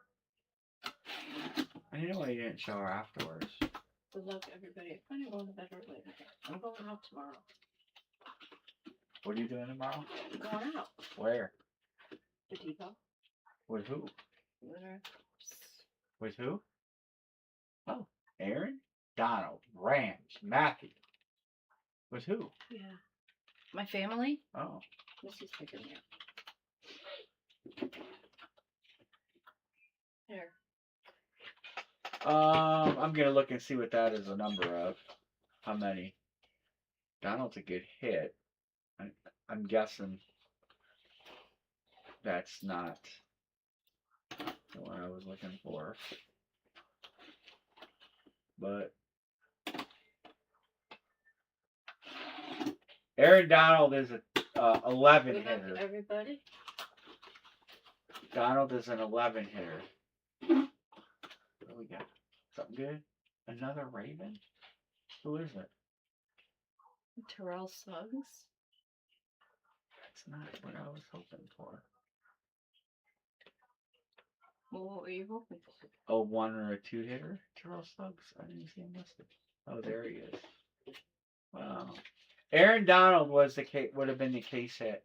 I didn't know why you didn't shower afterwards. Good luck, everybody. I'm going to go to bed early. I'm going out tomorrow. What are you doing tomorrow? I'm going out. Where? The depot. With who? Winter. With who? Oh, Aaron, Donald, Rams, Matthew. With who? Yeah. My family? Oh. Missy's picking me up. Here. I'm gonna look and see what that is a number of. How many? Donald's a good hit. I'm guessing that's not the one I was looking for. But Aaron Donald is a 11 hitter. Everybody? Donald is an 11 hitter. What do we got? Something good? Another Raven? Who is it? Terrell Suggs. That's not what I was hoping for. Well, what were you hoping for? A 1 or a 2 hitter? Terrell Suggs? I didn't see him listed. Oh, there he is. Wow. Aaron Donald would have been the case hit.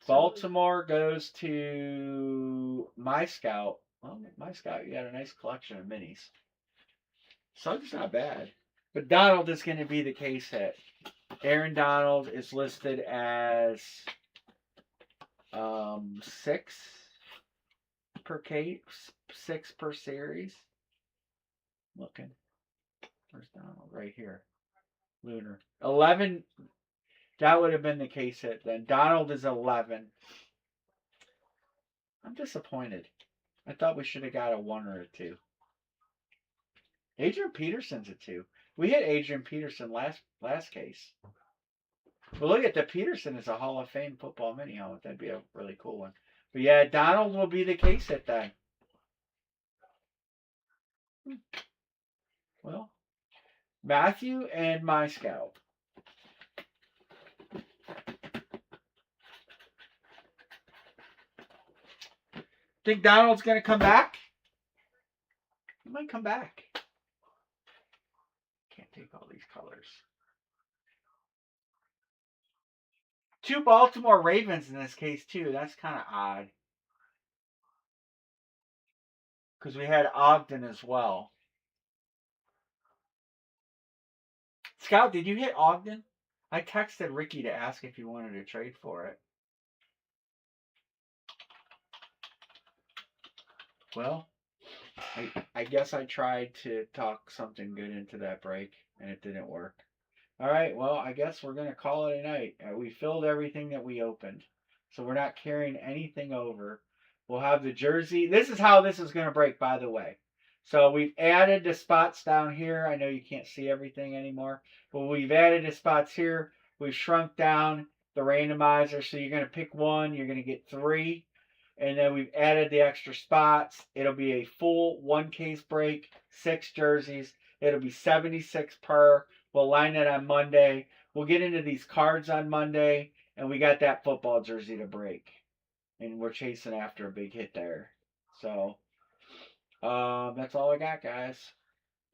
Baltimore goes to My Scout. Well, My Scout, you got a nice collection of minis. Suggs not bad. But Donald is going to be the case hit. Aaron Donald is listed as 6 per case, 6 per series. Looking. Where's Donald? Right here. Lunar. 11. That would have been the case hit then. Donald is 11. I'm disappointed. I thought we should have got a 1 or a 2. Adrian Peterson's a 2. We hit Adrian Peterson last case. But look at the Peterson is a Hall of Fame football mini helmet. That'd be a really cool one. But yeah, Donald will be the case hit then. Well, Matthew and My Scout. Think Donald's going to come back? He might come back. Can't take all these colors. 2 Baltimore Ravens in this case, too. That's kind of odd. Because we had Ogden as well. Scout, did you hit Ogden? I texted Ricky to ask if he wanted to trade for it. Well, I guess I tried to talk something good into that break, and it didn't work. All right, well, I guess we're going to call it a night. We filled everything that we opened, so we're not carrying anything over. We'll have the jersey. This is how this is going to break, by the way. So we've added the spots down here. I know you can't see everything anymore, but we've added the spots here. We've shrunk down the randomizer, so you're going to pick one. You're going to get 3. And then we've added the extra spots. It'll be a full 1 case break, 6 jerseys. It'll be 76 per. We'll line it on Monday. We'll get into these cards on Monday, and we got that football jersey to break. And we're chasing after a big hit there. So, that's all I got, guys.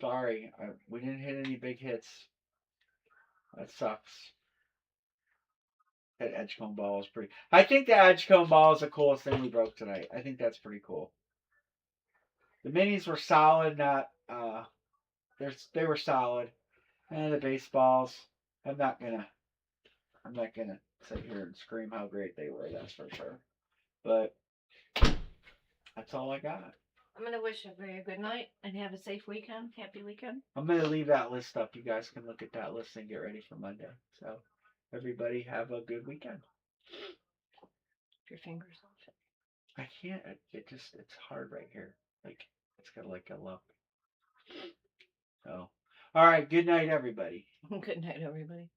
Sorry, we didn't hit any big hits. That sucks. That Edgecombe ball is pretty. I think the Edgecombe ball is the coolest thing we broke tonight. I think that's pretty cool. The minis were solid, not they were solid. And the baseballs, I'm not gonna sit here and scream how great they were. That's for sure. But that's all I got. I'm going to wish everybody a good night and have a safe weekend. Happy weekend. I'm gonna leave that list up. You guys can look at that list and get ready for Monday. So everybody have a good weekend. Your fingers off. I can't. It's hard right here. Like it's got like a lump. So, all right. Good night, everybody. Good night, everybody.